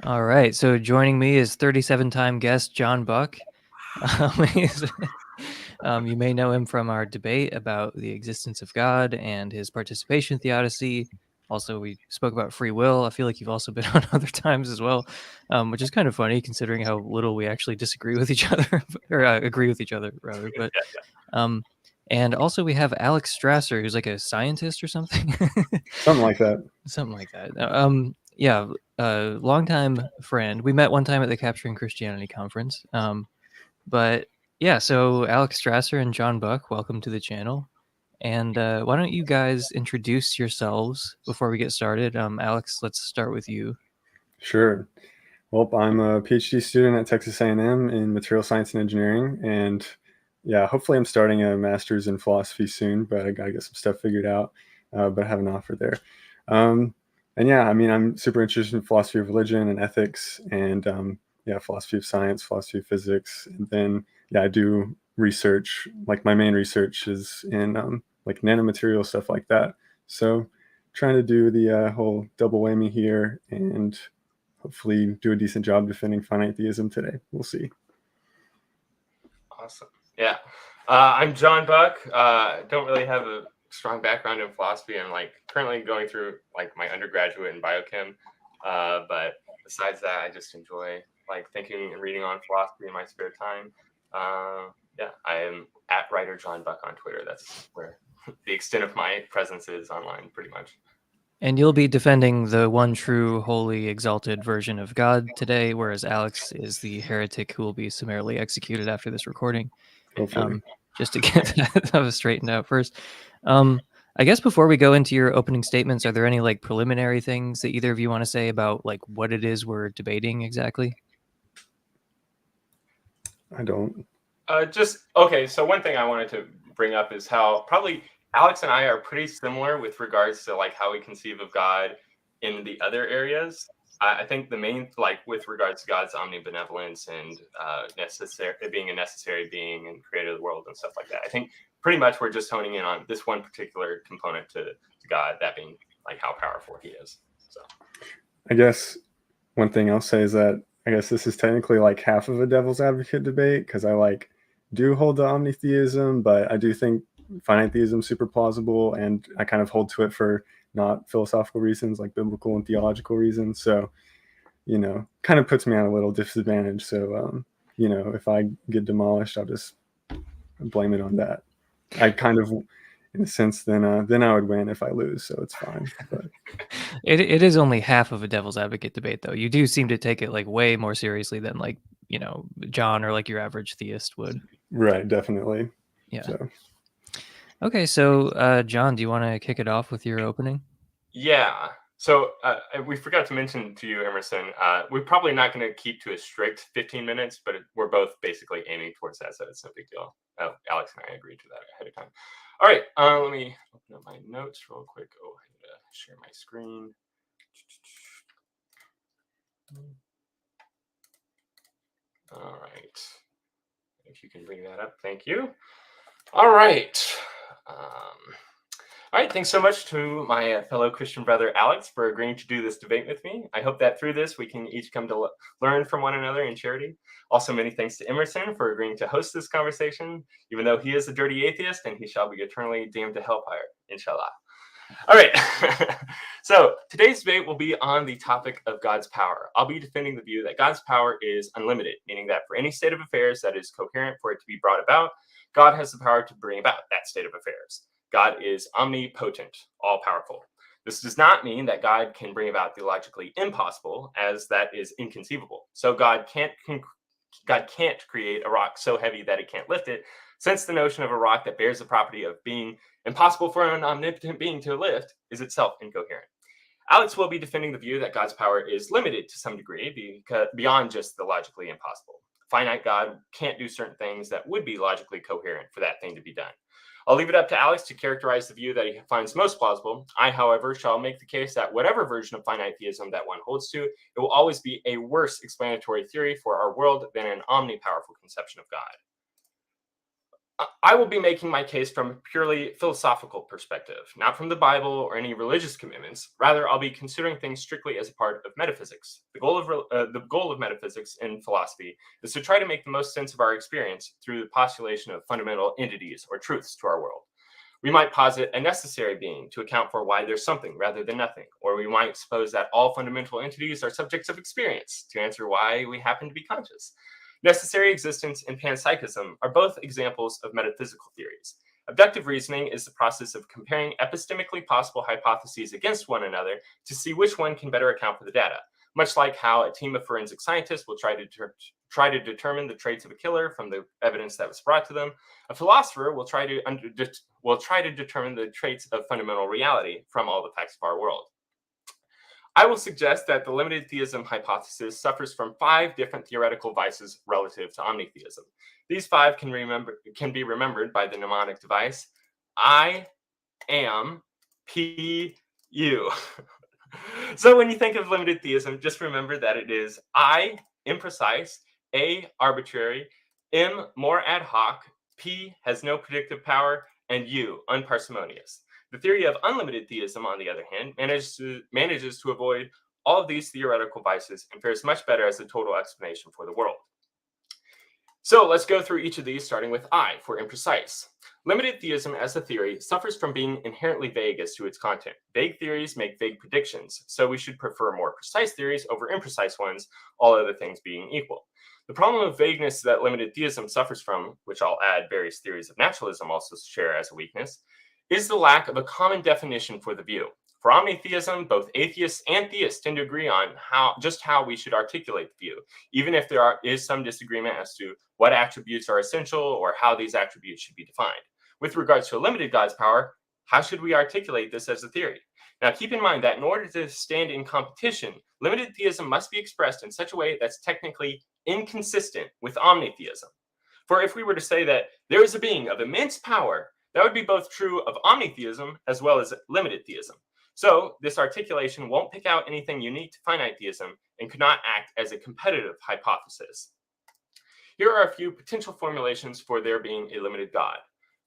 All right, so joining me is 37-time guest John Buck. You may know him from our debate about the existence of God and his participation in theodicy. Also, we spoke about free will. I feel like you've also been on other times as well, which is kind of funny considering how little we actually disagree with each other, or agree with each other, rather. But um, and also we have Alex Strasser, who's like a scientist or something. Something like that. Something like that. Yeah, longtime friend. We met one time at the Capturing Christianity conference. But yeah, so Alex Strasser and John Buck, welcome to the channel. And why don't you guys introduce yourselves before we get started? Alex, let's start with you. Sure. Well, I'm a PhD student at Texas A&M in material science and engineering, and yeah, hopefully I'm starting a master's in philosophy soon, but I gotta get some stuff figured out. But I have an offer there. Um, and yeah, I mean, I'm super interested in philosophy of religion and ethics, and yeah, philosophy of science, philosophy of physics, and then yeah, I do research. Like my main research is in like nanomaterial stuff like that. So trying to do the whole double whammy here and hopefully do a decent job defending finite theism today. We'll see. Awesome. Yeah. I'm John Buck. Don't really have a strong background in philosophy. I'm like currently going through like my undergraduate in biochem. But besides that, I just enjoy like thinking and reading on philosophy in my spare time. Yeah, I am at writer John Buck on Twitter. That's where the extent of my presence is online, pretty much. And you'll be defending the one true, holy, exalted version of God today, whereas Alex is the heretic who will be summarily executed after this recording. Hopefully. Just to get that straightened out first. I guess before we go into your opening statements, are there any like preliminary things that either of you want to say about like what it is we're debating exactly? I don't. Okay. So one thing I wanted to bring up is how probably Alex and I are pretty similar with regards to like how we conceive of God in the other areas. I think the main like with regards to God's omnibenevolence and necessary being a necessary being and creator of the world and stuff like that. I think pretty much we're just honing in on this one particular component to God, that being like how powerful he is. So I guess one thing I'll say is that I guess this is technically like half of a devil's advocate debate because I like do hold to omni-theism, but I do think finite theism is super plausible, and I kind of hold to it for not philosophical reasons, like biblical and theological reasons. So, you know, kind of puts me at a little disadvantage. So, you know, if I get demolished, I'll just blame it on that. I kind of, in a sense, then I would win if I lose, so it's fine. But It is only half of a devil's advocate debate, though. You do seem to take it like way more seriously than like John or like your average theist would. right, definitely. Yeah. So. Okay, so John, do you want to kick it off with your opening? yeah. So we forgot to mention to you, Emerson, we're probably not going to keep to a strict 15 minutes, but we're both basically aiming towards that, so it's no big deal. Alex and I agreed to that ahead of time. All right, let me open up my notes real quick. Oh, I need to share my screen. All right. If you can bring that up, thank you. All right. All right, thanks so much to my fellow Christian brother Alex for agreeing to do this debate with me. I hope that through this we can each come to learn from one another in charity. Also, many thanks to Emerson for agreeing to host this conversation, even though he is a dirty atheist and he shall be eternally damned to hellfire, inshallah. All right, so today's debate will be on the topic of God's power. I'll be defending the view that God's power is unlimited, meaning that for any state of affairs that is coherent for it to be brought about, God has the power to bring about that state of affairs. God is omnipotent, all-powerful. This does not mean that God can bring about the logically impossible, as that is inconceivable. So God can't create a rock so heavy that it can't lift it, since the notion of a rock that bears the property of being impossible for an omnipotent being to lift is itself incoherent. Alex will be defending the view that God's power is limited to some degree beyond just the logically impossible. Finite God can't do certain things that would be logically coherent for that thing to be done. I'll leave it up to Alex to characterize the view that he finds most plausible. I, however, shall make the case that whatever version of finite theism that one holds to, it will always be a worse explanatory theory for our world than an omni-powerful conception of God. I will be making my case from a purely philosophical perspective, not from the Bible or any religious commitments. Rather, I'll be considering things strictly as a part of metaphysics. The goal of metaphysics in philosophy is to try to make the most sense of our experience through the postulation of fundamental entities or truths to our world. We might posit a necessary being to account for why there's something rather than nothing, or we might suppose that all fundamental entities are subjects of experience to answer why we happen to be conscious. Necessary existence and panpsychism are both examples of metaphysical theories. Abductive reasoning is the process of comparing epistemically possible hypotheses against one another to see which one can better account for the data, much like how a team of forensic scientists will try to determine the traits of a killer from the evidence that was brought to them. A philosopher will try to determine the traits of fundamental reality from all the facts of our world. I will suggest that the limited theism hypothesis suffers from 5 different theoretical vices relative to omni-theism. These 5 can be remembered by the mnemonic device I am P U. So when you think of limited theism, just remember that it is I, imprecise, A, arbitrary, M, more ad hoc, P, has no predictive power, and U, unparsimonious. The theory of unlimited theism, on the other hand, manages to avoid all of these theoretical vices and fares much better as a total explanation for the world. So let's go through each of these, starting with I, for imprecise. Limited theism as a theory suffers from being inherently vague as to its content. Vague theories make vague predictions, so we should prefer more precise theories over imprecise ones, all other things being equal. The problem of vagueness that limited theism suffers from, which I'll add various theories of naturalism also share as a weakness, is the lack of a common definition for the view. For omni-theism, both atheists and theists tend to agree on how we should articulate the view, even if there is some disagreement as to what attributes are essential or how these attributes should be defined. With regards to a limited God's power, how should we articulate this as a theory? Now, keep in mind that in order to stand in competition, limited theism must be expressed in such a way that's technically inconsistent with omni-theism. For if we were to say that there is a being of immense power, that would be both true of omni-theism as well as limited theism. So this articulation won't pick out anything unique to finite theism and could not act as a competitive hypothesis. Here are a few potential formulations for there being a limited God.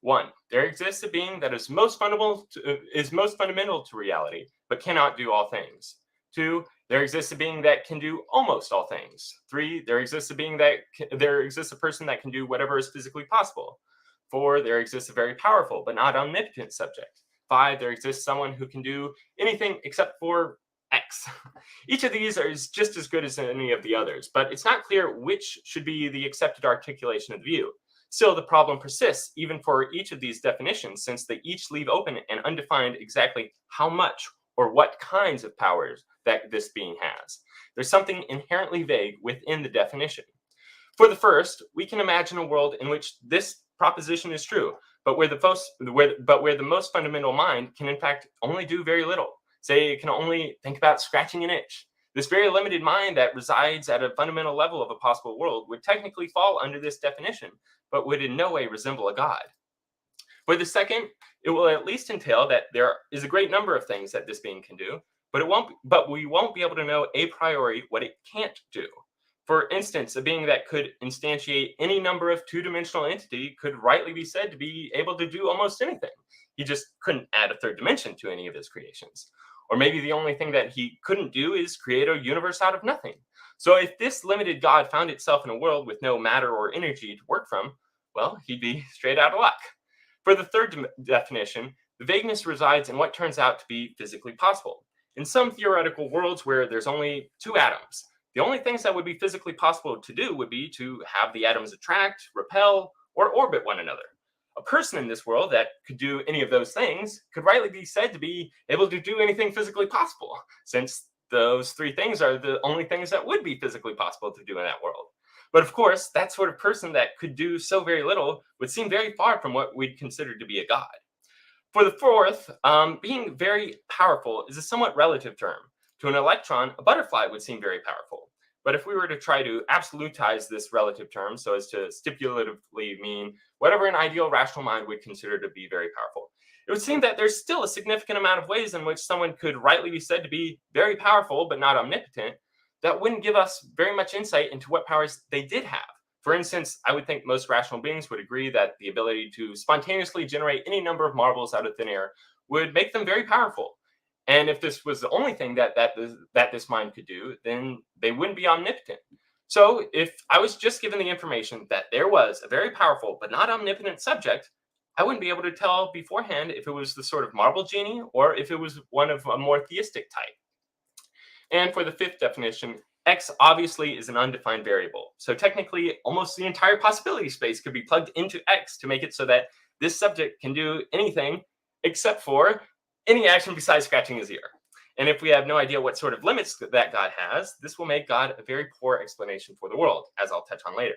1. There exists a being that is most fundamental to reality, but cannot do all things. 2. There exists a being that can do almost all things. 3. There exists a person that can do whatever is physically possible. 4. There exists a very powerful but not omnipotent subject. 5. There exists someone who can do anything except for X. Each of these is just as good as any of the others, but it's not clear which should be the accepted articulation of the view. Still, the problem persists even for each of these definitions, since they each leave open and undefined exactly how much or what kinds of powers that this being has. There's something inherently vague within the definition. For the first, we can imagine a world in which this proposition is true, but where the most fundamental mind can in fact only do very little. Say it can only think about scratching an itch. This very limited mind that resides at a fundamental level of a possible world would technically fall under this definition, but would in no way resemble a god. For the second, it will at least entail that there is a great number of things that this being can do, but we won't be able to know a priori what it can't do. For instance, a being that could instantiate any number of two-dimensional entity could rightly be said to be able to do almost anything. He just couldn't add a third dimension to any of his creations. Or maybe the only thing that he couldn't do is create a universe out of nothing. So if this limited God found itself in a world with no matter or energy to work from, well, he'd be straight out of luck. For the third definition, the vagueness resides in what turns out to be physically possible. In some theoretical worlds where there's only 2 atoms, the only things that would be physically possible to do would be to have the atoms attract, repel, or orbit one another. A person in this world that could do any of those things could rightly be said to be able to do anything physically possible, since those 3 things are the only things that would be physically possible to do in that world. But of course, that sort of person that could do so very little would seem very far from what we'd consider to be a god. For the fourth, being very powerful is a somewhat relative term. To an electron, a butterfly would seem very powerful. But if we were to try to absolutize this relative term so as to stipulatively mean whatever an ideal rational mind would consider to be very powerful, it would seem that there's still a significant amount of ways in which someone could rightly be said to be very powerful but not omnipotent that wouldn't give us very much insight into what powers they did have. For instance, I would think most rational beings would agree that the ability to spontaneously generate any number of marbles out of thin air would make them very powerful. And if this was the only thing that this mind could do, then they wouldn't be omnipotent. So if I was just given the information that there was a very powerful but not omnipotent subject, I wouldn't be able to tell beforehand if it was the sort of marble genie or if it was one of a more theistic type. And for the fifth definition, X obviously is an undefined variable. So technically, almost the entire possibility space could be plugged into X to make it so that this subject can do anything except for any action besides scratching his ear. And if we have no idea what sort of limits that God has, this will make God a very poor explanation for the world, as I'll touch on later.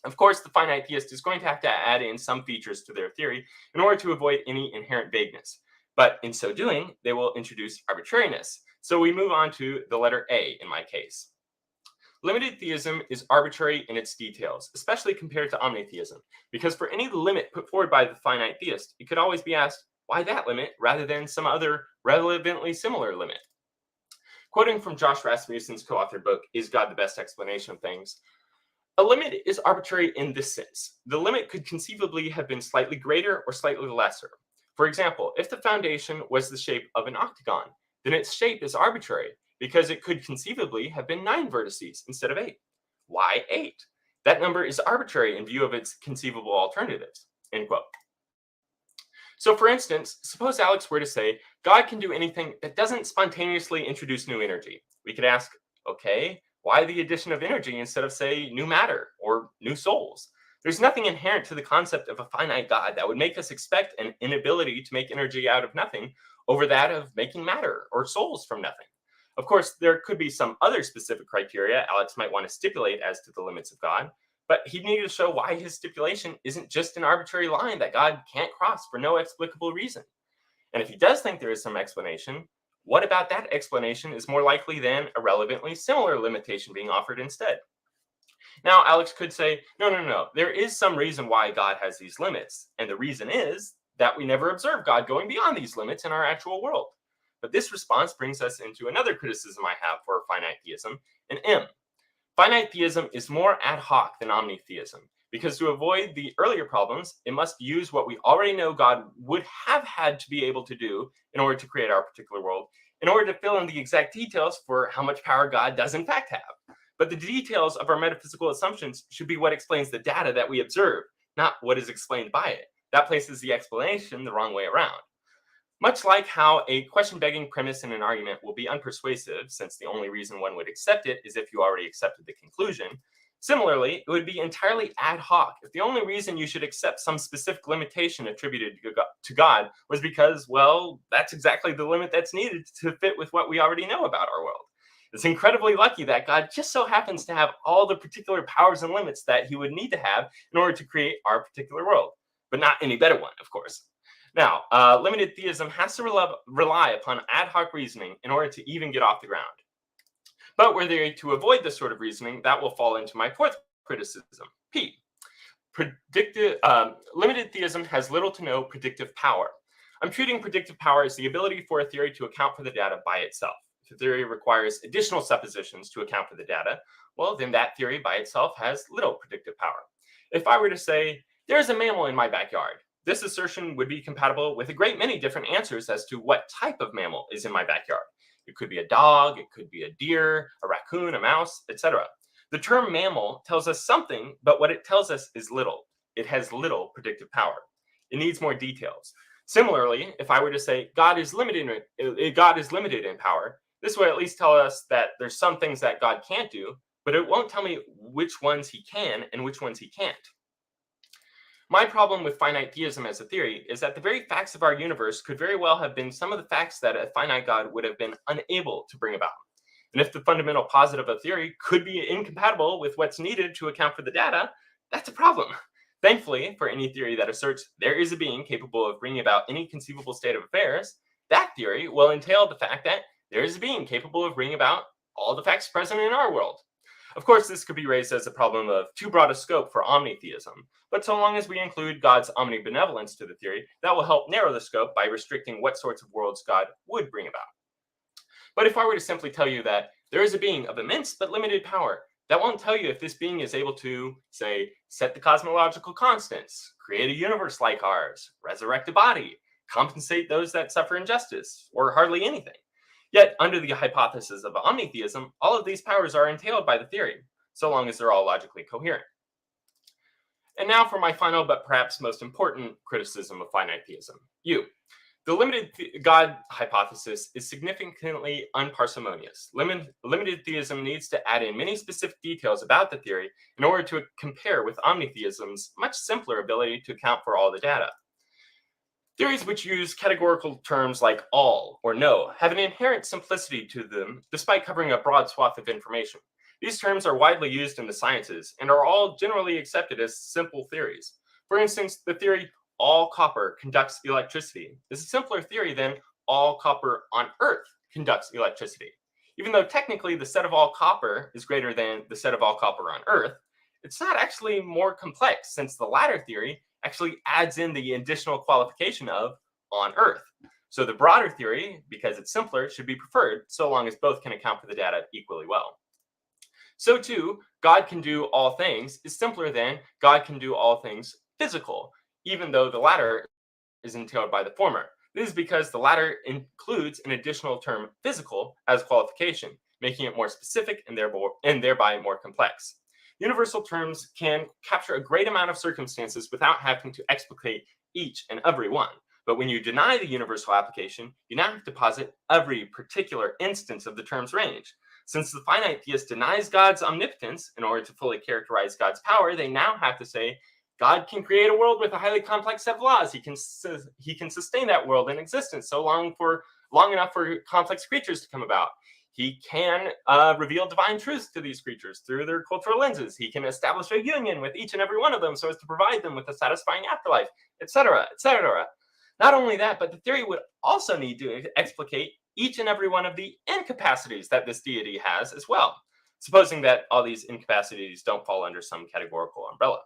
Of course, the finite theist is going to have to add in some features to their theory in order to avoid any inherent vagueness. But in so doing, they will introduce arbitrariness. So we move on to the letter A in my case. Limited theism is arbitrary in its details, especially compared to omni-theism, because for any limit put forward by the finite theist, it could always be asked, why that limit rather than some other relevantly similar limit? Quoting from Josh Rasmussen's co-authored book, Is God the Best Explanation of Things? A limit is arbitrary in this sense. The limit could conceivably have been slightly greater or slightly lesser. For example, if the foundation was the shape of an octagon, then its shape is arbitrary because it could conceivably have been 9 vertices instead of 8. Why 8? That number is arbitrary in view of its conceivable alternatives, end quote. So for instance, suppose Alex were to say, God can do anything that doesn't spontaneously introduce new energy. We could ask, okay, why the addition of energy instead of, say, new matter or new souls? There's nothing inherent to the concept of a finite God that would make us expect an inability to make energy out of nothing over that of making matter or souls from nothing. Of course, there could be some other specific criteria Alex might want to stipulate as to the limits of God, but he'd need to show why his stipulation isn't just an arbitrary line that God can't cross for no explicable reason. And if he does think there is some explanation, what about that explanation is more likely than a relevantly similar limitation being offered instead? Now, Alex could say, no, there is some reason why God has these limits, and the reason is that we never observe God going beyond these limits in our actual world. But this response brings us into another criticism I have for finite theism, an M. Finite theism is more ad hoc than omni-theism, because to avoid the earlier problems, it must use what we already know God would have had to be able to do in order to create our particular world, in order to fill in the exact details for how much power God does in fact have. But the details of our metaphysical assumptions should be what explains the data that we observe, not what is explained by it. That places the explanation the wrong way around. Much like how a question-begging premise in an argument will be unpersuasive, since the only reason one would accept it is if you already accepted the conclusion, similarly, it would be entirely ad hoc if the only reason you should accept some specific limitation attributed to God was because, well, that's exactly the limit that's needed to fit with what we already know about our world. It's incredibly lucky that God just so happens to have all the particular powers and limits that he would need to have in order to create our particular world, but not any better one, of course. Now, limited theism has to rely upon ad hoc reasoning in order to even get off the ground. But were they to avoid this sort of reasoning, that will fall into my fourth criticism, P. Limited theism has little to no predictive power. I'm treating predictive power as the ability for a theory to account for the data by itself. If a theory requires additional suppositions to account for the data, well, then that theory by itself has little predictive power. If I were to say, there's a mammal in my backyard, this assertion would be compatible with a great many different answers as to what type of mammal is in my backyard. It could be a dog, it could be a deer, a raccoon, a mouse, etc. The term mammal tells us something, but what it tells us is little. It has little predictive power. It needs more details. Similarly, if I were to say God is limited in power, this would at least tell us that there's some things that God can't do, but it won't tell me which ones he can and which ones he can't. My problem with finite theism as a theory is that the very facts of our universe could very well have been some of the facts that a finite God would have been unable to bring about. And if the fundamental posit of a theory could be incompatible with what's needed to account for the data, that's a problem. Thankfully, for any theory that asserts there is a being capable of bringing about any conceivable state of affairs, that theory will entail the fact that there is a being capable of bringing about all the facts present in our world. Of course, this could be raised as a problem of too broad a scope for omni-theism, but so long as we include God's omnibenevolence to the theory, that will help narrow the scope by restricting what sorts of worlds God would bring about. But if I were to simply tell you that there is a being of immense but limited power, That won't tell you if this being is able to, say, set the cosmological constants, create a universe like ours, resurrect a body, compensate those that suffer injustice, or hardly anything. Yet, under the hypothesis of omni-theism, all of these powers are entailed by the theory, so long as they're all logically coherent. And now for my final but perhaps most important criticism of finite theism. The limited God hypothesis is significantly unparsimonious. Limited theism needs to add in many specific details about the theory in order to compare with omni-theism's much simpler ability to account for all the data. Theories which use categorical terms like all or no have an inherent simplicity to them despite covering a broad swath of information. These terms are widely used in the sciences and are all generally accepted as simple theories. For instance, the theory all copper conducts electricity is a simpler theory than all copper on Earth conducts electricity. Even though technically the set of all copper is greater than the set of all copper on Earth, it's not actually more complex, since the latter theory actually adds in the additional qualification of on Earth. So the broader theory, because it's simpler, should be preferred so long as both can account for the data equally well. So too, God can do all things is simpler than God can do all things physical, even though the latter is entailed by the former. This is because the latter includes an additional term physical as qualification, making it more specific and thereby more complex. Universal terms can capture a great amount of circumstances without having to explicate each and every one. But when you deny the universal application, you now have to posit every particular instance of the term's range. Since the finite theist denies God's omnipotence in order to fully characterize God's power, they now have to say, God can create a world with a highly complex set of laws. He can sustain that world in existence so long enough for complex creatures to come about. He can reveal divine truths to these creatures through their cultural lenses. He can establish a union with each and every one of them so as to provide them with a satisfying afterlife, etc., etc. Not only that, but the theory would also need to explicate each and every one of the incapacities that this deity has as well, supposing that all these incapacities don't fall under some categorical umbrella.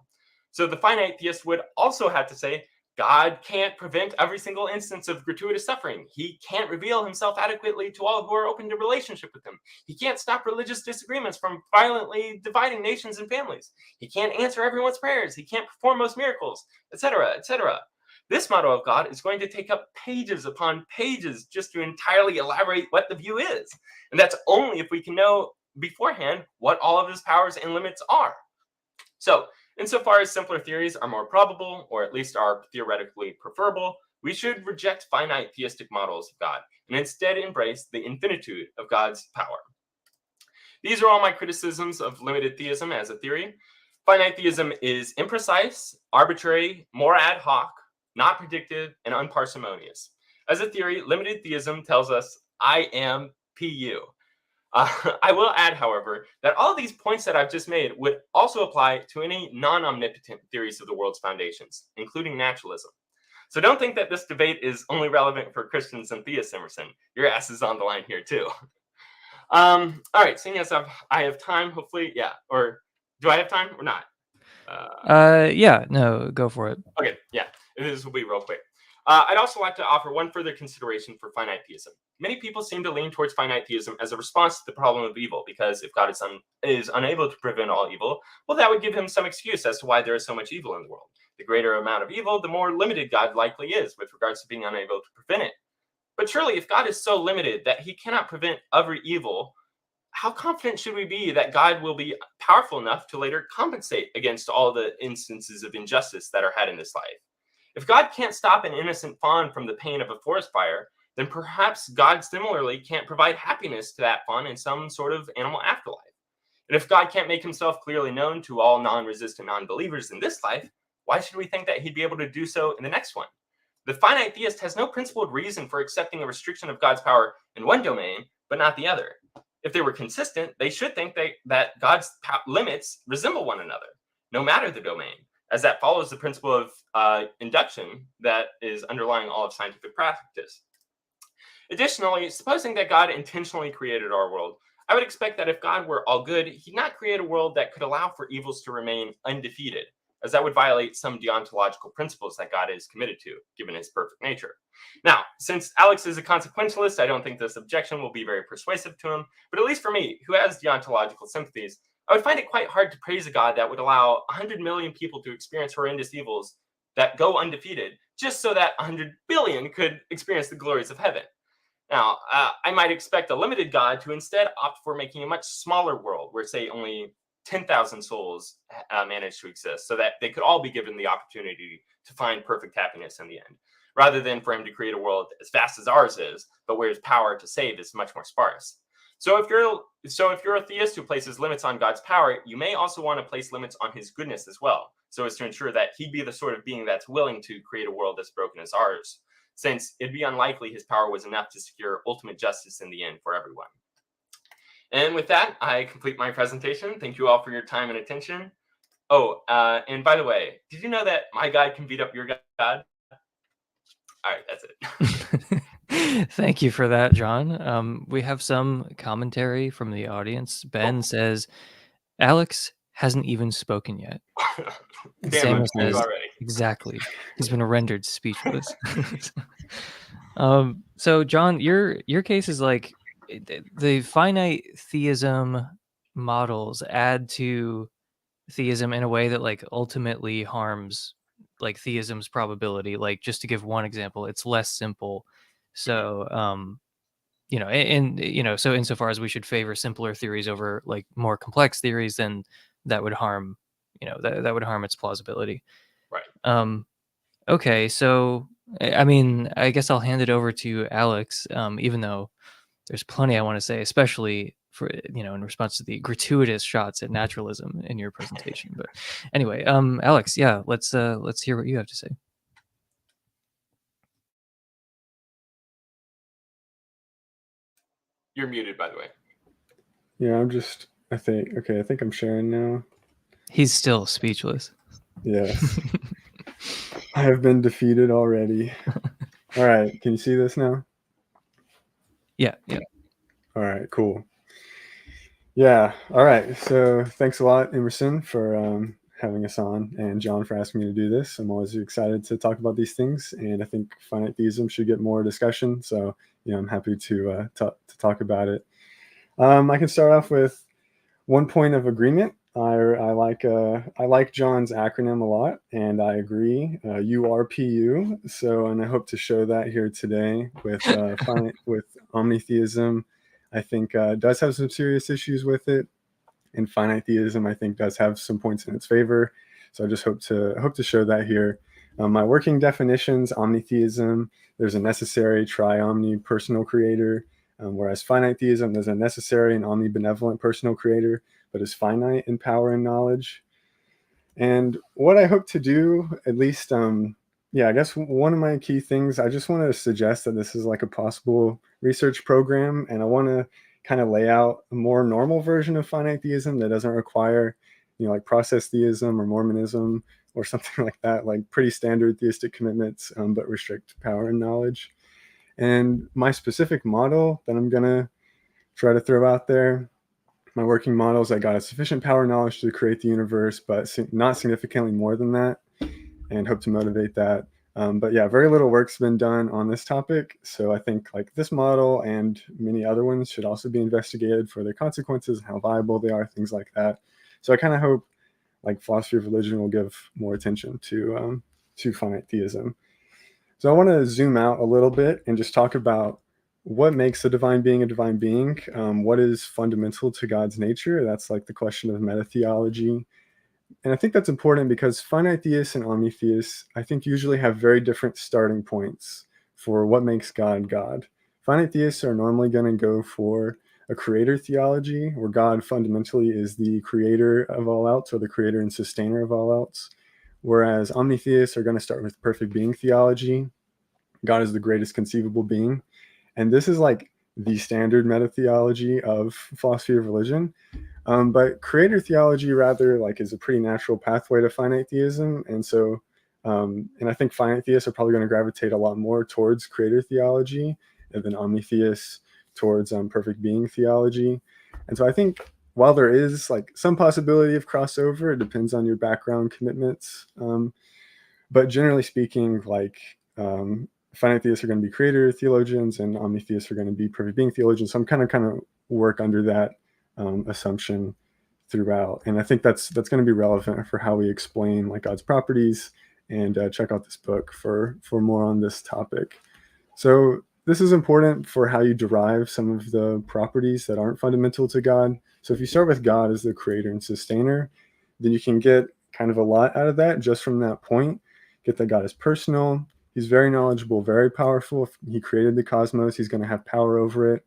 So the finite theist would also have to say, God can't prevent every single instance of gratuitous suffering. He can't reveal himself adequately to all who are open to relationship with him. He can't stop religious disagreements from violently dividing nations and families. He can't answer everyone's prayers. He can't perform most miracles, etc., etc. This model of God is going to take up pages upon pages just to entirely elaborate what the view is. And that's only if we can know beforehand what all of his powers and limits are. So, insofar as simpler theories are more probable, or at least are theoretically preferable, we should reject finite theistic models of God and instead embrace the infinitude of God's power. These are all my criticisms of limited theism as a theory. Finite theism is imprecise, arbitrary, more ad hoc, not predictive, and unparsimonious. As a theory, limited theism tells us, I am PU. I will add, however, that all these points that I've just made would also apply to any non-omnipotent theories of the world's foundations, including naturalism. So don't think that this debate is only relevant for Christians and theists, Emerson. Your ass is on the line here, too. All right, seeing as I have time, hopefully, yeah. Or do I have time or not? Yeah, no, go for it. Okay, yeah, this will be real quick. I'd also like to offer one further consideration for finite theism. Many people seem to lean towards finite theism as a response to the problem of evil, because if God is unable to prevent all evil, well, that would give him some excuse as to why there is so much evil in the world. The greater amount of evil, the more limited God likely is with regards to being unable to prevent it. But surely, if God is so limited that he cannot prevent every evil, how confident should we be that God will be powerful enough to later compensate against all the instances of injustice that are had in this life? If God can't stop an innocent fawn from the pain of a forest fire, then perhaps God similarly can't provide happiness to that fawn in some sort of animal afterlife. And if God can't make himself clearly known to all non-resistant non-believers in this life, why should we think that he'd be able to do so in the next one? The finite theist has no principled reason for accepting a restriction of God's power in one domain, but not the other. If they were consistent, they should think that God's limits resemble one another, no matter the domain, as that follows the principle of induction that is underlying all of scientific practice. Additionally, supposing that God intentionally created our world, I would expect that if God were all good, he'd not create a world that could allow for evils to remain undefeated, as that would violate some deontological principles that God is committed to, given his perfect nature. Now, since Alex is a consequentialist, I don't think this objection will be very persuasive to him, but at least for me, who has deontological sympathies, I would find it quite hard to praise a God that would allow 100 million people to experience horrendous evils that go undefeated, just so that 100 billion could experience the glories of heaven. Now, I might expect a limited God to instead opt for making a much smaller world where, say, only 10,000 souls manage to exist, so that they could all be given the opportunity to find perfect happiness in the end, rather than for him to create a world as vast as ours is, but where his power to save is much more sparse. So if you're a theist who places limits on God's power, you may also want to place limits on his goodness as well, so as to ensure that he'd be the sort of being that's willing to create a world as broken as ours, since it'd be unlikely his power was enough to secure ultimate justice in the end for everyone. And with that, I complete my presentation. Thank you all for your time and attention. Oh, and by the way, did you know that my God can beat up your God? All right, that's it. Thank you for that, John. We have some commentary from the audience. Ben says, Alex hasn't even spoken yet. And Damn, Samuel I'm says, already. exactly. He's been rendered speechless. So John, your case is like the finite theism models add to theism in a way that like ultimately harms like theism's probability. Like just to give one example, it's less simple. So so insofar as we should favor simpler theories over like more complex theories, then that would harm, that would harm its plausibility. Right. Okay, so I mean, I guess I'll hand it over to Alex, even though there's plenty I want to say, especially for in response to the gratuitous shots at naturalism in your presentation. But anyway, Alex, yeah, let's hear what you have to say. You're muted, by the way. Yeah, I think I'm sharing now. He's still speechless. Yes. I have been defeated already. All right, can you see this now? Yeah. All right, cool. Yeah, all right. So thanks a lot, Emerson, for having us on, and John for asking me to do this. I'm always excited to talk about these things, and I think finite theism should get more discussion. So I'm happy to talk about it. I can start off with one point of agreement. I like John's acronym a lot, and I agree. URPU. So, and I hope to show that here today with with omni-theism. I think does have some serious issues with it, and finite theism I think does have some points in its favor. So I just hope to show that here. My working definitions: omni-theism, there's a necessary tri-omni personal creator, whereas finite theism, there's a necessary and omnibenevolent personal creator, but is finite in power and knowledge. And what I hope to do, at least, I guess one of my key things, I just want to suggest that this is like a possible research program, and I want to kind of lay out a more normal version of finite theism that doesn't require, like process theism or Mormonism or something like that, like pretty standard theistic commitments, but restrict power and knowledge. And my specific model that I'm going to try to throw out there, my working model is I got a sufficient power and knowledge to create the universe, but not significantly more than that, and hope to motivate that. But yeah, very little work's been done on this topic. So I think like this model and many other ones should also be investigated for their consequences, how viable they are, things like that. So I kind of hope like philosophy of religion will give more attention to finite theism. So I want to zoom out a little bit and just talk about what makes a divine being a divine being. What is fundamental to God's nature? That's like the question of meta-theology. And I think that's important because finite theists and omni-theists, I think, usually have very different starting points for what makes God God. Finite theists are normally going to go for a creator theology, where God fundamentally is the creator of all else, or the creator and sustainer of all else. Whereas omni-theists are going to start with perfect being theology. God is the greatest conceivable being. And this is like the standard meta-theology of philosophy of religion. But creator theology rather like is a pretty natural pathway to finite theism. And so, and I think finite theists are probably going to gravitate a lot more towards creator theology than omni-theists towards perfect being theology. And so I think while there is like some possibility of crossover, it depends on your background commitments. But generally speaking, like finite theists are going to be creator theologians and omni-theists are going to be perfect being theologians. So I'm kind of work under that assumption throughout. And I think that's going to be relevant for how we explain like God's properties. And check out this book for more on this topic. So this is important for how you derive some of the properties that aren't fundamental to God. So if you start with God as the creator and sustainer, then you can get kind of a lot out of that just from that point. Get that God is personal. He's very knowledgeable, very powerful. If he created the cosmos, he's going to have power over it.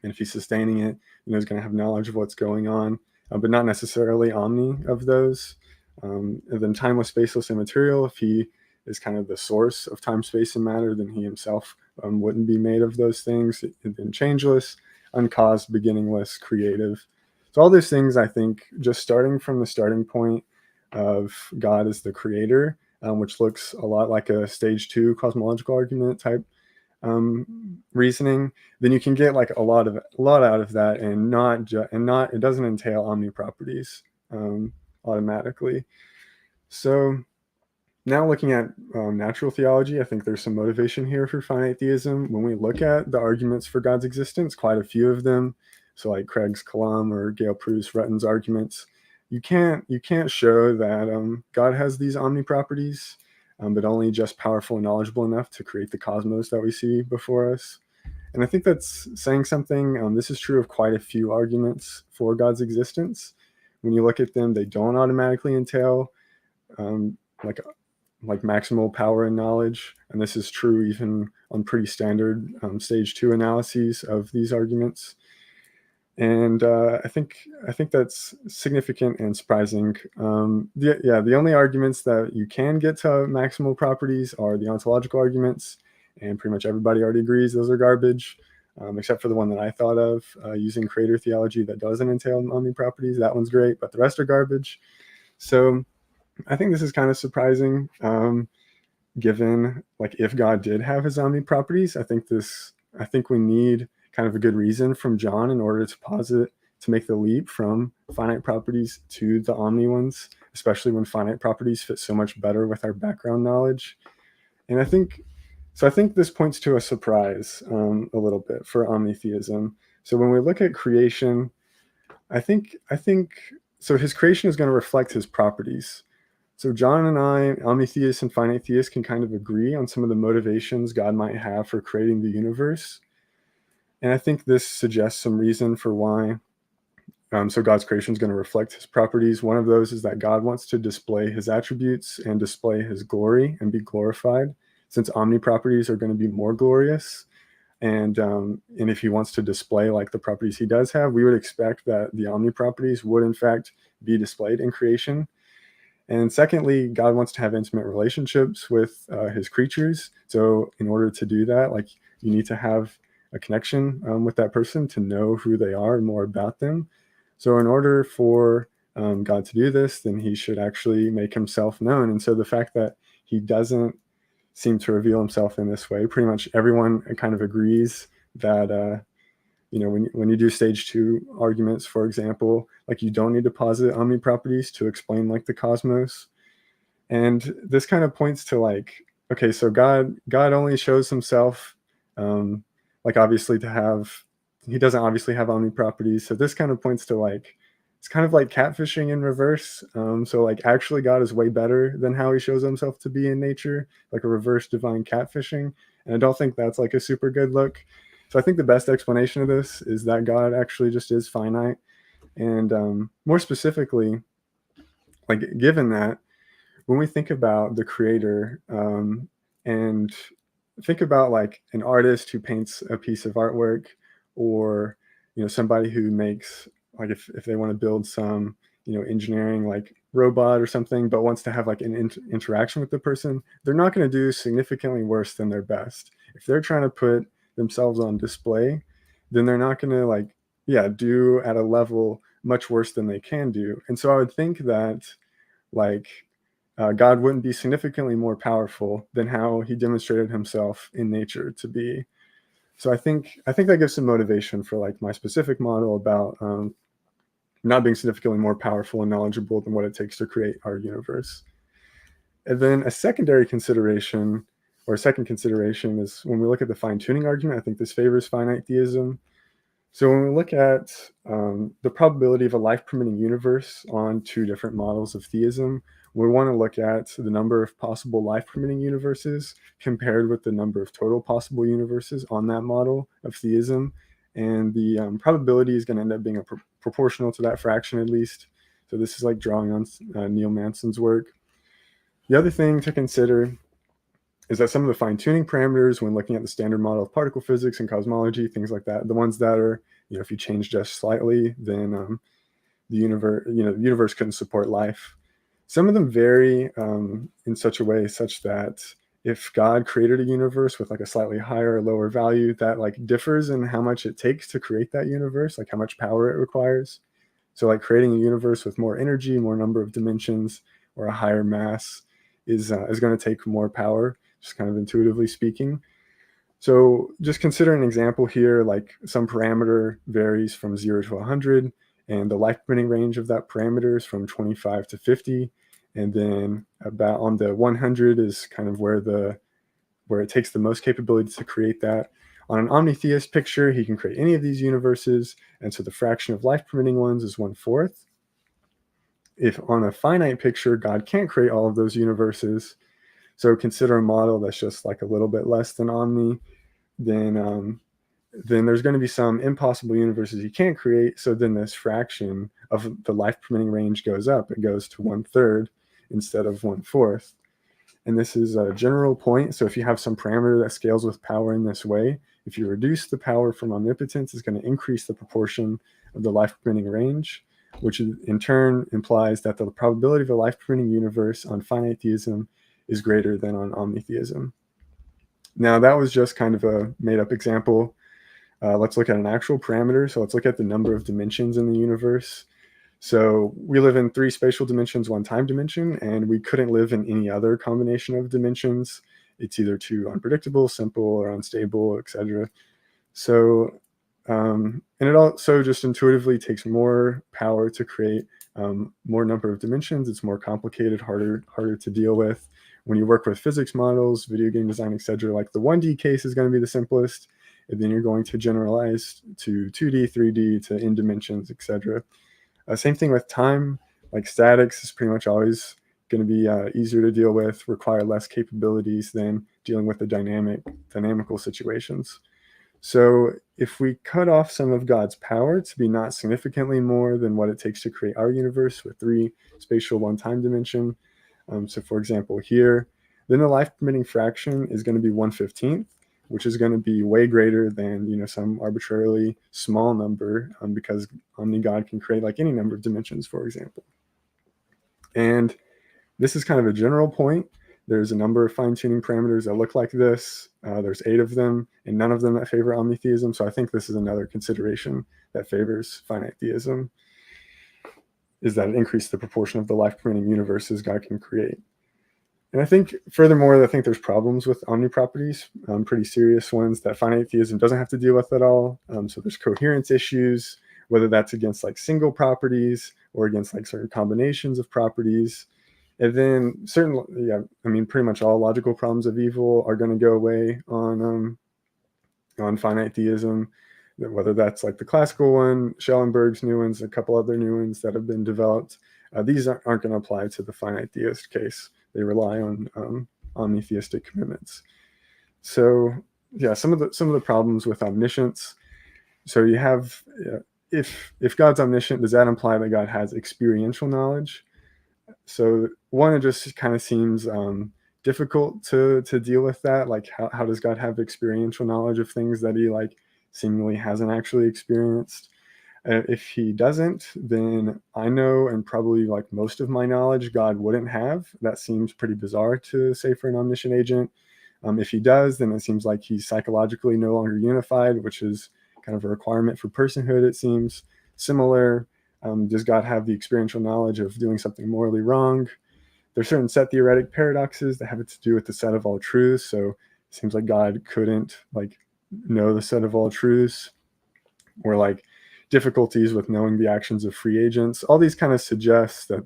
And if he's sustaining it, he's going to have knowledge of what's going on, but not necessarily omni of those. And then timeless, spaceless, immaterial. If he is kind of the source of time, space, and matter, then he himself wouldn't be made of those things. And then changeless, uncaused, beginningless, creative. So all these things, I think, just starting from the starting point of God as the creator, which looks a lot like a stage 2 cosmological argument type reasoning, then you can get like a lot out of that, and it doesn't entail omni-properties automatically. So now looking at natural theology, I think there's some motivation here for finite theism. When we look at the arguments for God's existence, quite a few of them, so like Craig's Kalam or Gail Proust Retton's arguments, you can't show that God has these omni-properties, but only just powerful and knowledgeable enough to create the cosmos that we see before us. And I think that's saying something. This is true of quite a few arguments for God's existence. When you look at them, they don't automatically entail like maximal power and knowledge. And this is true even on pretty standard stage 2 analyses of these arguments. And I think that's significant and surprising. The only arguments that you can get to maximal properties are the ontological arguments, and pretty much everybody already agrees those are garbage, except for the one that I thought of, using creator theology that doesn't entail omni-properties. That one's great, but the rest are garbage. So I think this is kind of surprising, given like if God did have his omni-properties. I think we need kind of a good reason from John in order to make the leap from finite properties to the omni ones, especially when finite properties fit so much better with our background knowledge. And I think this points to a surprise a little bit for omni-theism. So when we look at creation, I think so his creation is going to reflect his properties. So John and I, omni-theists and finite theists, can kind of agree on some of the motivations God might have for creating the universe. And I think this suggests some reason for why. So God's creation is going to reflect his properties. One of those is that God wants to display his attributes and display his glory and be glorified, since omni-properties are going to be more glorious. And if he wants to display like the properties he does have, we would expect that the omni-properties would in fact be displayed in creation. And secondly, God wants to have intimate relationships with his creatures. So in order to do that, like you need to have a connection with that person to know who they are and more about them. So in order for God to do this, then he should actually make himself known. And so the fact that he doesn't seem to reveal himself in this way, pretty much everyone kind of agrees that when you do stage 2 arguments, for example, like you don't need to posit omni-properties to explain like the cosmos. And this kind of points to like, okay, so God only shows himself like obviously he doesn't obviously have omni-properties. So this kind of points to like, it's kind of like catfishing in reverse. So like actually God is way better than how he shows himself to be in nature, like a reverse divine catfishing. And I don't think that's like a super good look. So I think the best explanation of this is that God actually just is finite. And more specifically, like given that, when we think about the creator and think about like an artist who paints a piece of artwork, or somebody who makes, like if they want to build some engineering like robot or something, but wants to have like an interaction with the person, they're not going to do significantly worse than their best. If they're trying to put themselves on display, then they're not going to do at a level much worse than they can do. And so I would think that like God wouldn't be significantly more powerful than how he demonstrated himself in nature to be. So I think that gives some motivation for like my specific model about not being significantly more powerful and knowledgeable than what it takes to create our universe. And then a second consideration is when we look at the fine-tuning argument. I think this favors finite theism. So when we look at the probability of a life-permitting universe on two different models of theism, we want to look at the number of possible life-permitting universes compared with the number of total possible universes on that model of theism. And the probability is going to end up being proportional to that fraction at least. So this is like drawing on Neil Manson's work. The other thing to consider is that some of the fine-tuning parameters when looking at the standard model of particle physics and cosmology, things like that, the ones that are, if you change just slightly, then the universe couldn't support life. Some of them vary in such a way such that if God created a universe with like a slightly higher or lower value, that like differs in how much it takes to create that universe, like how much power it requires. So like creating a universe with more energy, more number of dimensions, or a higher mass is going to take more power, just kind of intuitively speaking. So just consider an example here, like some parameter varies from 0 to 100, and the life-permitting range of that parameter is from 25 to 50. And then about on the 100 is kind of where it takes the most capability to create that. On an omni-theist picture, he can create any of these universes, and so the fraction of life-permitting ones is 1/4. If on a finite picture, God can't create all of those universes, so consider a model that's just like a little bit less than omni, then there's going to be some impossible universes you can't create. So then this fraction of the life-permitting range goes up. It goes to 1/3 instead of 1/4. And this is a general point. So if you have some parameter that scales with power in this way, if you reduce the power from omnipotence, it's going to increase the proportion of the life-permitting range, which in turn implies that the probability of a life-permitting universe on finite theism is greater than on omni-theism. Now, that was just kind of a made-up example. Let's look at an actual parameter. So let's look at the number of dimensions in the universe. So we live in 3 spatial dimensions, 1 time dimension, and we couldn't live in any other combination of dimensions. It's either too unpredictable, simple, or unstable, etc. So, and it also just intuitively takes more power to create more number of dimensions. It's more complicated, harder to deal with. When you work with physics models, video game design, etc., like the 1D case is going to be the simplest, and then you're going to generalize to 2D, 3D, to n dimensions, etc. Same thing with time, like statics is pretty much always going to be easier to deal with, require less capabilities than dealing with the dynamical situations. So if we cut off some of God's power to be not significantly more than what it takes to create our universe with 3 spatial, 1 time dimension, so for example here, then the life-permitting fraction is going to be 1/15, which is going to be way greater than some arbitrarily small number, because omni-God can create like any number of dimensions, for example. And this is kind of a general point. There's a number of fine-tuning parameters that look like this. There's 8 of them, and none of them that favor omni-theism. So I think this is another consideration that favors finite theism, is that it increases the proportion of the life-permitting universes God can create. And I think, furthermore, there's problems with omni-properties, pretty serious ones that finite theism doesn't have to deal with at all. So there's coherence issues, whether that's against like single properties or against like certain combinations of properties. And then pretty much all logical problems of evil are going to go away on finite theism, whether that's like the classical one, Schellenberg's new ones, a couple other new ones that have been developed. These aren't going to apply to the finite theist case. They rely on omni-theistic commitments. So yeah, some of the problems with omniscience. So you have, if God's omniscient, does that imply that God has experiential knowledge? So one, it just kind of seems difficult to deal with that. Like how does God have experiential knowledge of things that he like seemingly hasn't actually experienced? If he doesn't, then I know, and probably like most of my knowledge, God wouldn't have. That seems pretty bizarre to say for an omniscient agent. If he does, then it seems like he's psychologically no longer unified, which is kind of a requirement for personhood, it seems. Similar, does God have the experiential knowledge of doing something morally wrong? There's certain set theoretic paradoxes that have to do with the set of all truths. So it seems like God couldn't like know the set of all truths, or like difficulties with knowing the actions of free agents. All these kind of suggest that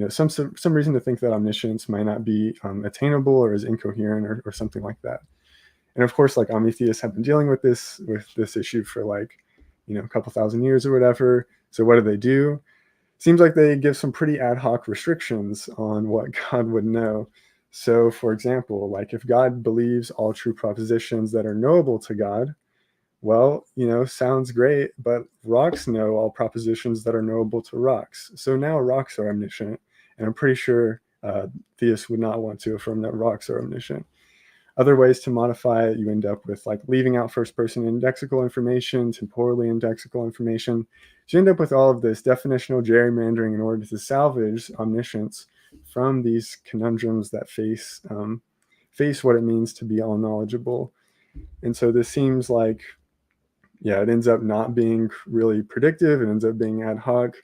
some reason to think that omniscience might not be attainable, or is incoherent, or something like that. And of course, like omni-theists have been dealing with this issue for like a couple thousand years or whatever. So what do? Seems like they give some pretty ad hoc restrictions on what God would know. So, for example, like if God believes all true propositions that are knowable to God, well, sounds great, but rocks know all propositions that are knowable to rocks. So now rocks are omniscient, and I'm pretty sure theists would not want to affirm that rocks are omniscient. Other ways to modify it, you end up with like leaving out first-person indexical information, temporally indexical information. So you end up with all of this definitional gerrymandering in order to salvage omniscience from these conundrums that face what it means to be all knowledgeable. And so this seems like, it ends up not being really predictive. It ends up being ad hoc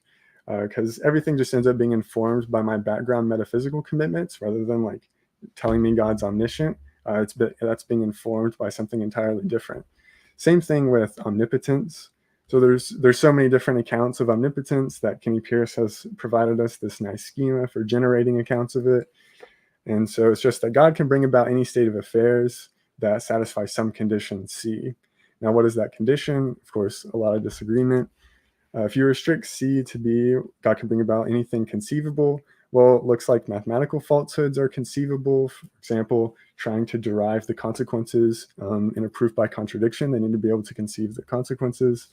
because everything just ends up being informed by my background metaphysical commitments rather than like telling me God's omniscient. That's being informed by something entirely different. Same thing with omnipotence. So there's so many different accounts of omnipotence that Kenny Pierce has provided us this nice schema for generating accounts of it. And so it's just that God can bring about any state of affairs that satisfy some condition C. Now, what is that condition? Of course, a lot of disagreement. If you restrict C to be God can bring about anything conceivable, well, it looks like mathematical falsehoods are conceivable. For example, trying to derive the consequences in a proof by contradiction, they need to be able to conceive the consequences.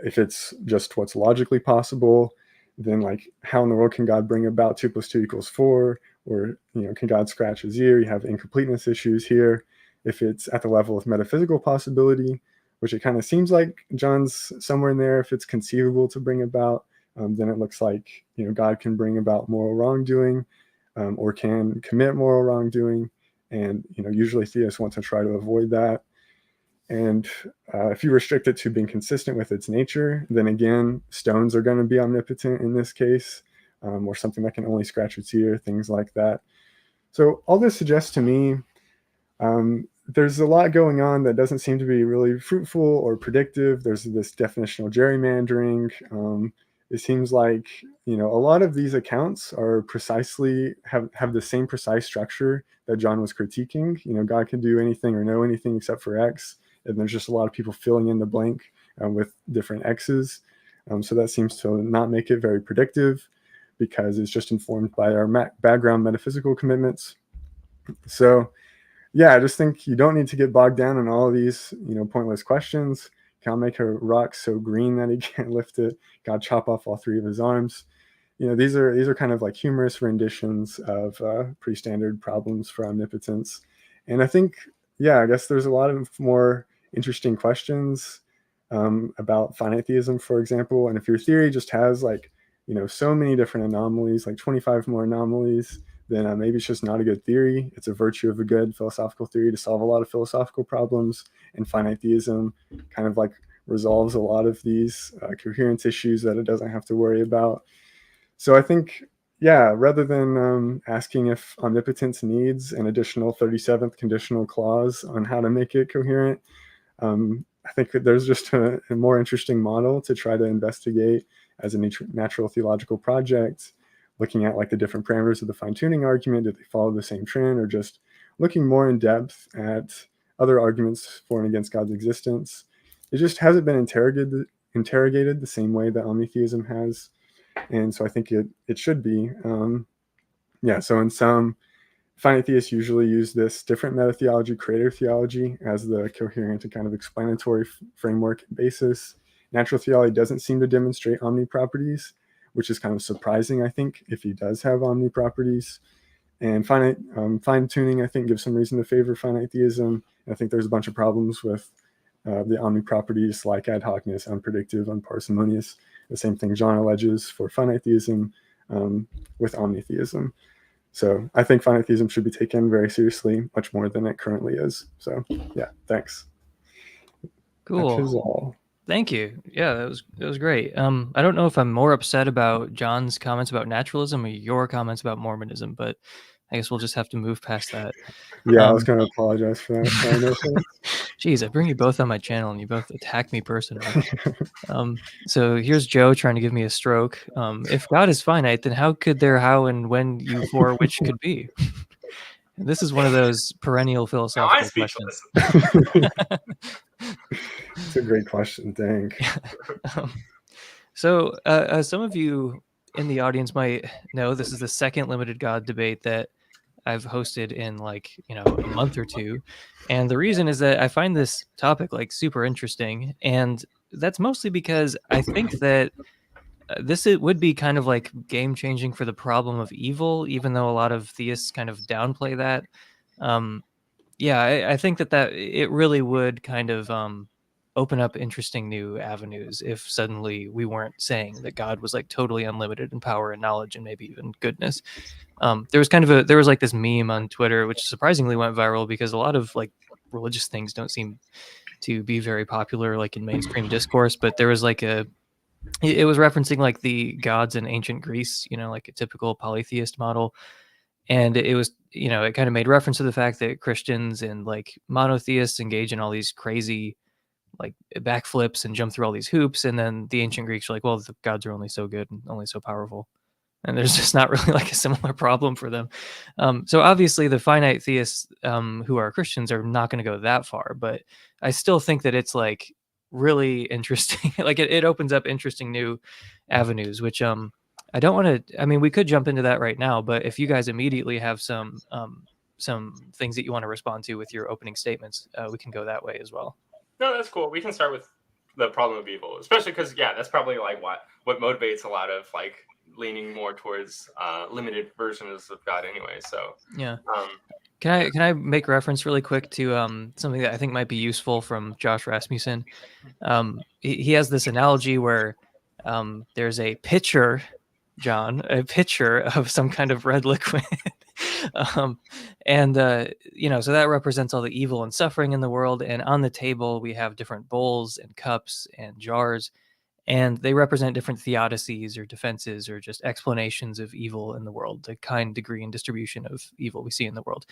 If it's just what's logically possible, then like how in the world can God bring about 2 + 2 = 4? Or, can God scratch his ear? You have incompleteness issues here. If it's at the level of metaphysical possibility, which it kind of seems like John's somewhere in there, if it's conceivable to bring about, then it looks like, God can bring about moral wrongdoing or can commit moral wrongdoing. And, usually theists want to try to avoid that. And if you restrict it to being consistent with its nature, then again, stones are going to be omnipotent in this case, or something that can only scratch its ear, things like that. So all this suggests to me there's a lot going on that doesn't seem to be really fruitful or predictive. There's this definitional gerrymandering. It seems like, a lot of these accounts are precisely have the same precise structure that John was critiquing. God can do anything or know anything except for X. And there's just a lot of people filling in the blank with different X's. So that seems to not make it very predictive because it's just informed by our background metaphysical commitments. So I just think you don't need to get bogged down in all of these, pointless questions. God make a rock so green that he can't lift it. God chop off all 3 of his arms. These are kind of like humorous renditions of pretty standard problems for omnipotence. And I think, I guess there's a lot of more interesting questions about finite theism, for example. And if your theory just has like, so many different anomalies, like 25 more anomalies, then maybe it's just not a good theory. It's a virtue of a good philosophical theory to solve a lot of philosophical problems. And finite theism kind of like resolves a lot of these coherence issues that it doesn't have to worry about. So I think, rather than asking if omnipotence needs an additional 37th conditional clause on how to make it coherent, I think that there's just a more interesting model to try to investigate as a natural theological project, looking at like the different parameters of the fine-tuning argument. Did they follow the same trend, or just looking more in depth at other arguments for and against God's existence? It just hasn't been interrogated the same way that omni-theism has. And so I think it should be. So in some, finite theists usually use this different meta-theology, creator theology, as the coherent and kind of explanatory framework and basis. Natural theology doesn't seem to demonstrate omni-properties, which is kind of surprising, I think, if he does have omni-properties. And fine-tuning, I think, gives some reason to favor finite theism. I think there's a bunch of problems with the omni-properties like ad hocness, unpredictive, unparsimonious. The same thing John alleges for finite theism with omni-theism. So I think finite theism should be taken very seriously, much more than it currently is. So thanks. Cool. That is all. Thank you. Yeah, that was great. I don't know if I'm more upset about John's comments about naturalism or your comments about Mormonism, but I guess we'll just have to move past that. I was going to apologize for that. Jeez, I bring you both on my channel and you both attack me personally. So here's Joe trying to give me a stroke. If God is finite, then how could there, how, and when you for which could be? This is one of those perennial philosophical questions. It's a great question. Dang. So some of you in the audience might know this is the second limited God debate that I've hosted in like, a month or two. And the reason is that I find this topic like super interesting. And that's mostly because I think that it would be kind of like game changing for the problem of evil, even though a lot of theists kind of downplay that. Um, yeah, I think that it really would kind of open up interesting new avenues if suddenly we weren't saying that God was like totally unlimited in power and knowledge and maybe even goodness. There was like this meme on Twitter which surprisingly went viral because a lot of like religious things don't seem to be very popular like in mainstream discourse, but there was like it was referencing like the gods in ancient Greece, like a typical polytheist model. And it was, it kind of made reference to the fact that Christians and like monotheists engage in all these crazy like backflips and jump through all these hoops. And then the ancient Greeks were like, well, the gods are only so good and only so powerful. And there's just not really like a similar problem for them. So obviously the finite theists who are Christians are not going to go that far, but I still think that it's like really interesting. Like it opens up interesting new avenues, which I don't want to. I mean, we could jump into that right now, but if you guys immediately have some things that you want to respond to with your opening statements, we can go that way as well. No, that's cool. We can start with the problem of evil, especially because that's probably like what motivates a lot of like leaning more towards limited versions of God anyway. So yeah. Can I make reference really quick to something that I think might be useful from Josh Rasmussen? He has this analogy where there's a pitcher, John, a pitcher of some kind of red liquid. And so that represents all the evil and suffering in the world. And on the table, we have different bowls and cups and jars, and they represent different theodicies or defenses or just explanations of evil in the world, the kind, degree, and distribution of evil we see in the world.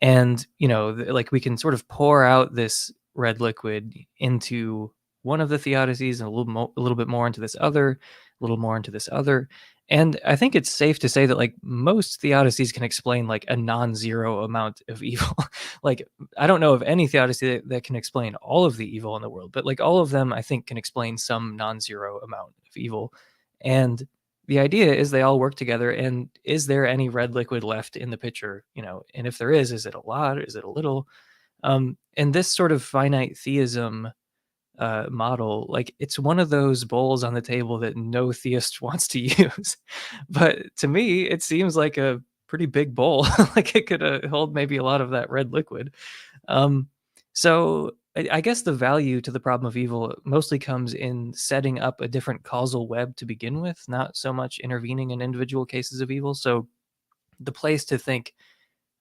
And like we can sort of pour out this red liquid into one of the theodicies and a little bit more into this other, a little more into this other. And I think it's safe to say that like most theodicies can explain like a non-zero amount of evil. Like I don't know of any theodicy that can explain all of the evil in the world, but like all of them I think can explain some non-zero amount of evil. And the idea is they all work together. And is there any red liquid left in the pitcher? And if there is it a lot? Is it a little? And this sort of finite theism model, like it's one of those bowls on the table that no theist wants to use. But to me, it seems like a pretty big bowl. Like it could hold maybe a lot of that red liquid. So I guess the value to the problem of evil mostly comes in setting up a different causal web to begin with, not so much intervening in individual cases of evil. So the place to think,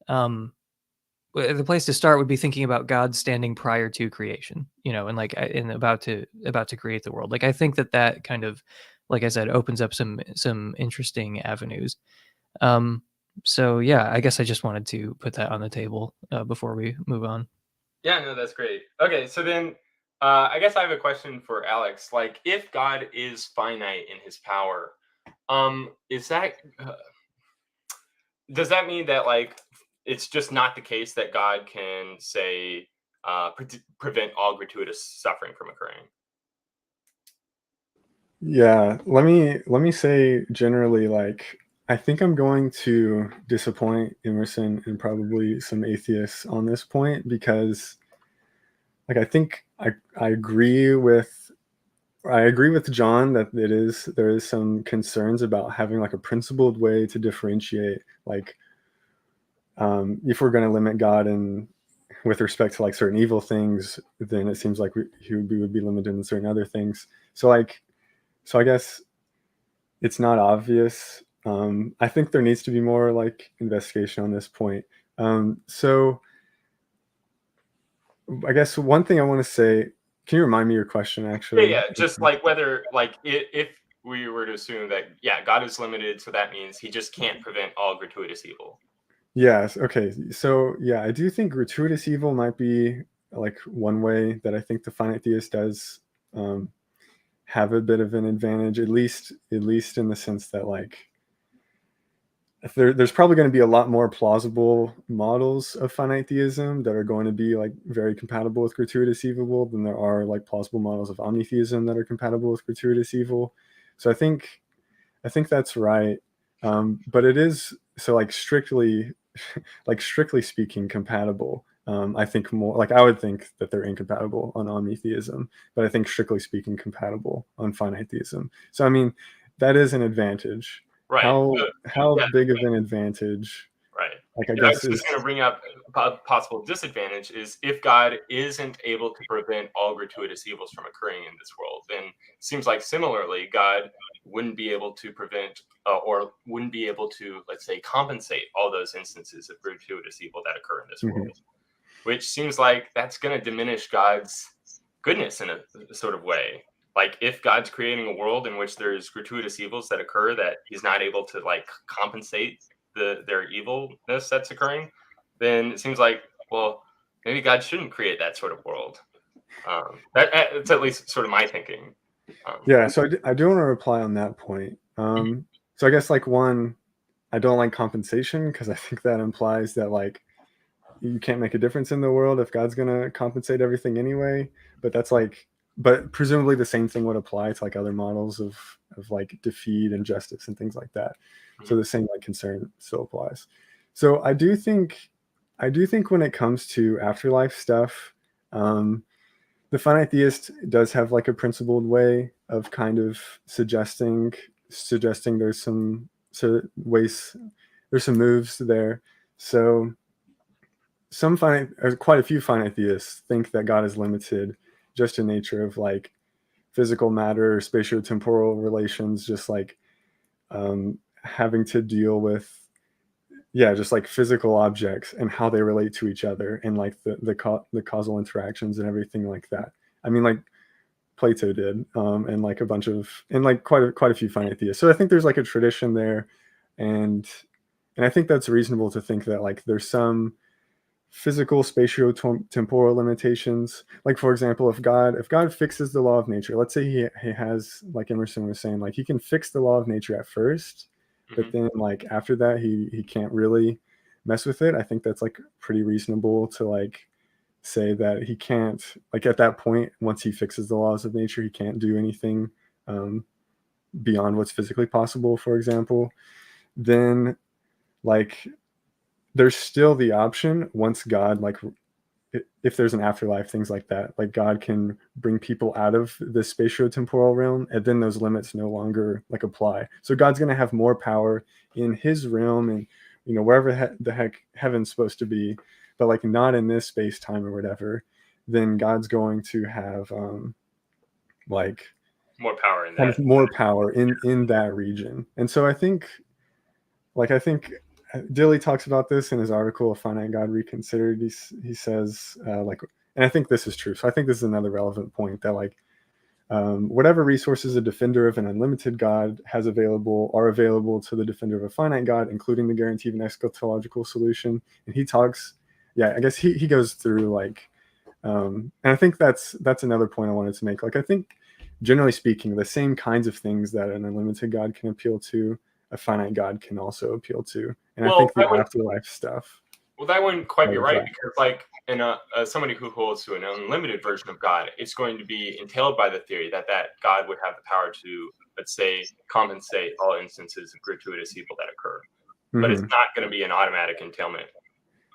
the place to start would be thinking about God standing prior to creation, and like and about to create the world. Like I think that kind of, like I said, opens up some interesting avenues. So yeah, I guess I just wanted to put that on the table before we move on. Yeah, no, that's great. Okay, so then I guess I have a question for Alex. Like, if God is finite in his power, is that does that mean that like it's just not the case that God can say prevent all gratuitous suffering from occurring? Yeah, let me say generally, like I think I'm going to disappoint Emerson and probably some atheists on this point because like I think I agree with John that there is some concerns about having like a principled way to differentiate like if we're going to limit God and with respect to like certain evil things, then it seems like we would be limited in certain other things. So I guess it's not obvious. I think there needs to be more like investigation on this point. So I guess one thing I want to say, can you remind me your question actually? Yeah. Just like whether like if we were to assume that God is limited, so that means he just can't prevent all gratuitous evil. Yes. Okay. So yeah, I do think gratuitous evil might be like one way that I think the finite theist does have a bit of an advantage, at least in the sense that like there's probably going to be a lot more plausible models of finite theism that are going to be like very compatible with gratuitous evil than there are like plausible models of omni-theism that are compatible with gratuitous evil. So I think that's right. But it is so like strictly speaking compatible. I think more like I would think that they're incompatible on omni-theism, but I think strictly speaking compatible on finite theism. So I mean, that is an advantage. Right. How Yeah. big of an advantage? Right. Like I Yeah, I guess was just going to bring up a possible disadvantage is if God isn't able to prevent all gratuitous evils from occurring in this world, then it seems like similarly, God wouldn't be able to prevent or wouldn't be able to, let's say, compensate all those instances of gratuitous evil that occur in this world, which seems like that's going to diminish God's goodness in a sort of way. Like if God's creating a world in which there's gratuitous evils that occur that he's not able to like compensate their evilness that's occurring, then it seems like, well, maybe God shouldn't create that sort of world. That's at least sort of my thinking. Yeah, so I do want to reply on that point. So I guess like one, I don't like compensation because I think that implies that like you can't make a difference in the world if God's gonna compensate everything anyway. But that's like, but presumably the same thing would apply to like other models of like defeat and justice and things like that. So the same like concern still applies. So I do think when it comes to afterlife stuff, the finite theist does have like a principled way of kind of suggesting there's some ways, there's some moves there. So quite a few finite theists think that God is limited just in nature of like physical matter, spatiotemporal relations, just like having to deal with just like physical objects and how they relate to each other and like the causal interactions and everything like that. I mean, like Plato did, and like quite a few finite theists. So I think there's like a tradition there, and I think that's reasonable to think that like there's some physical spatio-temporal limitations. Like for example, if God fixes the law of nature, let's say he has, like Emerson was saying, like he can fix the law of nature at first, but then like after that he can't really mess with it. I think that's like pretty reasonable to like say that he can't, like at that point, once he fixes the laws of nature, he can't do anything beyond what's physically possible, for example. Then like there's still the option, once God, like if there's an afterlife, things like that, like God can bring people out of the spatio-temporal realm, and then those limits no longer like apply. So God's going to have more power in his realm and wherever the heck heaven's supposed to be, but like not in this space time or whatever. Then God's going to have like more power in kind that. of more power in that region. And so I think Dilly talks about this in his article, A Finite God Reconsidered. He says, and I think this is true. So I think this is another relevant point, that like whatever resources a defender of an unlimited God has available are available to the defender of a finite God, including the guarantee of an eschatological solution. And he talks, I guess he goes through like, and I think that's another point I wanted to make. Like I think generally speaking, the same kinds of things that an unlimited God can appeal to, a finite God can also appeal to. And I think the afterlife stuff. Well, that wouldn't quite be right, because like in somebody who holds to an unlimited version of God, it's going to be entailed by the theory that God would have the power to, let's say, compensate all instances of gratuitous evil that occur. But it's not going to be an automatic entailment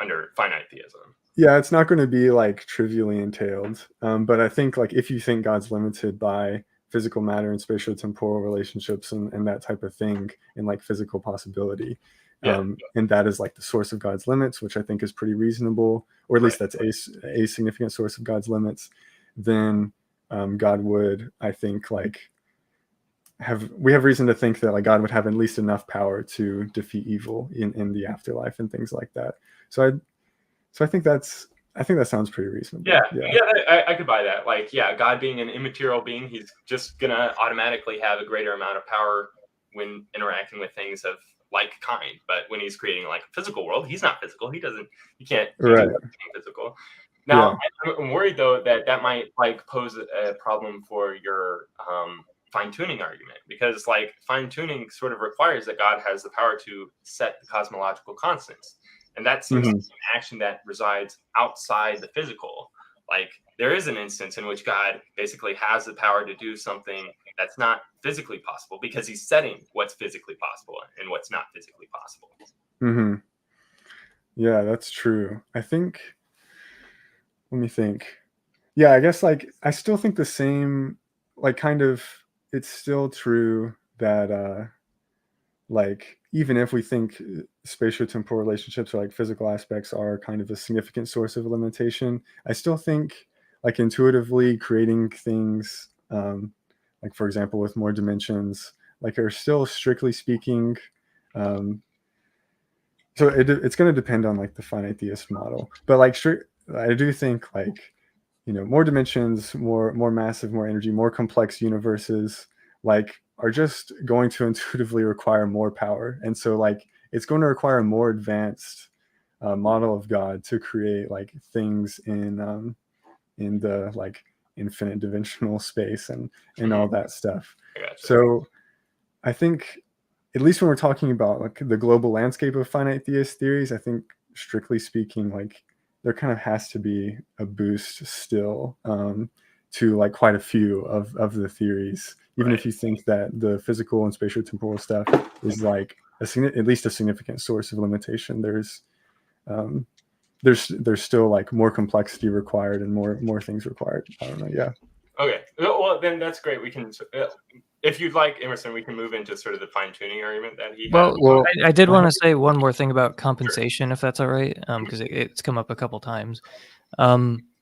under finite theism. Yeah, it's not going to be like trivially entailed. But I think like if you think God's limited by physical matter and spatio-temporal relationships and that type of thing, and like physical possibility, and that is like the source of God's limits, which I think is pretty reasonable, or at least that's a significant source of God's limits, then God would, I think, like we have reason to think that like God would have at least enough power to defeat evil in the afterlife and things like that. So I think that sounds pretty reasonable. I could buy that. Like, God being an immaterial being, he's just gonna automatically have a greater amount of power when interacting with things of like kind. But when he's creating like a physical world, he's not physical. He can't do anything physical. Now, I'm worried though that might like pose a problem for your fine-tuning argument, because like fine-tuning sort of requires that God has the power to set the cosmological constants, and that seems to be an action that resides outside the physical. Like there is an instance in which God basically has the power to do something that's not physically possible because he's setting what's physically possible and what's not physically possible. Yeah, that's true. I think, let me think. Yeah, I guess like I still think the same, like kind of, it's still true that like even if we think spatiotemporal relationships or like physical aspects are kind of a significant source of limitation, I still think like intuitively creating things, like for example with more dimensions, like are still strictly speaking, so it's going to depend on like the finite theist model, but like I do think like, you know, more dimensions, more massive, more energy, more complex universes, like are just going to intuitively require more power, and so like it's going to require a more advanced model of God to create like things in the like infinite dimensional space and all that stuff. Gotcha. So I think, at least when we're talking about like the global landscape of finite theist theories, I think strictly speaking, like there kind of has to be a boost still to like quite a few of the theories, even if you think that the physical and spatiotemporal stuff is like at least a significant source of limitation. There's still like more complexity required and more things required. I don't know. Yeah. Okay. Well, then that's great. We can, if you'd like, Emerson, we can move into sort of the fine-tuning argument that he had. Well, I did want to say one more thing about compensation, if that's all right, because it's come up a couple times.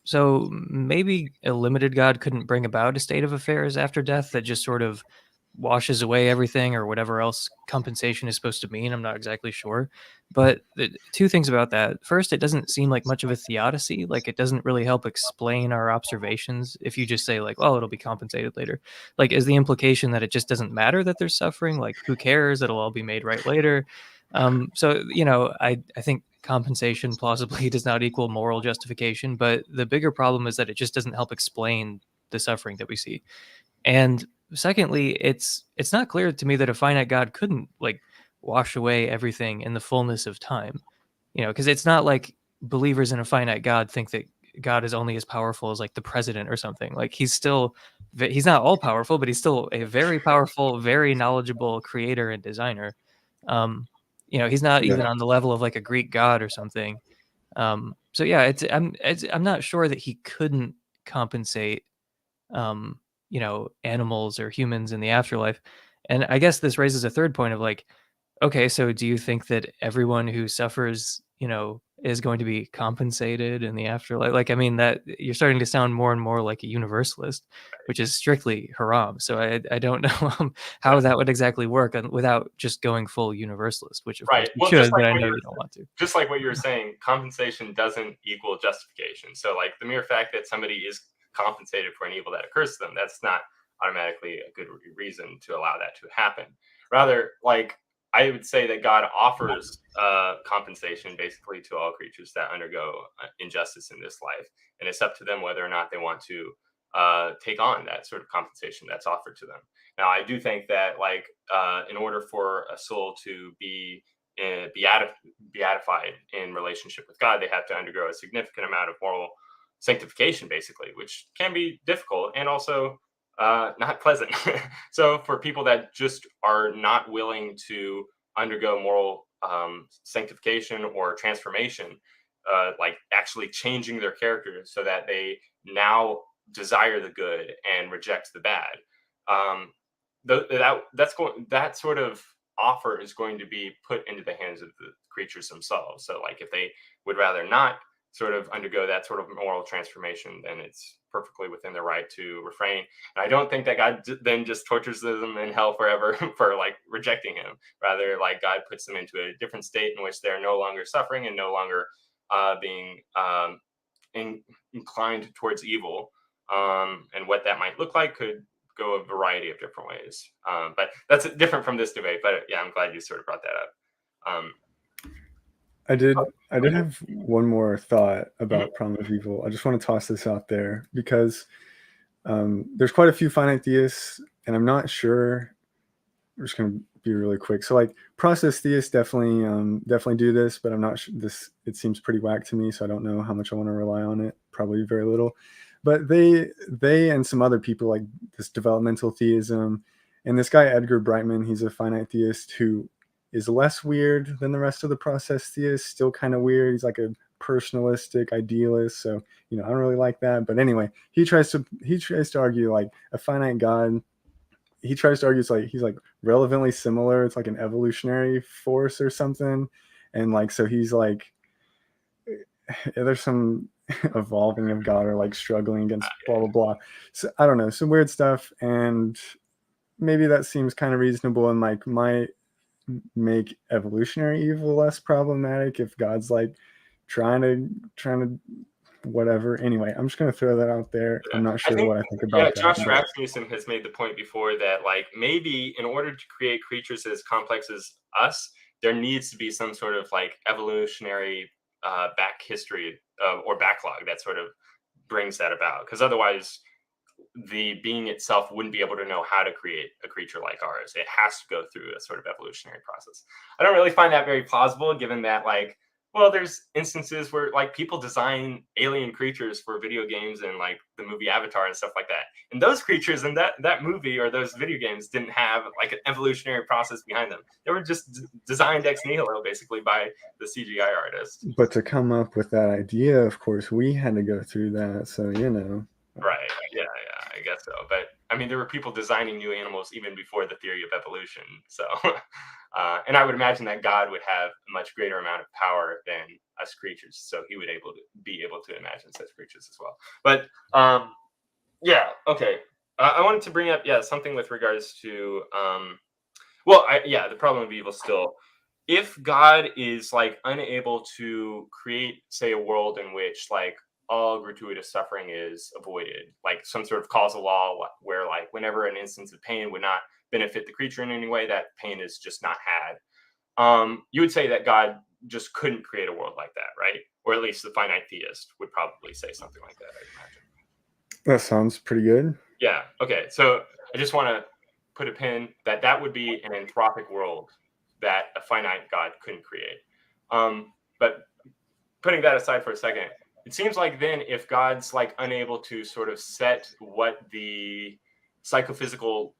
So maybe a limited God couldn't bring about a state of affairs after death that just sort of washes away everything or whatever else compensation is supposed to mean. I'm not exactly sure. But two things about that. First, it doesn't seem like much of a theodicy. Like it doesn't really help explain our observations if you just say like, oh, it'll be compensated later. Like is the implication that it just doesn't matter that there's suffering? Like who cares? It'll all be made right later. So, you know, I think compensation plausibly does not equal moral justification, but the bigger problem is that it just doesn't help explain the suffering that we see. And secondly, it's not clear to me that a finite God couldn't like wash away everything in the fullness of time. You know, because it's not like believers in a finite God think that God is only as powerful as like the president or something. Like he's not all powerful, but he's still a very powerful, very knowledgeable creator and designer. You know, he's not even on the level of like a Greek god or something. So yeah, I'm not sure that he couldn't compensate you know, animals or humans in the afterlife. And I guess this raises a third point of like, okay, so do you think that everyone who suffers, you know, is going to be compensated in the afterlife? Like, I mean, that you're starting to sound more and more like a universalist, which is strictly haram. So I don't know how that would exactly work without just going full universalist, which of course you should, but I know you don't want to. Just like what you were saying, compensation doesn't equal justification. So like the mere fact that somebody is compensated for an evil that occurs to them, that's not automatically a good reason to allow that to happen. Rather, like I would say that God offers compensation basically to all creatures that undergo injustice in this life, and it's up to them whether or not they want to take on that sort of compensation that's offered to them. Now, I do think that like in order for a soul to be beatified in relationship with God, they have to undergo a significant amount of moral sanctification, basically, which can be difficult and also not pleasant. So for people that just are not willing to undergo moral sanctification or transformation, like actually changing their character so that they now desire the good and reject the bad, that sort of offer is going to be put into the hands of the creatures themselves. So like if they would rather not sort of undergo that sort of moral transformation, then it's perfectly within their right to refrain. And I don't think that God then just tortures them in hell forever for like rejecting him. Rather, like God puts them into a different state in which they're no longer suffering and no longer being inclined towards evil. And what that might look like could go a variety of different ways. But that's different from this debate. But yeah, I'm glad you sort of brought that up. I did have one more thought about problem of evil. I just want to toss this out there because there's quite a few finite theists, and I'm not sure we're just going to be really quick. So like process theists definitely do this, but I'm not sure it seems pretty whack to me. So I don't know how much I want to rely on it. Probably very little, but they and some other people like this developmental theism, and this guy, Edgar Brightman, he's a finite theist who is less weird than the rest of the process theists, still kind of weird. He's like a personalistic idealist. So, I don't really like that. But anyway, he tries to argue like a finite God. He tries to argue he's like relevantly similar. It's like an evolutionary force or something. And like, so he's like, there's some evolving of God or like struggling against blah, blah, blah. So I don't know, some weird stuff. And maybe that seems kind of reasonable and like might make evolutionary evil less problematic if God's like trying to whatever. Anyway, I'm just going to throw that out there. I'm not sure what I think about that. Josh Rasmussen has made the point before that like maybe in order to create creatures as complex as us, there needs to be some sort of like evolutionary back history or backlog that sort of brings that about, because otherwise the being itself wouldn't be able to know how to create a creature like ours. It has to go through a sort of evolutionary process. I don't really find that very plausible, given that like, well, there's instances where like people design alien creatures for video games and like the movie Avatar and stuff like that. And those creatures in that movie or those video games didn't have like an evolutionary process behind them. They were just designed ex nihilo basically by the CGI artist. But to come up with that idea, of course, we had to go through that. So, Right. Yeah, I guess so. But I mean, there were people designing new animals even before the theory of evolution. So, and I would imagine that God would have a much greater amount of power than us creatures. So he would be able to imagine such creatures as well. But yeah, okay. I wanted to bring up something with regards to the problem of evil still. If God is like unable to create, say, a world in which like all gratuitous suffering is avoided, like some sort of causal law where like whenever an instance of pain would not benefit the creature in any way, that pain is just not had. You would say that God just couldn't create a world like that, right? Or at least the finite theist would probably say something like that, I imagine. That sounds pretty good. Yeah. Okay. So I just want to put a pin that would be an anthropic world that a finite God couldn't create. But putting that aside for a second, it seems like then if God's like unable to sort of set what the psychophysical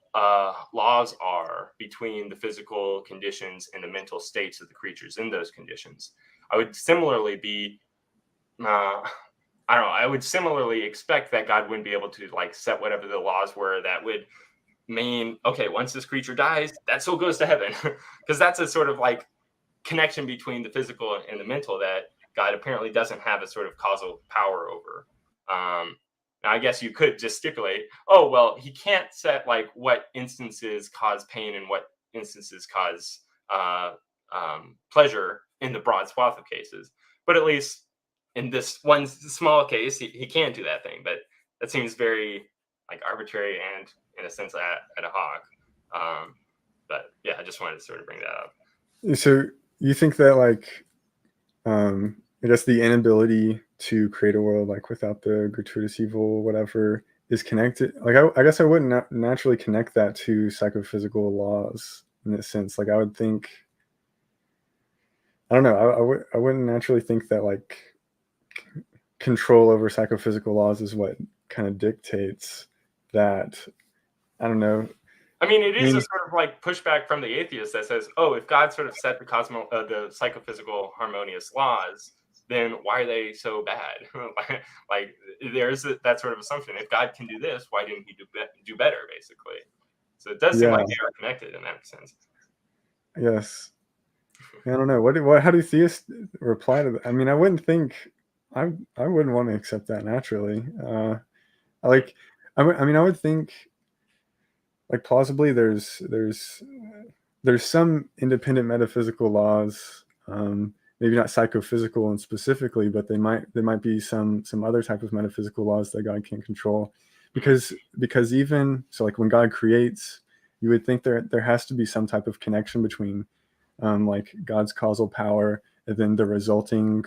laws are between the physical conditions and the mental states of the creatures in those conditions, I would similarly be, I would similarly expect that God wouldn't be able to like set whatever the laws were that would mean, okay, once this creature dies, that soul goes to heaven. Because that's a sort of like connection between the physical and the mental that God apparently doesn't have a sort of causal power over. Now, I guess you could just stipulate, oh, well, he can't set like what instances cause pain and what instances cause pleasure in the broad swath of cases. But at least in this one small case, he can do that thing. But that seems very like arbitrary and in a sense ad hoc. But yeah, I just wanted to sort of bring that up. So you think that like, I guess the inability to create a world like without the gratuitous evil, whatever, is connected. Like I guess I wouldn't naturally connect that to psychophysical laws in this sense. Like I would think, I don't know. I wouldn't naturally think that like control over psychophysical laws is what kind of dictates that. I don't know. I mean, it is a sort of like pushback from the atheist that says, oh, if God sort of set the psychophysical harmonious laws, then why are they so bad? Like there's that sort of assumption. If God can do this, why didn't he do better, basically? So it does seem like they are connected in that sense. Yes. I don't know. How do theists reply to that? I mean, I wouldn't think, I wouldn't want to accept that naturally. I would think like plausibly there's some independent metaphysical laws, maybe not psychophysical and specifically, but there might be some other type of metaphysical laws that God can't control, because even so, like when God creates, you would think there has to be some type of connection between like God's causal power and then the resulting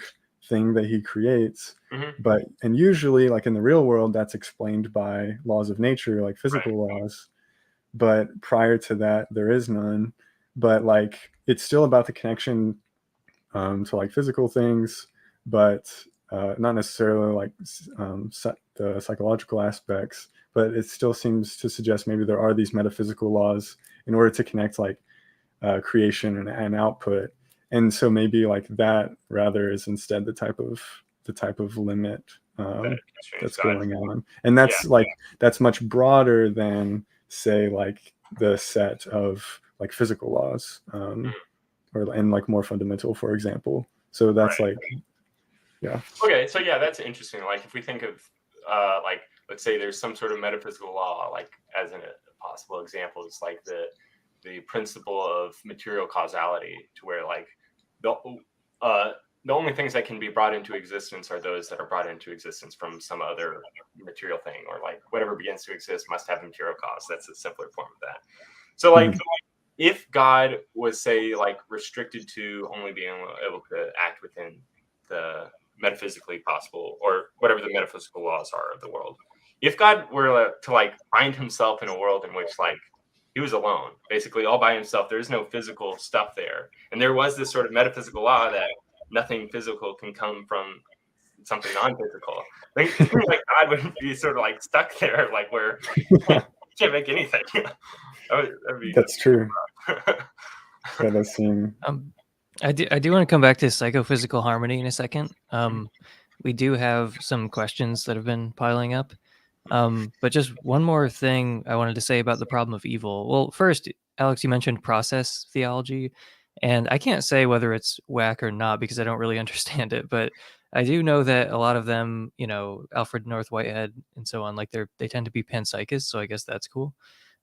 thing that he creates. Mm-hmm. And usually like in the real world, that's explained by laws of nature, like physical laws. but prior to that, there is none. But like, it's still about the connection to like physical things, but not necessarily like the psychological aspects. But it still seems to suggest maybe there are these metaphysical laws in order to connect like creation and output. And so maybe like that rather is instead the type of limit that's going on. And that's like, that's much broader than say like the set of like physical laws, and like more fundamental, for example. So that's like, yeah. Okay, so yeah, that's interesting. Like if we think of like, let's say there's some sort of metaphysical law, like as a possible example, it's like the principle of material causality, to where like the only things that can be brought into existence are those that are brought into existence from some other material thing, or like whatever begins to exist must have a material cause. That's a simpler form of that. So like, if God was, say, like restricted to only being able to act within the metaphysically possible, or whatever the metaphysical laws are of the world, if God were to like find himself in a world in which like he was alone, basically all by himself, there's no physical stuff there, and there was this sort of metaphysical law that nothing physical can come from something non-physical, like God would be sort of like stuck there, like where he can't make anything. That's true. That does seem. I do want to come back to psychophysical harmony in a second. We do have some questions that have been piling up. But just one more thing I wanted to say about the problem of evil. Well, first, Alex, you mentioned process theology, and I can't say whether it's whack or not because I don't really understand it, but I do know that a lot of them, Alfred North Whitehead and so on, like they tend to be panpsychists, so I guess that's cool.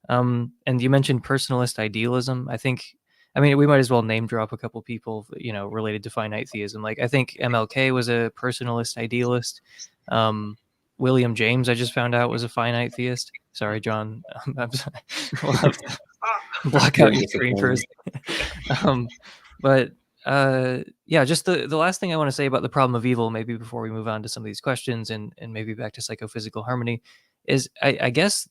And you mentioned personalist idealism. I mean, we might as well name drop a couple people, related to finite theism. Like, I think MLK was a personalist idealist. William James, I just found out, was a finite theist. Sorry, John. I'm sorry. We'll have to block out your screen for a second. Yeah, just the last thing I want to say about the problem of evil, maybe before we move on to some of these questions and maybe back to psychophysical harmony, is I guess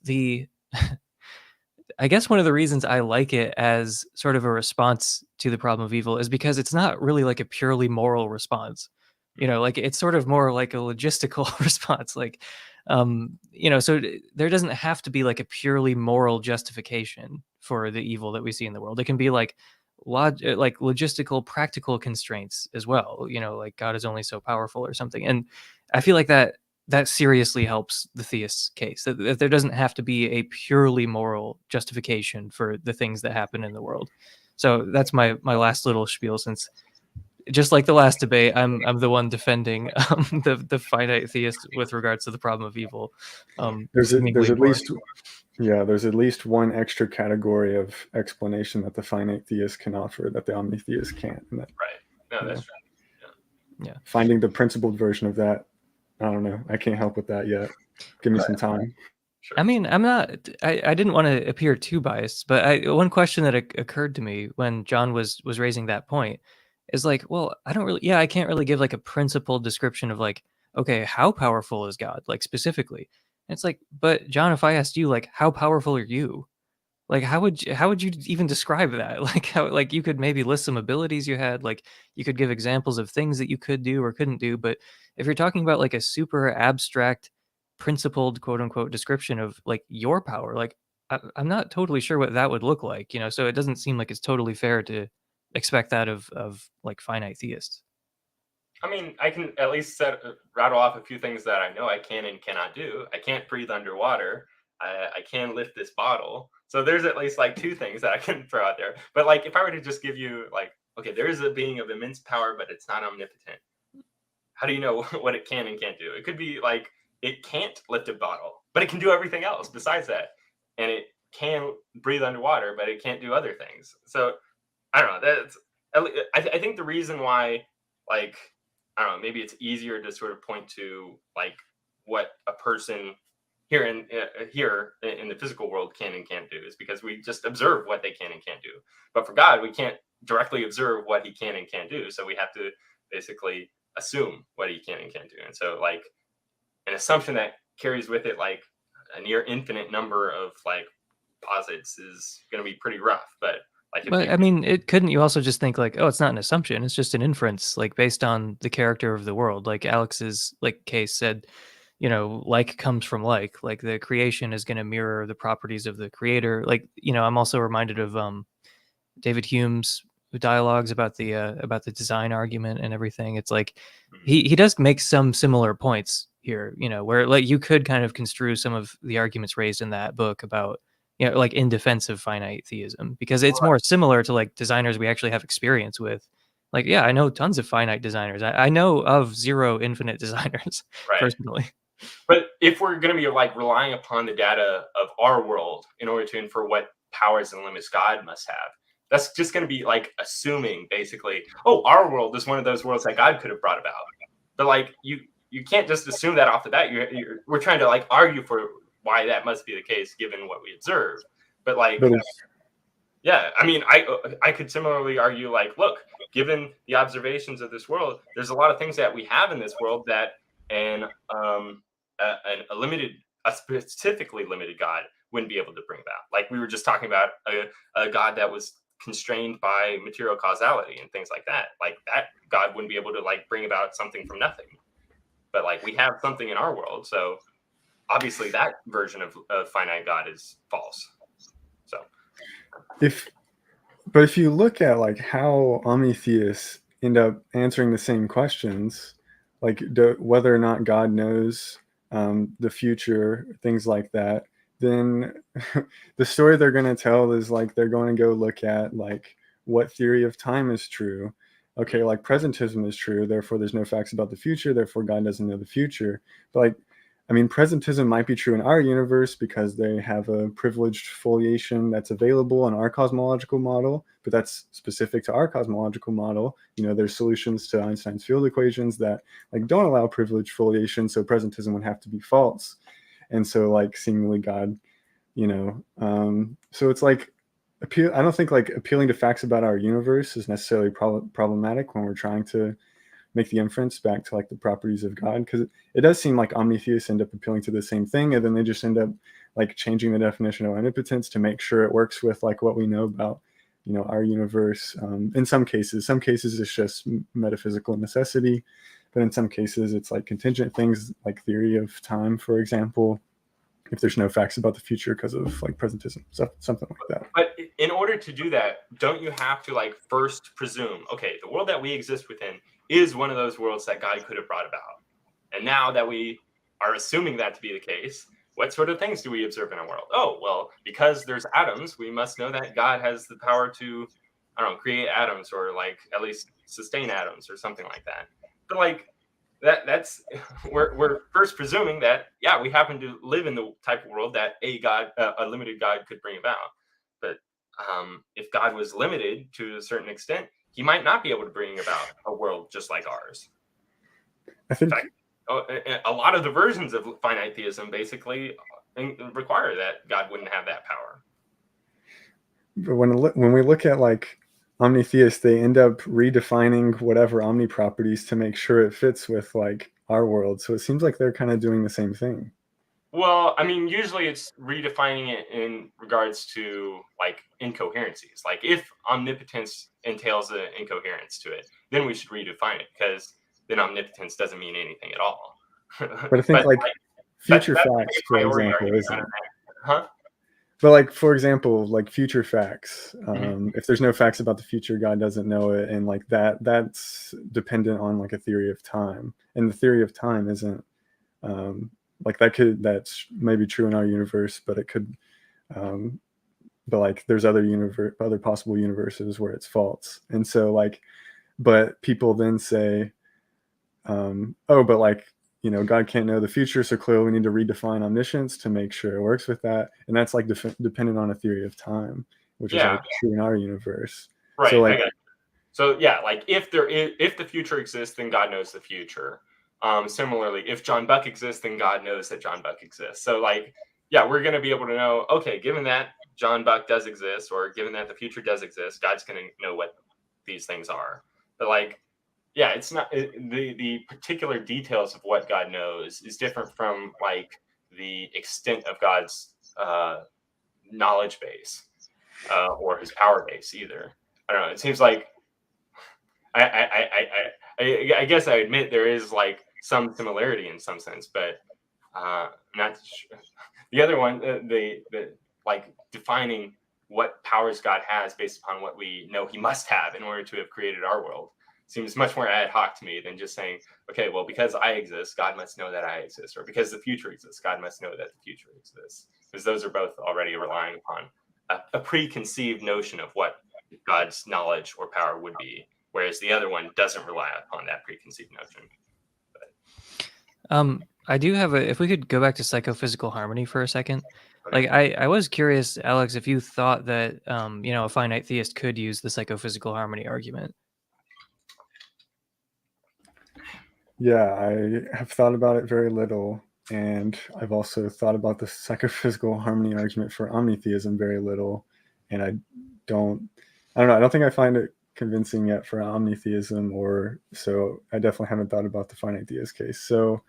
I guess one of the reasons I like it as sort of a response to the problem of evil is because it's not really like a purely moral response. Like it's sort of more like a logistical response. Like, so there doesn't have to be like a purely moral justification for the evil that we see in the world. It can be like like logistical, practical constraints as well. Like God is only so powerful or something. And I feel like that seriously helps the theist's case, that there doesn't have to be a purely moral justification for the things that happen in the world. So that's my last little spiel, since just like the last debate, I'm the one defending the finite theist with regards to the problem of evil. There's at least one extra category of explanation that the finite theist can offer that the omni-theist can't. And that, right. No, that's right. Yeah. Finding the principled version of that, I don't know. I can't help with that yet. Give me some time. Sure. I mean, I didn't want to appear too biased, but one question that occurred to me when John was raising that point is like, well, I can't really give like a principled description of like, okay, how powerful is God, like specifically? And it's like, but John, if I asked you, like, how powerful are you? Like, how would you even describe that? Like, how, like, you could maybe list some abilities you had, like you could give examples of things that you could do or couldn't do. But if you're talking about like a super abstract, principled, quote unquote, description of like your power, like I'm not totally sure what that would look like, so it doesn't seem like it's totally fair to expect that of like finite theists. I mean, I can at least rattle off a few things that I know I can and cannot do. I can't breathe underwater. I can lift this bottle. So there's at least like two things that I can throw out there. But like, if I were to just give you like, okay, there is a being of immense power, but it's not omnipotent. How do you know what it can and can't do? It could be like, it can't lift a bottle, but it can do everything else besides that. And it can breathe underwater, but it can't do other things. So I don't know. I think the reason why, like, I don't know, maybe it's easier to sort of point to like what a person here in the physical world can and can't do is because we just observe what they can and can't do. But for God, we can't directly observe what he can and can't do. So we have to basically assume what he can and can't do. And so like an assumption that carries with it like a near infinite number of like posits is going to be pretty rough. But like, if But you, I mean, couldn't you also just think like, oh, it's not an assumption, it's just an inference, like based on the character of the world. Like Alex's like case said, like comes from like the creation is going to mirror the properties of the creator. Like, I'm also reminded of David Hume's dialogues about the design argument and everything. It's like he does make some similar points here, where like you could kind of construe some of the arguments raised in that book about like in defense of finite theism, because it's more similar to like designers we actually have experience with. Like, yeah, I know tons of finite designers. I know of 0 infinite designers right. personally. But if we're going to be like relying upon the data of our world in order to infer what powers and limits God must have, that's just going to be like assuming basically, oh, our world is one of those worlds that God could have brought about. But like you can't just assume that off the bat. We're trying to like argue for why that must be the case given what we observe. But like, yeah, I mean, I could similarly argue like, look, given the observations of this world, there's a lot of things that we have in this world that a specifically limited God wouldn't be able to bring about. Like we were just talking about a God that was constrained by material causality and things like that. Like that God wouldn't be able to like bring about something from nothing. But like we have something in our world, so obviously that version of finite God is false. So if you look at like how omni-theists end up answering the same questions, like whether or not God knows the future, things like that, then the story they're going to tell is like they're going to go look at like what theory of time is true. Okay, like presentism is true, therefore there's no facts about the future, therefore God doesn't know the future. But like, I mean, presentism might be true in our universe because they have a privileged foliation that's available in our cosmological model, but that's specific to our cosmological model. There's solutions to Einstein's field equations that like don't allow privileged foliation, so presentism would have to be false. And so like seemingly God, so it's like I don't think like appealing to facts about our universe is necessarily problematic when we're trying to make the inference back to like the properties of God, because it does seem like omni-theists end up appealing to the same thing, and then they just end up like changing the definition of omnipotence to make sure it works with like what we know about our universe. In some cases it's just metaphysical necessity, but in some cases it's like contingent things like theory of time, for example, if there's no facts about the future because of like presentism, something like that. But in order to do that, don't you have to like first presume, okay, the world that we exist within is one of those worlds that God could have brought about? And now that we are assuming that to be the case, what sort of things do we observe in our world? Oh, well, because there's atoms, we must know that God has the power to, I don't know, create atoms or like at least sustain atoms or something like that. But like that's we're first presuming that, yeah, we happen to live in the type of world that a limited God could bring about. But if God was limited to a certain extent, he might not be able to bring about a world just like ours. I think in fact, a lot of the versions of finite theism basically require that God wouldn't have that power. But when we look at like omni-theists, they end up redefining whatever omni-properties to make sure it fits with like our world. So it seems like they're kind of doing the same thing. Well, I mean, usually it's redefining it in regards to like incoherencies. Like if omnipotence entails an incoherence to it, then we should redefine it, because then omnipotence doesn't mean anything at all. But I think like future facts, for example, isn't. Huh? But like, for example, like future facts, if there's no facts about the future, God doesn't know it. And like that's dependent on like a theory of time. And the theory of time isn't like that's maybe true in our universe, but it could, but like there's other possible universes where it's false. And so like, but people then say, oh, but like, God can't know the future, so clearly we need to redefine omniscience to make sure it works with that. And that's like dependent on a theory of time, which is like true in our universe. Right. So like, so yeah, like if the future exists, then God knows the future. Similarly, if John Buck exists, then God knows that John Buck exists. So like, yeah, we're going to be able to know, okay, given that John Buck does exist, or given that the future does exist, God's going to know what these things are. But like, yeah, it's not the particular details of what God knows is different from like the extent of God's knowledge base or his power base either. I don't know. It seems like I guess I admit there is like some similarity in some sense, but not sure. The other one, the like defining what powers God has based upon what we know he must have in order to have created our world seems much more ad hoc to me than just saying, okay, well, because I exist, God must know that I exist, or because the future exists, God must know that the future exists, because those are both already relying upon a preconceived notion of what God's knowledge or power would be, whereas the other one doesn't rely upon that preconceived notion. I do have if we could go back to psychophysical harmony for a second. Okay. Like I was curious, Alex, if you thought that a finite theist could use the psychophysical harmony argument. Yeah, I have thought about it very little, and I've also thought about the psychophysical harmony argument for omni-theism very little, and I don't know, I don't think I find it convincing yet for omni-theism, or so I definitely haven't thought about the finite theist case. So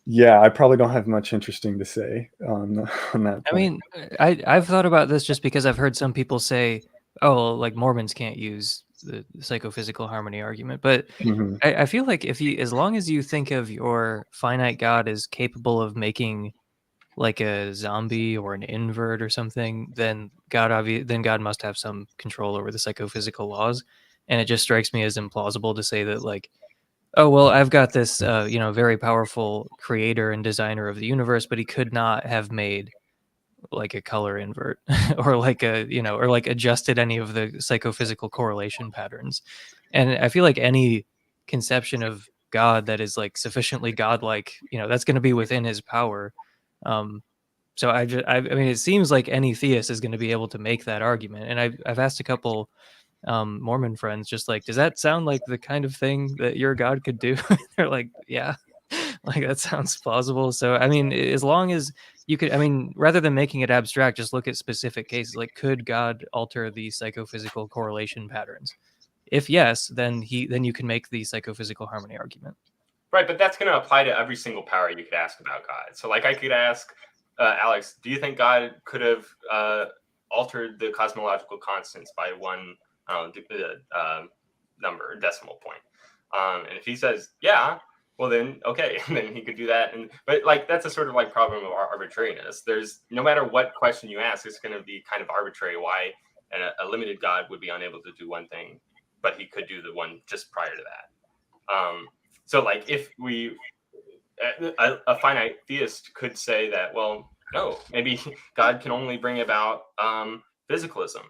yeah, I probably don't have much interesting to say on that point. I mean, I've thought about this just because I've heard some people say, oh, like Mormons can't use the psychophysical harmony argument, but Mhm. I feel like as long as you think of your finite God as capable of making like a zombie or an invert or something, then God must have some control over the psychophysical laws. And it just strikes me as implausible to say that like, oh well, I've got this very powerful creator and designer of the universe, but he could not have made like a color invert or like or like adjusted any of the psychophysical correlation patterns. And I feel like any conception of God that is like sufficiently godlike, that's going to be within his power. So I mean, it seems like any theist is going to be able to make that argument. And I've asked a couple Mormon friends, just like, does that sound like the kind of thing that your God could do? They're like, yeah, like that sounds plausible. So I mean, as long as you could, I mean, rather than making it abstract, just look at specific cases. Like, could God alter the psychophysical correlation patterns? If yes, then you can make the psychophysical harmony argument. Right, but that's going to apply to every single power you could ask about God. So, like, I could ask Alex, do you think God could have altered the cosmological constants by one number, decimal point? And if he says, yeah, well then, okay, then he could do that. But like, that's a sort of like problem of arbitrariness. There's no matter what question you ask, it's going to be kind of arbitrary why a limited God would be unable to do one thing, but he could do the one just prior to that. So like if a finite theist could say that, well, no, maybe God can only bring about physicalism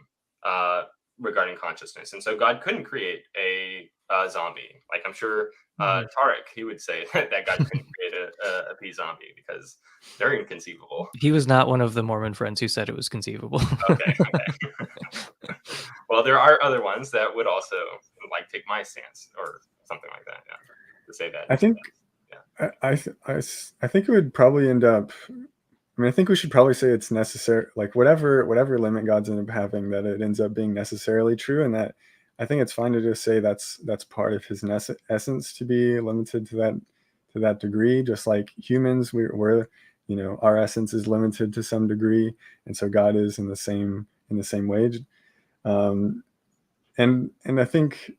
regarding consciousness. And so God couldn't create a zombie. Like I'm sure Tarek, he would say that God couldn't create a P zombie because they're inconceivable. He was not one of the Mormon friends who said it was conceivable. Okay. Well, there are other ones that would also like take my stance or something like that. Yeah, to say that. I think, I think it would probably end up. I mean, I think we should probably say it's necessary. Like whatever limit God's end up having, that it ends up being necessarily true, and that I think it's fine to just say that's part of his essence to be limited to that degree. Just like humans, we're our essence is limited to some degree, and so God is in the same way. And I think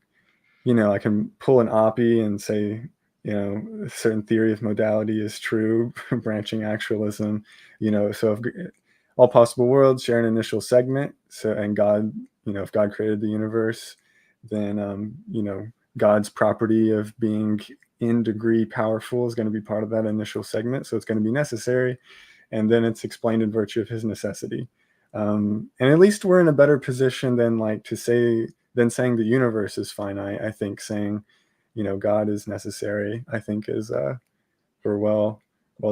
I can pull an oppie and say a certain theory of modality is true, branching actualism. So if all possible worlds share an initial segment, and God, if God created the universe, then God's property of being in degree powerful is going to be part of that initial segment, so it's going to be necessary, and then it's explained in virtue of his necessity. And at least we're in a better position than saying the universe is finite. I think saying God is necessary, I think we're well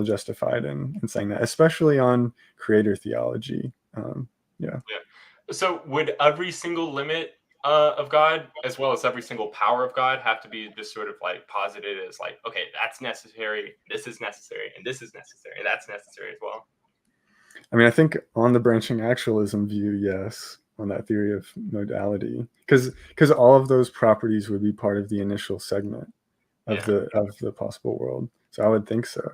justified in saying that, especially on creator theology. Yeah. So would every single limit of God, as well as every single power of God, have to be just sort of like posited as like, okay, that's necessary, this is necessary, and this is necessary, and that's necessary as well? I mean, I think on the branching actualism view, yes, on that theory of modality, because all of those properties would be part of the initial segment of the possible world. So I would think so.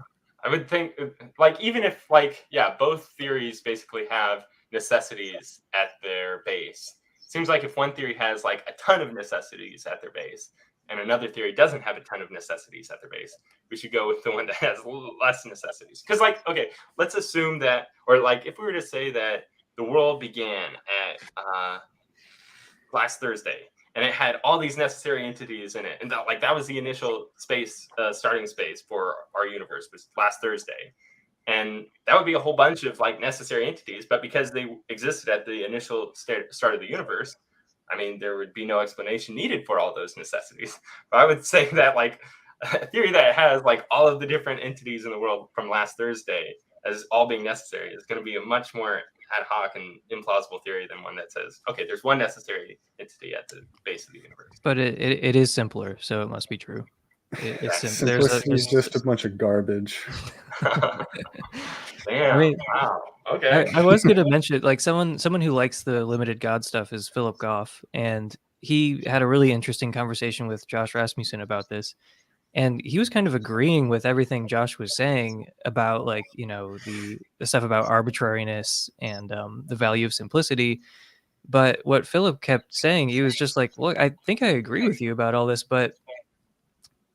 I would think, like, even if, like, yeah, both theories basically have necessities at their base. Seems like if one theory has like a ton of necessities at their base and another theory doesn't have a ton of necessities at their base, we should go with the one that has less necessities. Because, like, okay, let's assume that, or like, if we were to say that the world began at last Thursday, and it had all these necessary entities in it, and that was the initial space, starting space for our universe was last Thursday, and that would be a whole bunch of like necessary entities. But because they existed at the initial start of the universe, I mean, there would be no explanation needed for all those necessities. But I would say that like a theory that has like all of the different entities in the world from last Thursday as all being necessary is going to be a much more ad hoc and implausible theory than one that says, okay, there's one necessary entity at the base of the universe. But it is simpler, so it must be true. It's Simplicity is just a bunch of garbage. Damn. I mean, wow. Okay. I was going to mention, like, someone who likes the limited God stuff is Philip Goff, and he had a really interesting conversation with Josh Rasmussen about this. And he was kind of agreeing with everything Josh was saying about, like, you know, the stuff about arbitrariness and the value of simplicity. But what Philip kept saying, he was just like, look, I think I agree with you about all this, but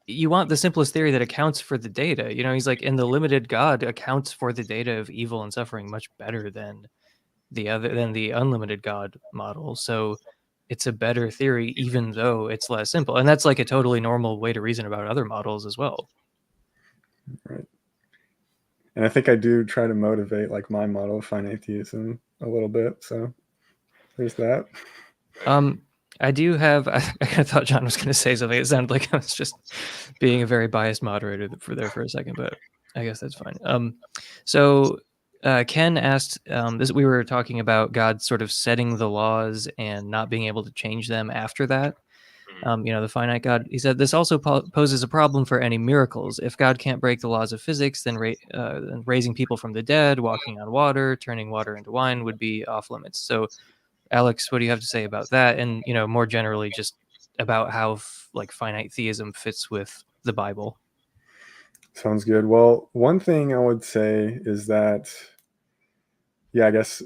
you want the simplest theory that accounts for the data. You know, he's like, in the limited God accounts for the data of evil and suffering much better than the unlimited God model. So it's a better theory, even though it's less simple. And that's like a totally normal way to reason about other models as well. Right. And I think I do try to motivate like my model of finite theism a little bit. So there's that. I do have, I kind of thought John was going to say something. It sounded like I was just being a very biased moderator for a second, but I guess that's fine. So Ken asked, this, we were talking about God sort of setting the laws and not being able to change them after that. You know, the finite God. He said this also poses a problem for any miracles. If God can't break the laws of physics, then raising people from the dead, walking on water, turning water into wine would be off limits. So, Alex, what do you have to say about that? And, you know, more generally, just about how like finite theism fits with the Bible. Sounds good. Well, one thing I would say is that, yeah, I guess,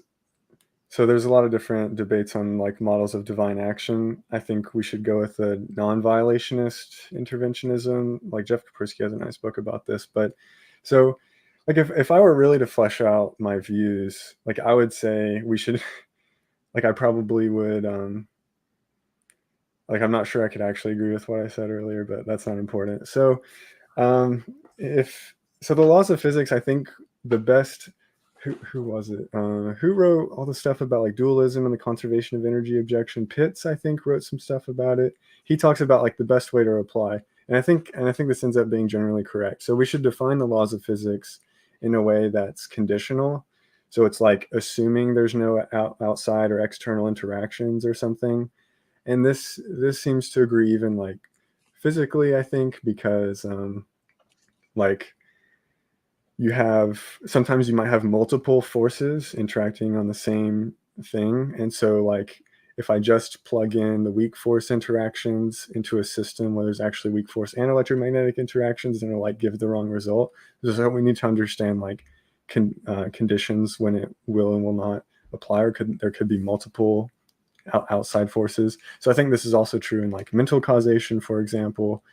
so there's a lot of different debates on like models of divine action. I think we should go with a non-violationist interventionism. Like Jeff Kaprisky has a nice book about this. But so like if I were really to flesh out my views, like I would say we should, like I probably would, like I'm not sure I could actually agree with what I said earlier, but that's not important. So the laws of physics, I think the best, who was it? Who wrote all the stuff about like dualism and the conservation of energy objection? Pitts, I think, wrote some stuff about it. He talks about like the best way to apply, and I think this ends up being generally correct. So we should define the laws of physics in a way that's conditional. So it's like assuming there's no outside or external interactions or something. And this seems to agree even like physically, I think, because like sometimes you might have multiple forces interacting on the same thing. And so like if I just plug in the weak force interactions into a system where there's actually weak force and electromagnetic interactions, then it'll like give the wrong result. So we need to understand like conditions when it will and will not apply, or there could be multiple outside forces. So I think this is also true in like mental causation, for example.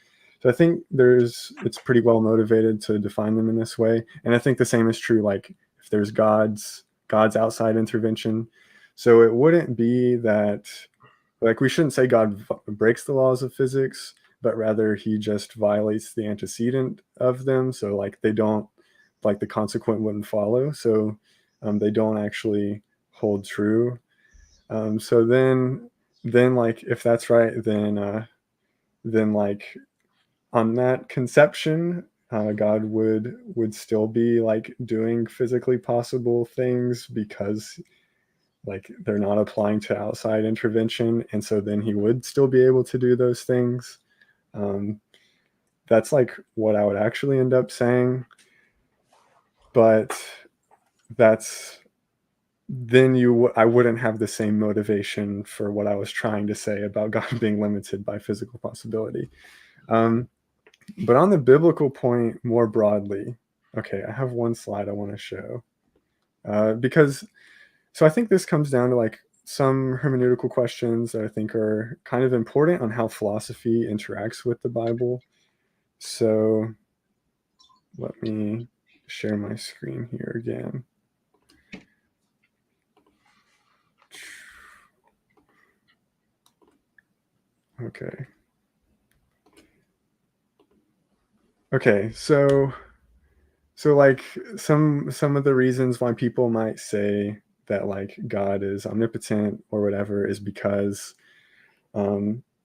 So I think it's pretty well motivated to define them in this way. And I think the same is true like if there's God's outside intervention. So it wouldn't be that, like, we shouldn't say God breaks the laws of physics, but rather he just violates the antecedent of them. So like they don't, like the consequent wouldn't follow. So they don't actually hold true. So then like if that's right, then like on that conception, God would still be like doing physically possible things because like they're not applying to outside intervention, and so then he would still be able to do those things. That's like what I would actually end up saying, but I wouldn't have the same motivation for what I was trying to say about God being limited by physical possibility. But on the biblical point more broadly, Okay, I have one slide I want to show. So I think this comes down to like some hermeneutical questions that I think are kind of important on how philosophy interacts with the Bible. So let me share my screen here again. Okay. Okay, so like some of the reasons why people might say that like God is omnipotent or whatever is because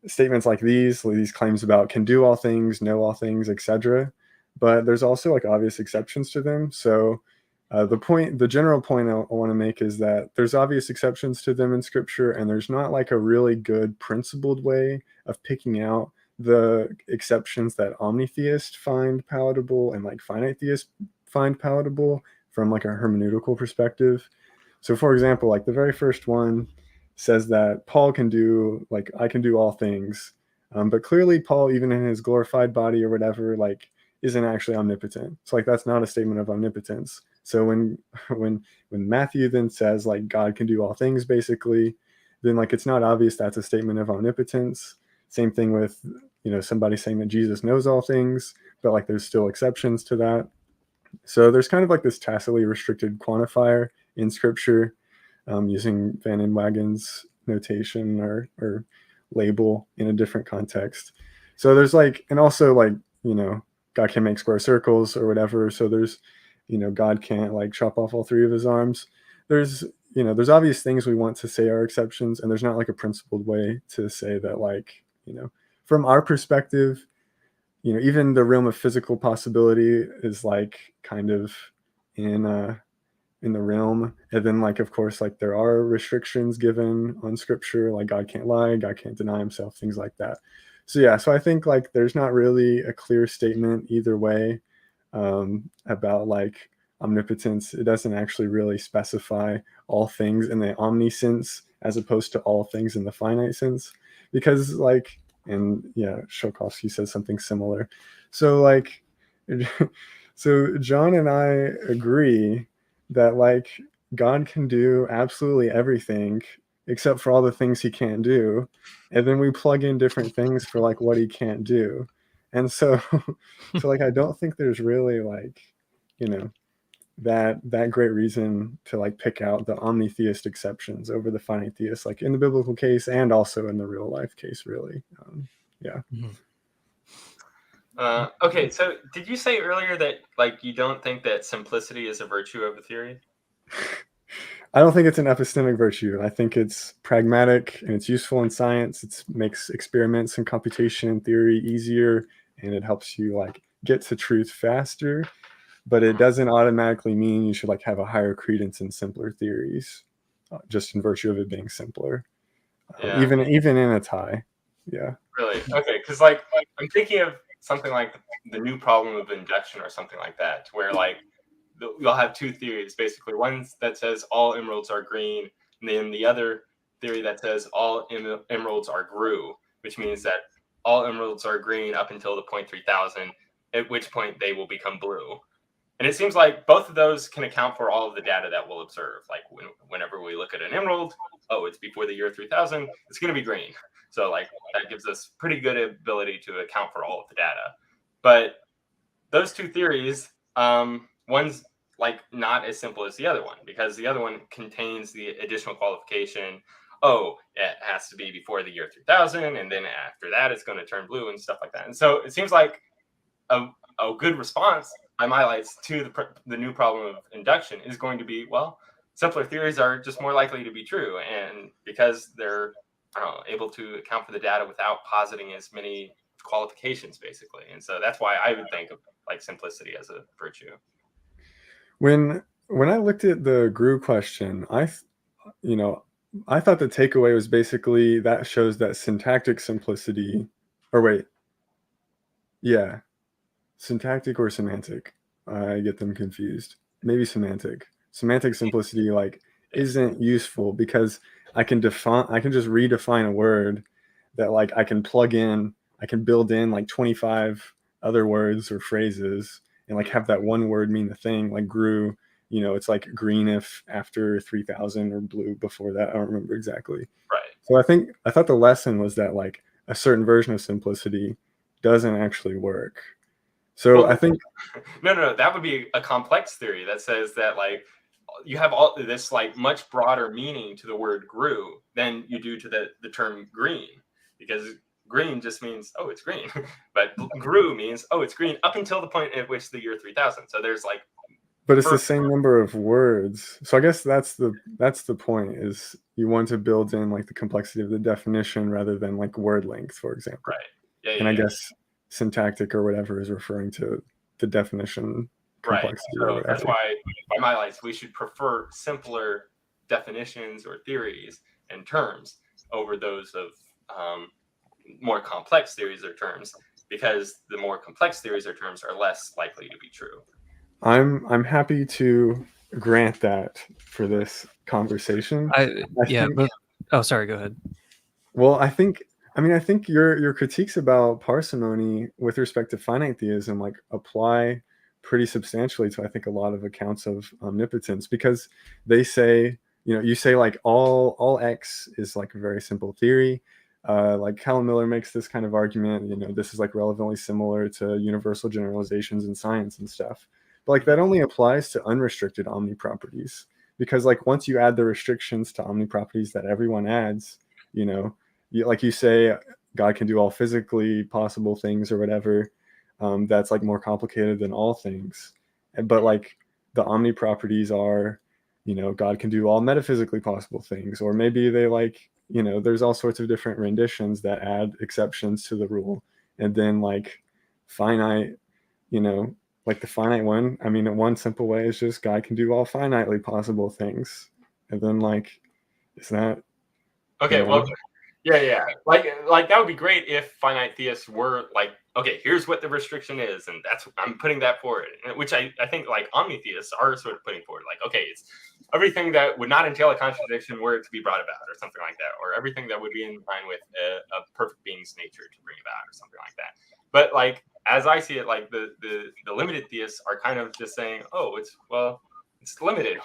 statements like these claims about can do all things, know all things, etc. But there's also like obvious exceptions to them. So the general point I want to make is that there's obvious exceptions to them in Scripture, and there's not like a really good principled way of picking out the exceptions that omni-theists find palatable and like finite theists find palatable from like a hermeneutical perspective. So, for example, like the very first one says that Paul can do, like, I can do all things. But clearly, Paul, even in his glorified body or whatever, like, isn't actually omnipotent. So, like, that's not a statement of omnipotence. So when Matthew then says like God can do all things, basically, then like it's not obvious that's a statement of omnipotence. Same thing with somebody saying that Jesus knows all things, but like there's still exceptions to that. So there's kind of like this tacitly restricted quantifier in Scripture, using Van Inwagen's notation or label in a different context. So there's like, and also like, God can make square circles or whatever. So there's, God can't like chop off all three of his arms. There's obvious things we want to say are exceptions, and there's not like a principled way to say that like, from our perspective, even the realm of physical possibility is like kind of in the realm. And then like, of course, like there are restrictions given on Scripture, like God can't lie, God can't deny himself, things like that. So yeah, so I think like there's not really a clear statement either way about like omnipotence. It doesn't actually really specify all things in the omni sense as opposed to all things in the finite sense, because like, and yeah, Sholkovsky says something similar. So like, so John and I agree that like God can do absolutely everything except for all the things he can't do, and then we plug in different things for like what he can't do. And so so like I don't think there's really like that great reason to like pick out the omni-theist exceptions over the finite theist, like in the biblical case and also in the real life case, really. Yeah. Okay, so did you say earlier that like you don't think that simplicity is a virtue of a theory? I don't think it's an epistemic virtue. I think it's pragmatic and it's useful in science. It makes experiments and computation and theory easier, and it helps you like get to truth faster. But it doesn't automatically mean you should like have a higher credence in simpler theories, just in virtue of it being simpler. Yeah. Even in a tie. Yeah. Really? Okay, because like I'm thinking of something like the new problem of induction or something like that, where like you'll have two theories basically. One that says all emeralds are green, and then the other theory that says all emeralds are GRU, which means that all emeralds are green up until the point 3000, at which point they will become blue. And it seems like both of those can account for all of the data that we'll observe. Like whenever we look at an emerald, oh, it's before the year 3000, it's going to be green. So like that gives us pretty good ability to account for all of the data. But those two theories, one's like not as simple as the other one, because the other one contains the additional qualification. Oh, it has to be before the year 3000, and then after that, it's going to turn blue and stuff like that. And so it seems like a good response by my lights to the new problem of induction is going to be, well, simpler theories are just more likely to be true, and because they're able to account for the data without positing as many qualifications, basically. And so that's why I would think of like simplicity as a virtue. When I looked at the GRU question, I thought the takeaway was basically that shows that syntactic simplicity, or wait, yeah, syntactic or semantic. I get them confused. Maybe semantic. Semantic simplicity like isn't useful because I can just redefine a word that like I can build in like 25 other words or phrases, and like have that one word mean the thing, like grew, you know, it's like green if after 3000 or blue before that. I don't remember exactly. Right. So I thought the lesson was that like a certain version of simplicity doesn't actually work. So Well, I think no, that would be a complex theory that says that like you have all this like much broader meaning to the word grew than you do to the term green, because green just means, oh, it's green, but grew means, oh, it's green up until the point at which the year 3000. So there's like, but it's the same number of words. So I guess that's the point, is you want to build in like the complexity of the definition rather than like word length, for example. right. Yeah, And I guess syntactic or whatever is referring to the definition complexity or So whatever. that's why, by my lights, we should prefer simpler definitions or theories and terms over those of more complex theories or terms, because the more complex theories or terms are less likely to be true. I'm happy to grant that for this conversation. Oh, sorry, go ahead. Well, I think your critiques about parsimony with respect to finite theism like apply pretty substantially to, I think, a lot of accounts of omnipotence, because they say, you know, you say like all X is like a very simple theory. Like Helen Miller makes this kind of argument, you know, this is like relevantly similar to universal generalizations in science and stuff. But like that only applies to unrestricted omni-properties, because like once you add the restrictions to omni-properties that everyone adds, you know, like you say, God can do all physically possible things or whatever. That's like more complicated than all things. But like the omni-properties are, you know, God can do all metaphysically possible things, or maybe they like, you know, there's all sorts of different renditions that add exceptions to the rule. And then like finite, you know, like the finite one, I mean, one simple way is just God can do all finitely possible things. And then like, is that okay? You know, Well, yeah. Like that would be great if finite theists were like, okay, here's what the restriction is, and that's, I'm putting that forward, which I think like omni-theists are sort of putting forward, like, okay, it's everything that would not entail a contradiction were it to be brought about, or something like that, or everything that would be in line with a perfect being's nature to bring about, or something like that. But like as I see it, like the limited theists are kind of just saying, oh, it's limited.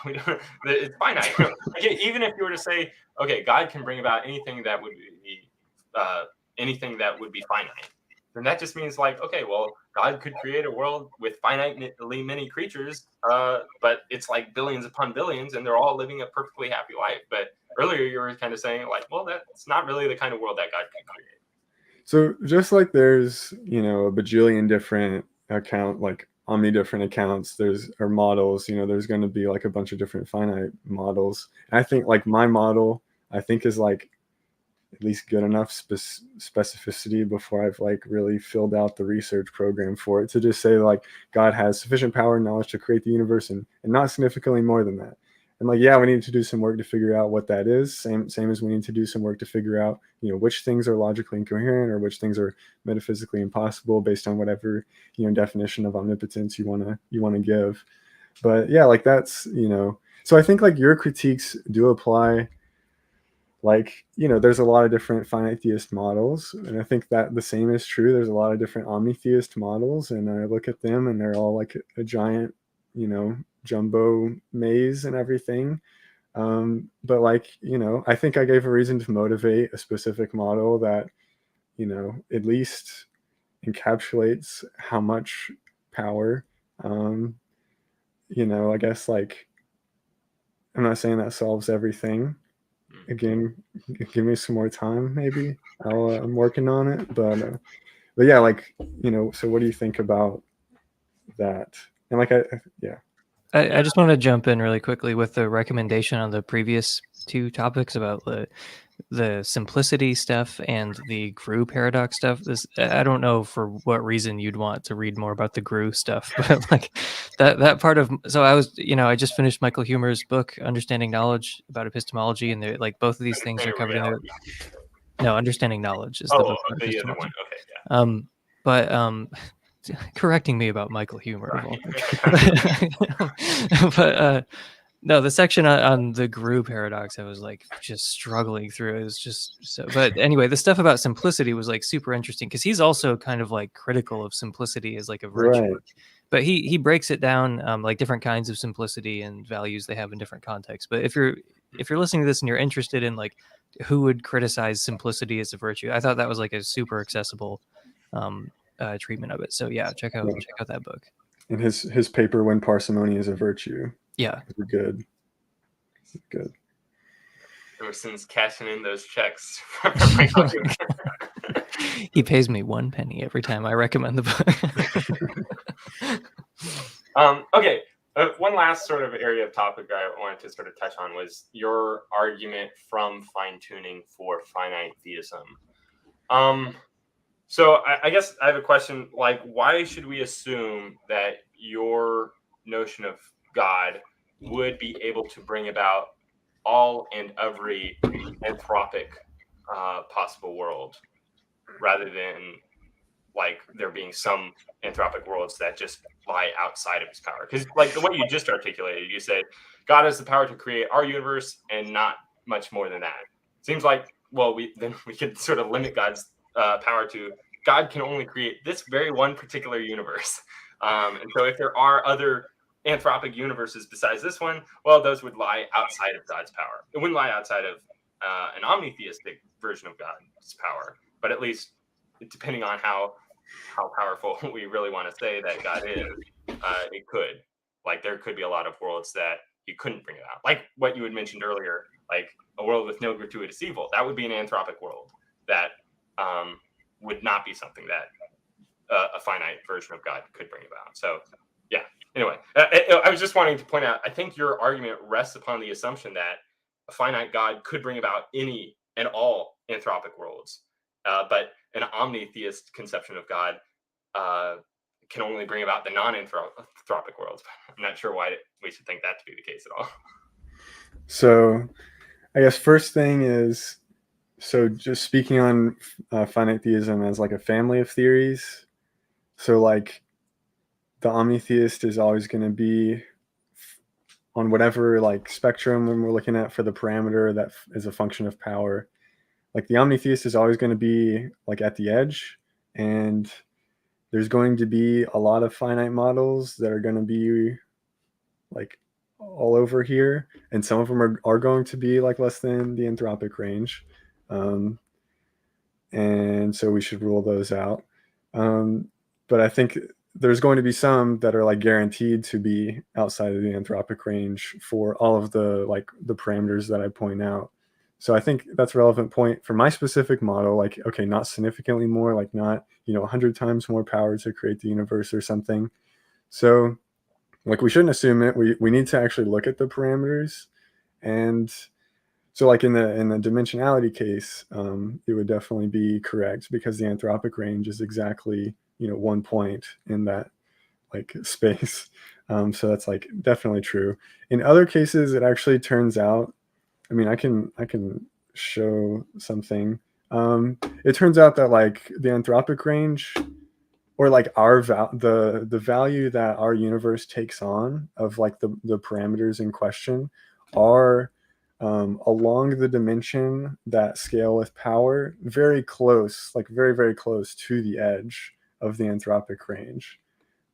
It's finite. Like, even if you were to say, okay, God can bring about anything that would be finite, then that just means like, okay, well, God could create a world with finitely many creatures, but it's like billions upon billions, and they're all living a perfectly happy life. But earlier you were kind of saying like, well, that's not really the kind of world that God can create. so just like there's, you know, a bajillion different like omni-different accounts, or models, you know, there's going to be like a bunch of different finite models. And I think like my model, I think, is like at least good enough specificity before I've like really filled out the research program for it, to just say like God has sufficient power and knowledge to create the universe, and not significantly more than that. And like, yeah, we need to do some work to figure out what that is. Same as we need to do some work to figure out, you know, which things are logically incoherent or which things are metaphysically impossible based on whatever, you know, definition of omnipotence you want to give. But yeah, like that's, you know, so I think like your critiques do apply. Like, you know, there's a lot of different finite theist models, and I think that the same is true. There's a lot of different omni-theist models, and I look at them and they're all like a giant, you know, jumbo maze and everything. But like, you know, I think I gave a reason to motivate a specific model that, you know, at least encapsulates how much power, you know, I guess like, I'm not saying that solves everything. Again, give me some more time, maybe. I'm working on it, but yeah, like, you know. So, what do you think about that? And like, I just want to jump in really quickly with the recommendation on the previous two topics about the simplicity stuff and the GRU paradox stuff. I don't know for what reason you'd want to read more about the GRU stuff, but like that part of, so I just finished Michael Huemer's book, Understanding Knowledge, about epistemology, and like both of these things are covered in there. No, Understanding Knowledge is the book on epistemology. Okay, yeah. But correcting me about Michael Huemer. Right. But no, the section on the GRU paradox, I was like just struggling through. It was just so. But anyway, the stuff about simplicity was like super interesting, because he's also kind of like critical of simplicity as like a virtue. right. But he breaks it down like different kinds of simplicity and values they have in different contexts. But if you're listening to this and you're interested in like who would criticize simplicity as a virtue, I thought that was like a super accessible treatment of it. So yeah, check out that book. And his paper, When Parsimony is a Virtue. Yeah, good. Emerson's cashing in those checks. He pays me 1 penny every time I recommend the book. Okay. One last sort of area of topic I wanted to sort of touch on was your argument from fine-tuning for finite theism. So I guess I have a question, like, why should we assume that your notion of God would be able to bring about all and every anthropic possible world, rather than like there being some anthropic worlds that just lie outside of his power? Because like the way you just articulated, you said God has the power to create our universe and not much more than that. Seems like, well, we could sort of limit God's power to God can only create this very one particular universe. And so if there are other anthropic universes besides this one, well, those would lie outside of God's power. It wouldn't lie outside of an omni-theistic version of God's power, but at least depending on how powerful we really want to say that God is, it could. Like there could be a lot of worlds that you couldn't bring it out. Like what you had mentioned earlier, like a world with no gratuitous evil. That would be an anthropic world that would not be something that a finite version of God could bring about. So yeah, anyway, I was just wanting to point out, I think your argument rests upon the assumption that a finite God could bring about any and all anthropic worlds, but an omni-theist conception of God can only bring about the non-anthropic worlds. I'm not sure why we should think that to be the case at all. So I guess first thing is, so just speaking on finite theism as like a family of theories. So like the omni-theist is always going to be on whatever like spectrum when we're looking at for the parameter that is a function of power. Like the omni-theist is always going to be like at the edge, and there's going to be a lot of finite models that are going to be like all over here, and some of them are going to be like less than the anthropic range. And so we should rule those out. But I think there's going to be some that are like guaranteed to be outside of the anthropic range for all of the like the parameters that I point out. So I think that's a relevant point for my specific model. Like, okay, not significantly more, like not, 100 times more power to create the universe or something. So like we shouldn't assume it. We need to actually look at the parameters. And so like in the dimensionality case, it would definitely be correct because the anthropic range is exactly, 1 point in that like space. So that's like definitely true. In other cases, it actually turns out, I mean, I can show something. It turns out that like the anthropic range, or like the value that our universe takes on of like the parameters in question are along the dimension that scale with power, very close, like very, very close to the edge of the anthropic range.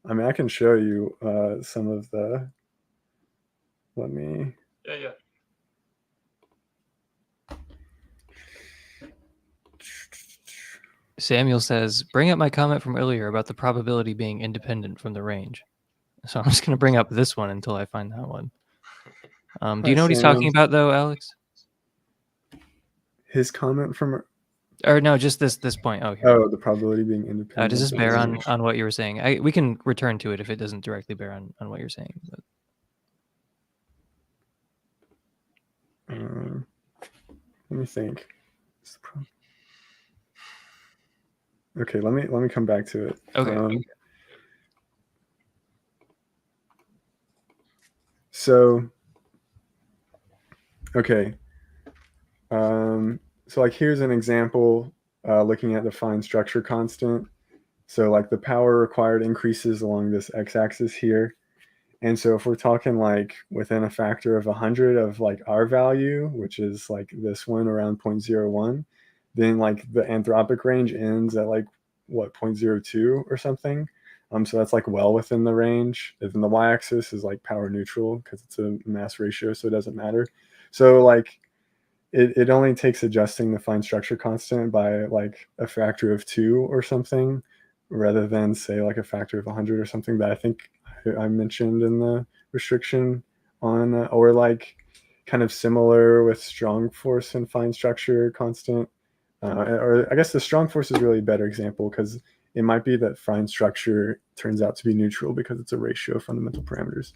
I mean, I can show you some of the, let me. Yeah. Samuel says, bring up my comment from earlier about the probability being independent from the range. So I'm just going to bring up this one until I find that one. Do you know what he's talking about, though, Alex? His comment from... Or no, just this point. Oh, here. Oh, the probability being independent. Does this bear on what you were saying? We can return to it if it doesn't directly bear on what you're saying. But... let me think. Okay, let me come back to it. Okay. So, okay. So like here's an example looking at the fine structure constant. So like the power required increases along this x-axis here. And so if we're talking like within a factor of 100 of like our value, which is like this one around 0.01, then like the anthropic range ends at like what, 0.02 or something. So that's like well within the range. And then the y-axis is like power neutral because it's a mass ratio, so it doesn't matter. So like it only takes adjusting the fine structure constant by like a factor of 2 or something, rather than say like a factor of 100 or something that I think I mentioned in the restriction on, or like kind of similar with strong force and fine structure constant. Or I guess the strong force is really a better example because it might be that fine structure turns out to be neutral because it's a ratio of fundamental parameters.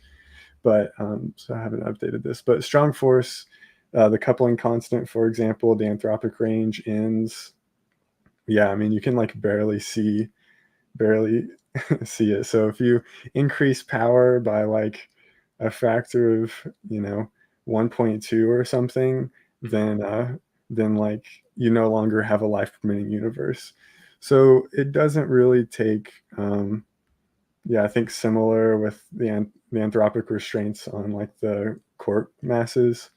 But so I haven't updated this. But strong force, the coupling constant, for example, the anthropic range ends. Yeah, I mean, you can like barely see it. So if you increase power by like a factor of 1.2 or something, then like you no longer have a life permitting universe. So it doesn't really take I think similar with the anthropic restraints on like the quark masses.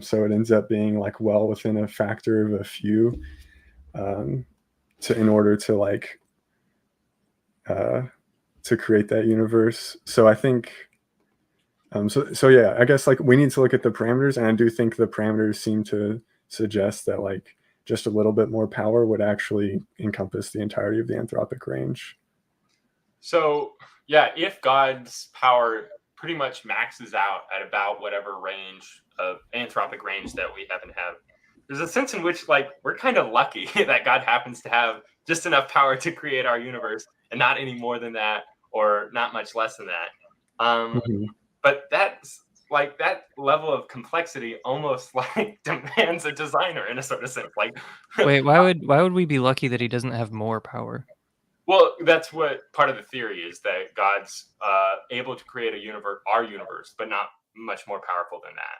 So it ends up being like well within a factor of a few, in order to like to create that universe. So I think so yeah, I guess like we need to look at the parameters, and I do think the parameters seem to suggest that like just a little bit more power would actually encompass the entirety of the anthropic range. So yeah, if God's power pretty much maxes out at about whatever range of anthropic range that we happen to have, there's a sense in which like we're kind of lucky that God happens to have just enough power to create our universe and not any more than that or not much less than that. Mm-hmm. But that's like that level of complexity almost like demands a designer in a sort of sense. Like, Wait, why would we be lucky that he doesn't have more power? well, that's what part of the theory is, that God's able to create a universe, our universe, but not much more powerful than that.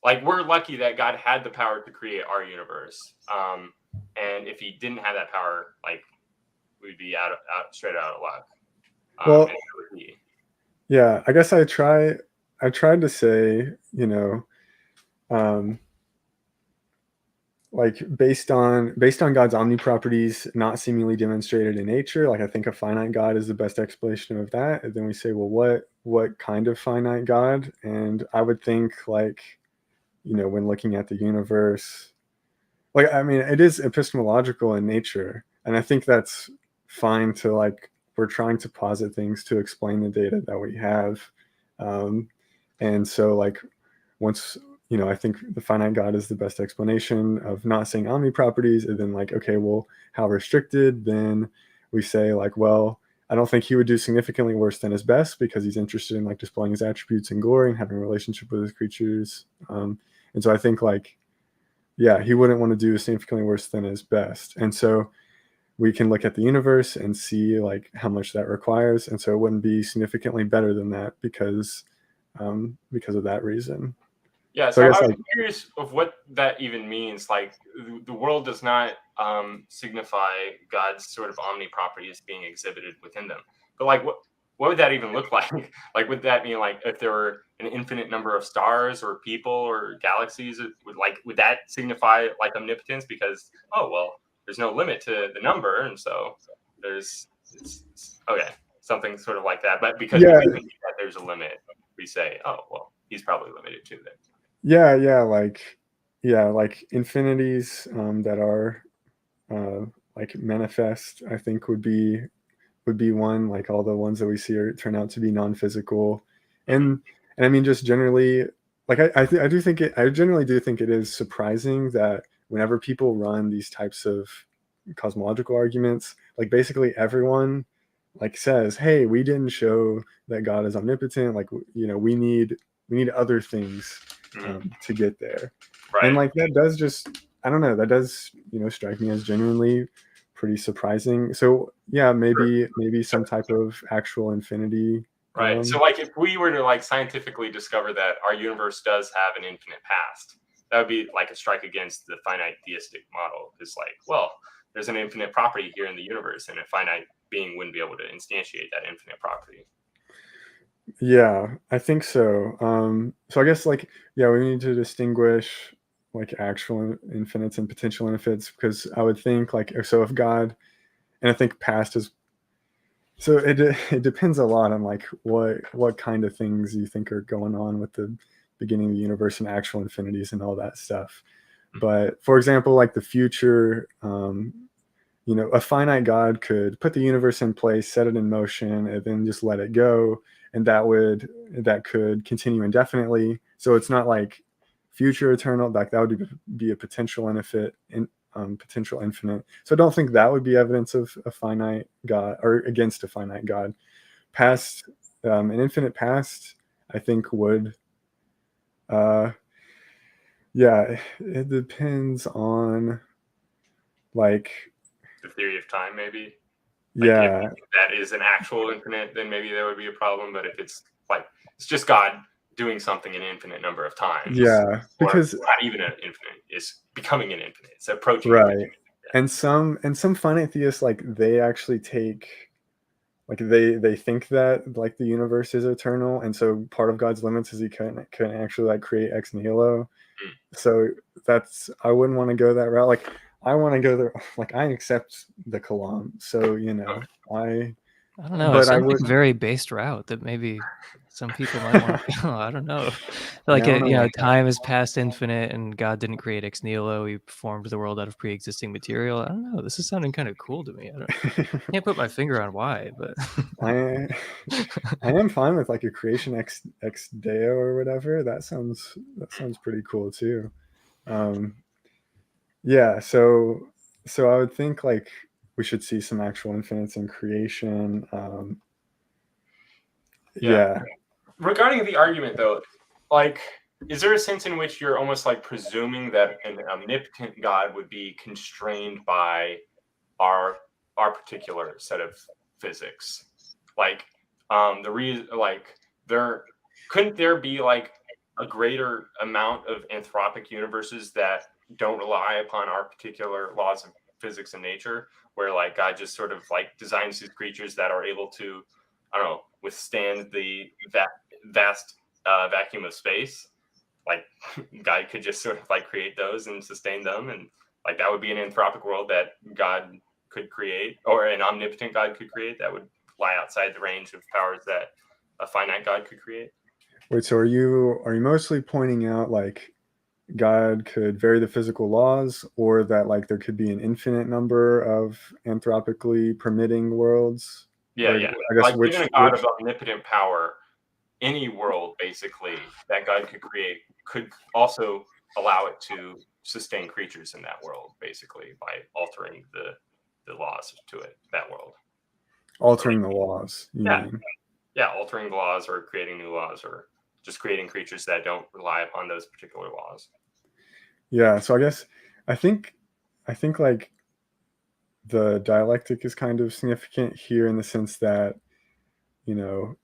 Like we're lucky that God had the power to create our universe, and if He didn't have that power, like we'd be straight out of luck. Well, and yeah, I guess I tried to say, like based on God's omni-properties not seemingly demonstrated in nature, like I think a finite God is the best explanation of that. And then we say, well, what kind of finite God? And I would think like, when looking at the universe, like I mean, it is epistemological in nature, and I think that's fine to like we're trying to posit things to explain the data that we have, and so like once I think the finite God is the best explanation of not saying omni-properties, and then like okay, well, how restricted? Then we say like, well, I don't think he would do significantly worse than his best because he's interested in like displaying his attributes and glory and having a relationship with his creatures, and so I think like yeah, he wouldn't want to do significantly worse than his best. And so we can look at the universe and see like how much that requires. And so it wouldn't be significantly better than that because of that reason. Yeah, so I was curious of what that even means. Like the world does not signify God's sort of omni-properties being exhibited within them. But like what would that even look like? Like would that mean like if there were an infinite number of stars or people or galaxies, would that signify like omnipotence? Because there's no limit to the number, and so okay, something sort of like that. But because we think that there's a limit, we say, oh well, he's probably limited too then. Like infinities that are like manifest, I think would be one. Like all the ones that we see turn out to be non-physical, and I mean just generally, like I generally do think it is surprising that whenever people run these types of cosmological arguments, like basically everyone like says, hey, we didn't show that God is omnipotent, like we need other things to get there. Right. And like that does that does strike me as genuinely pretty surprising. So yeah, maybe some type of actual infinity. Right. So like if we were to like scientifically discover that our universe does have an infinite past, that would be like a strike against the finite theistic model. It's like, well, there's an infinite property here in the universe, and a finite being wouldn't be able to instantiate that infinite property. Yeah, I think so. So I guess like, yeah, we need to distinguish like actual infinites and potential infinites, because I would think like, so if God, and I think past is So it depends a lot on like what kind of things you think are going on with the beginning of the universe and actual infinities and all that stuff. But for example, like the future, a finite God could put the universe in place, set it in motion, and then just let it go, and that could continue indefinitely. So it's not like future eternal, like that would be a potential potential infinite. So I don't think that would be evidence of a finite God or against a finite God. Past, an infinite past, I think would, yeah, it depends on like, The theory of time, maybe. Like if yeah, that is an actual infinite, then maybe there would be a problem. But if it's like it's just God doing something an infinite number of times, yeah, or because not even an infinite, is becoming an infinite. It's approaching right. infinite. And some finite theists, like they actually take, like they think that like the universe is eternal, and so part of God's limits is he couldn't actually like create ex nihilo. Mm. So that's, I wouldn't want to go that route. Like I want to go there, like I accept the Kalam. So I don't know. It but I sounds like would, a very based route that maybe some people might want to go. I don't know. yeah, Like, I don't know what that, time is past infinite and God didn't create ex nihilo. He formed the world out of pre-existing material. I don't know. This is sounding kind of cool to me. Can't put my finger on why, but I I am fine with like a creation ex deo or whatever. That sounds pretty cool too. Um, yeah, so I would think like we should see some actual infinites in creation. Yeah. Yeah, Regarding the argument, though, like, is there a sense in which you're almost like presuming that an omnipotent God would be constrained by our particular set of physics? Like, the reason, like, there be like a greater amount of anthropic universes that don't rely upon our particular laws of physics and nature, where like God just sort of like designs these creatures that are able to, I don't know, withstand that vast vacuum of space. Like God could just sort of like create those and sustain them, and like that would be an anthropic world that God could create, or an omnipotent God could create, that would lie outside the range of powers that a finite God could create. wait, so are you mostly pointing out like God could vary the physical laws, or that like there could be an infinite number of anthropically permitting worlds? Yeah, Or yeah. I guess Like given a God of which omnipotent power, any world basically that God could create could also allow it to sustain creatures in that world, basically by altering the laws to it, that world. altering the laws, you Yeah, mean? yeah, altering the laws or creating new laws or just creating creatures that don't rely upon those particular laws. Yeah, so I guess I think I think like the dialectic is kind of significant here in the sense that, you know,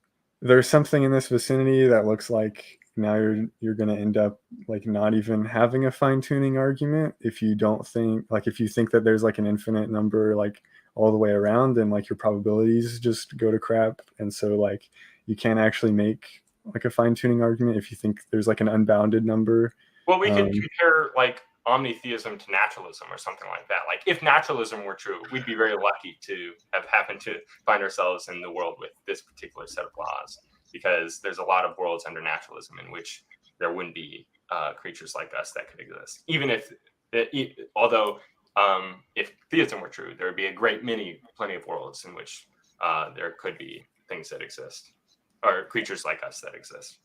there's something in this vicinity that looks like now you're going to end up like not even having a fine tuning argument if you don't think, like if you think that there's like an infinite number like all the way around, then like your probabilities just go to crap, and so like you can't actually make like a fine tuning argument if you think there's like an unbounded number. Well, we could um, compare like omni-theism to naturalism or something like that. Like if naturalism were true, we'd be very lucky to have happened to find ourselves in the world with this particular set of laws, because there's a lot of worlds under naturalism in which there wouldn't be creatures like us that could exist. Even if, although if theism were true, there would be a plenty of worlds in which there could be things that exist, or creatures like us that exist.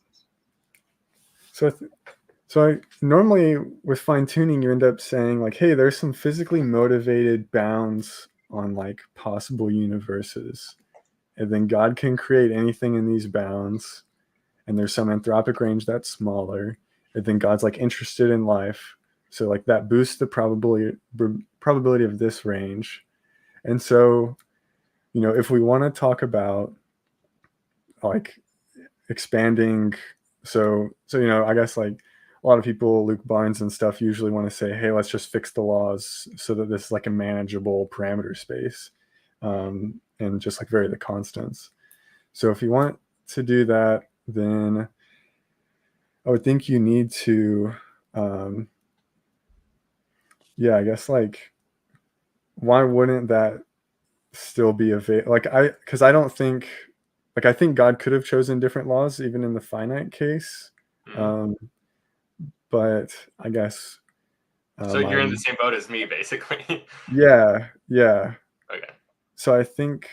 so normally with fine tuning, you end up saying like, hey, there's some physically motivated bounds on like possible universes, and then God can create anything in these bounds, and there's some anthropic range that's smaller, and then God's like interested in life, so like that boosts the probability of this range. And so, if we want to talk about like expanding, I guess like a lot of people, Luke Barnes and stuff, usually want to say, hey, let's just fix the laws so that this is like a manageable parameter space, and just like vary the constants. So if you want to do that, then I would think you need to, I guess like, why wouldn't that still be because I don't think, like, I think God could have chosen different laws even in the finite case. But I guess so you're in the same boat as me, basically. yeah. Okay. So I think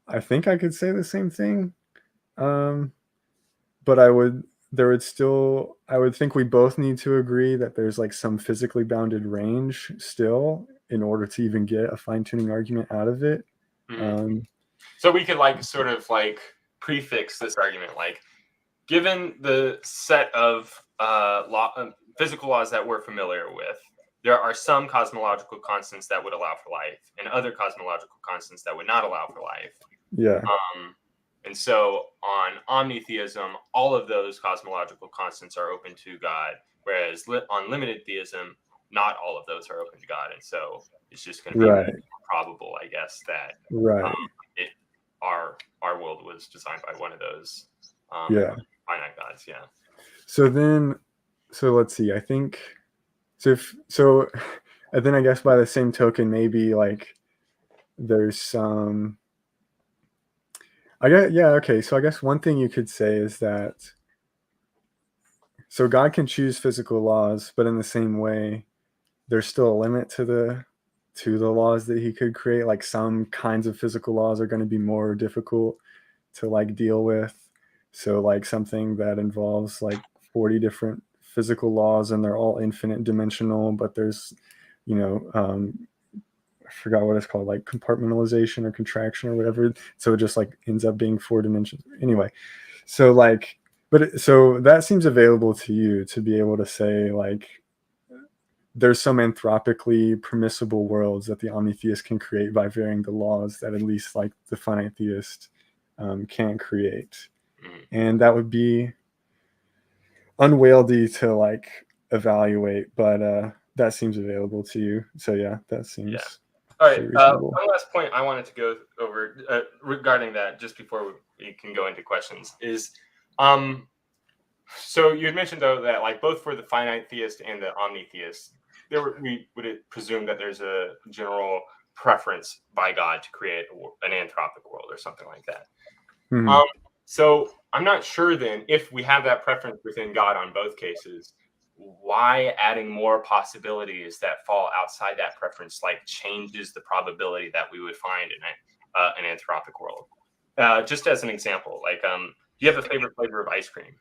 I could say the same thing. But I would think we both need to agree that there's like some physically bounded range still in order to even get a fine-tuning argument out of it. So we could like sort of like prefix this argument, like, given the set of physical laws that we're familiar with, there are some cosmological constants that would allow for life and other cosmological constants that would not allow for life. Yeah. And so on omni-theism, all of those cosmological constants are open to God, whereas on limited theism, not all of those are open to God. And so it's just going to be more probable, I guess, that our world was designed by one of those finite gods. Yeah. So let's see. I think so. And then I guess by the same token, maybe like there's some. Okay. So I guess one thing you could say is that so God can choose physical laws, but in the same way, there's still a limit to the laws that he could create. Like some kinds of physical laws are going to be more difficult to like deal with. So like something that involves like 40 different physical laws and they're all infinite dimensional, but there's, I forgot what it's called, like compartmentalization or contraction or whatever. So it just like ends up being 4 dimensions. Anyway, so like, so that seems available to you to be able to say like, there's some anthropically permissible worlds that the omni-theist can create by varying the laws that at least like the finite theist can create. And that would be unwieldy to like evaluate, but that seems available to you. So yeah, that seems all right. One last point I wanted to go over regarding that, just before we can go into questions, is so you had mentioned though that like both for the finite theist and the omni-theist, we would presume that there's a general preference by God to create an anthropic world or something like that. So I'm not sure then if we have that preference within God on both cases, why adding more possibilities that fall outside that preference like changes the probability that we would find in an anthropic world. Just as an example, like do you have a favorite flavor of ice cream?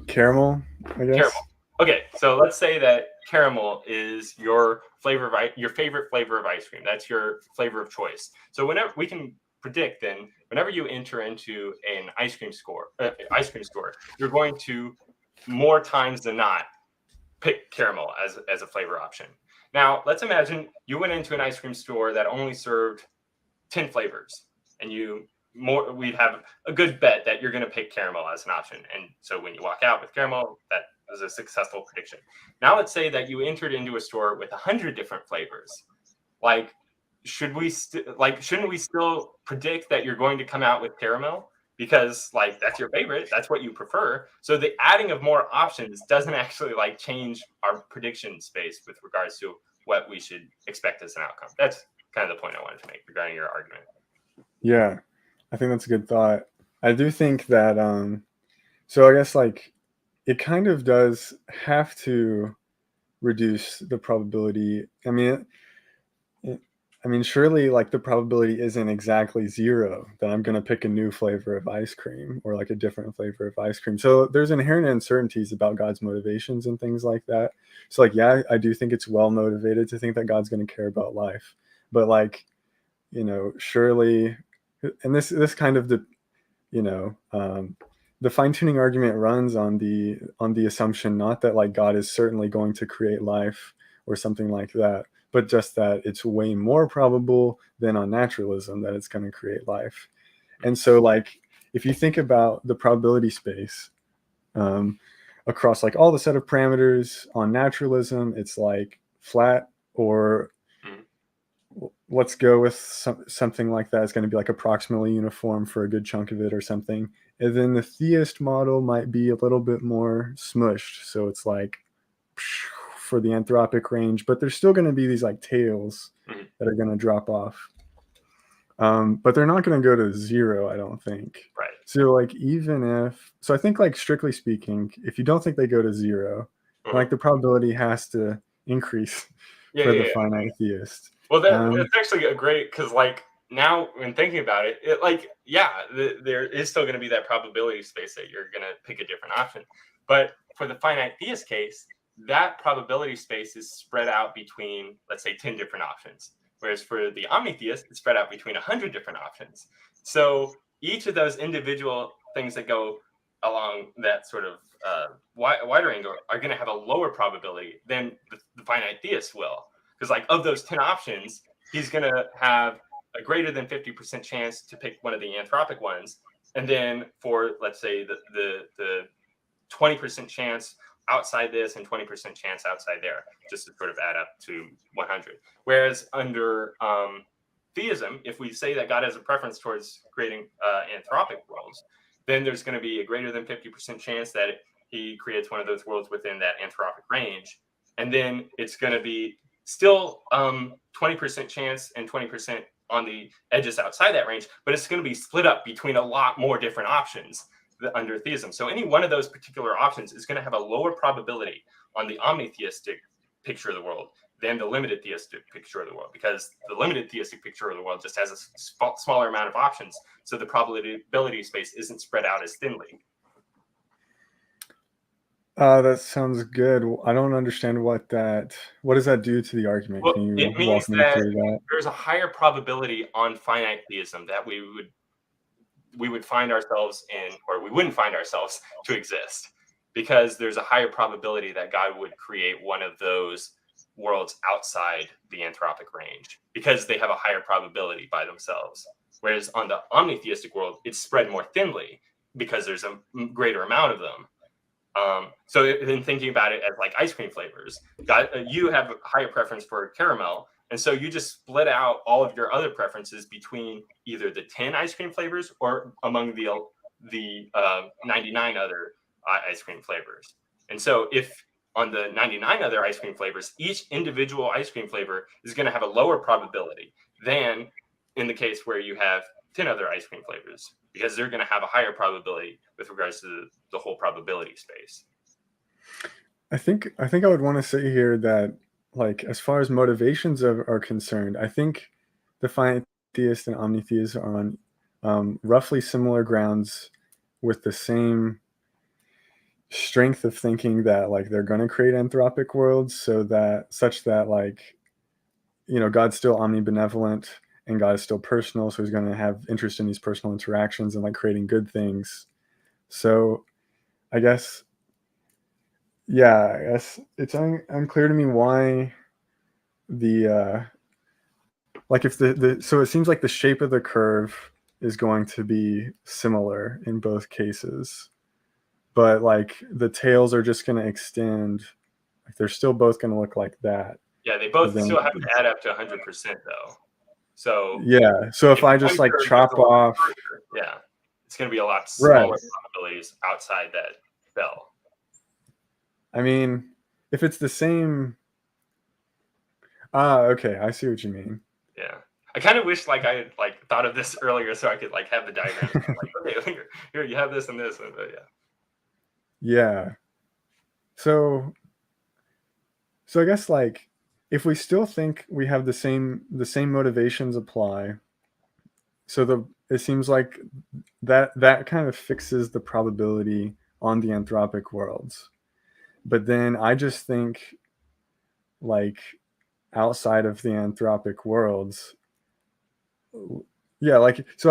Caramel, I guess. Caramel. Okay, so let's say that caramel is your favorite flavor of ice cream. That's your flavor of choice. So whenever we can predict, then whenever you enter into an ice cream store, you're going to more times than not pick caramel as a flavor option. Now, let's imagine you went into an ice cream store that only served 10 flavors, and we'd have a good bet that you're going to pick caramel as an option. And so when you walk out with caramel, that was a successful prediction. Now let's say that you entered into a store with 100 different flavors. Like, shouldn't we still predict that you're going to come out with caramel? Because like that's your favorite, that's what you prefer. So the adding of more options doesn't actually like change our prediction space with regards to what we should expect as an outcome. That's kind of the point I wanted to make regarding your argument. Yeah, I think that's a good thought. I do think that so I guess like it kind of does have to reduce the probability. I mean, surely like the probability isn't exactly 0 that I'm going to pick a new flavor of ice cream or like a different flavor of ice cream. So there's inherent uncertainties about God's motivations and things like that. So like, yeah, I do think it's well motivated to think that God's going to care about life, but like, surely, and this kind of the fine-tuning argument runs on the assumption not that like God is certainly going to create life or something like that, but just that it's way more probable than on naturalism that it's going to create life. And so like if you think about the probability space across like all the set of parameters on naturalism, it's like flat, or let's go with something like that. It's going to be like approximately uniform for a good chunk of it or something. And then the theist model might be a little bit more smushed. So it's like for the anthropic range, but there's still going to be these like tails that are going to drop off. But they're not going to go to zero, I don't think. Right. So like so I think like strictly speaking, if you don't think they go to zero, like the probability has to increase for the finite theist. Well, that's actually a great, because like now when thinking about it, there is still going to be that probability space that you're going to pick a different option. But for the finite theist case, that probability space is spread out between, let's say, 10 different options. Whereas for the omni-theist, it's spread out between 100 different options. So each of those individual things that go along that sort of wider angle are going to have a lower probability than the finite theist will. Because like of those 10 options, he's going to have a greater than 50% chance to pick one of the anthropic ones. And then for, let's say, the 20% chance outside this and 20% chance outside there, just to sort of add up to 100. Whereas under theism, if we say that God has a preference towards creating anthropic worlds, then there's going to be a greater than 50% chance that he creates one of those worlds within that anthropic range. And then it's going to be still 20% chance and 20% on the edges outside that range, but it's going to be split up between a lot more different options under theism. So any one of those particular options is going to have a lower probability on the omni-theistic picture of the world than the limited theistic picture of the world, because the limited theistic picture of the world just has a smaller amount of options. So the probability space isn't spread out as thinly. That sounds good. I don't understand what does that do to the argument? Well, Can you it means walk me through that? there's a higher probability on finite theism that we would find ourselves in, or we wouldn't find ourselves to exist, because there's a higher probability that God would create one of those worlds outside the anthropic range, because they have a higher probability by themselves. Whereas on the omni-theistic world, it's spread more thinly because there's a greater amount of them. So in thinking about it as like ice cream flavors, you have a higher preference for caramel, and so you just split out all of your other preferences between either the 10 ice cream flavors or among the 99 other ice cream flavors. And so if on the 99 other ice cream flavors, each individual ice cream flavor is going to have a lower probability than in the case where you have 10 other ice cream flavors, because they're going to have a higher probability with regards to the whole probability space. I think I would want to say here that, like, as far as motivations are concerned, I think the finite theist and omni-theist are on roughly similar grounds, with the same strength of thinking that like they're going to create anthropic worlds, such that like, God's still omnibenevolent and God is still personal, so he's going to have interest in these personal interactions and like creating good things. So I guess it's unclear to me why so it seems like the shape of the curve is going to be similar in both cases, but like the tails are just going to extend. Like they're still both going to look like that. Yeah, they both still have to add up to 100% though. So yeah, so if I just like chop off, it's going to be a lot smaller probabilities outside that bell. I mean, if it's the same, okay, I see what you mean. Yeah, I kind of wish like I had like thought of this earlier so I could like have the diagram. Like, okay, here you have this and this, but yeah. So I guess like if we still think we have the same motivations apply, so it seems like that kind of fixes the probability on the anthropic worlds. But then I just think like outside of the anthropic worlds, so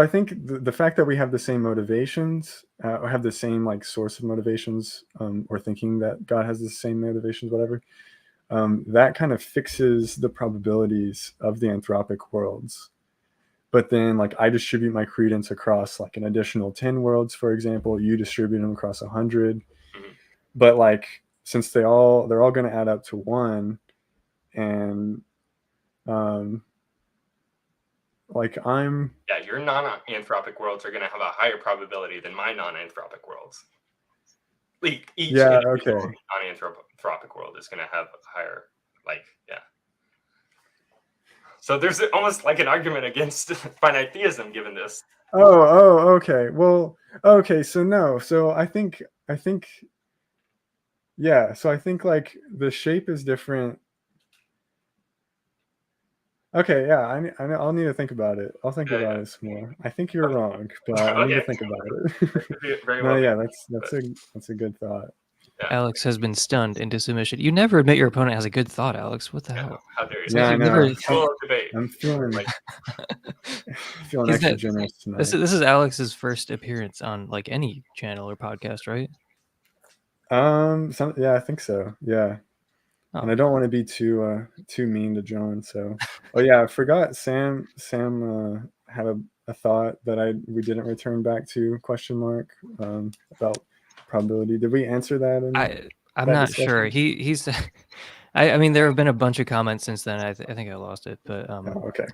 I think the fact that we have the same motivations, or have the same like source of motivations, or thinking that God has the same motivations, whatever, that kind of fixes the probabilities of the anthropic worlds. But then like I distribute my credence across like an additional 10 worlds, for example, you distribute them across 100. But like since they're all going to add up to 1, and like your non-anthropic worlds are going to have a higher probability than my non-anthropic worlds. Like each non-anthropic world is going to have a higher, So there's almost like an argument against finite theism given this. Okay. Well, okay. So no. So I think, yeah. So I think like the shape is different. Okay. Yeah. I'll need to think about it. I'll think about it some more. I think you're wrong, but I need to think about it. Very No, well. yeah. That's a good thought. Yeah. Alex has been stunned into submission. You never admit your opponent has a good thought, Alex. What the hell? How dare you? It's like Yeah, I you've know. never. Full debate. I'm feeling Like, feeling He's extra that- generous tonight. This is Alex's first appearance on like any channel or podcast, right? Yeah, I think so. Yeah. Oh. And I don't want to be too mean to John. So, oh yeah, I forgot. Sam had a thought that we didn't return back to ? About probability. Did we answer that? I'm that not discussion? sure. He's. I mean, there have been a bunch of comments since then. I think I lost it, but Okay.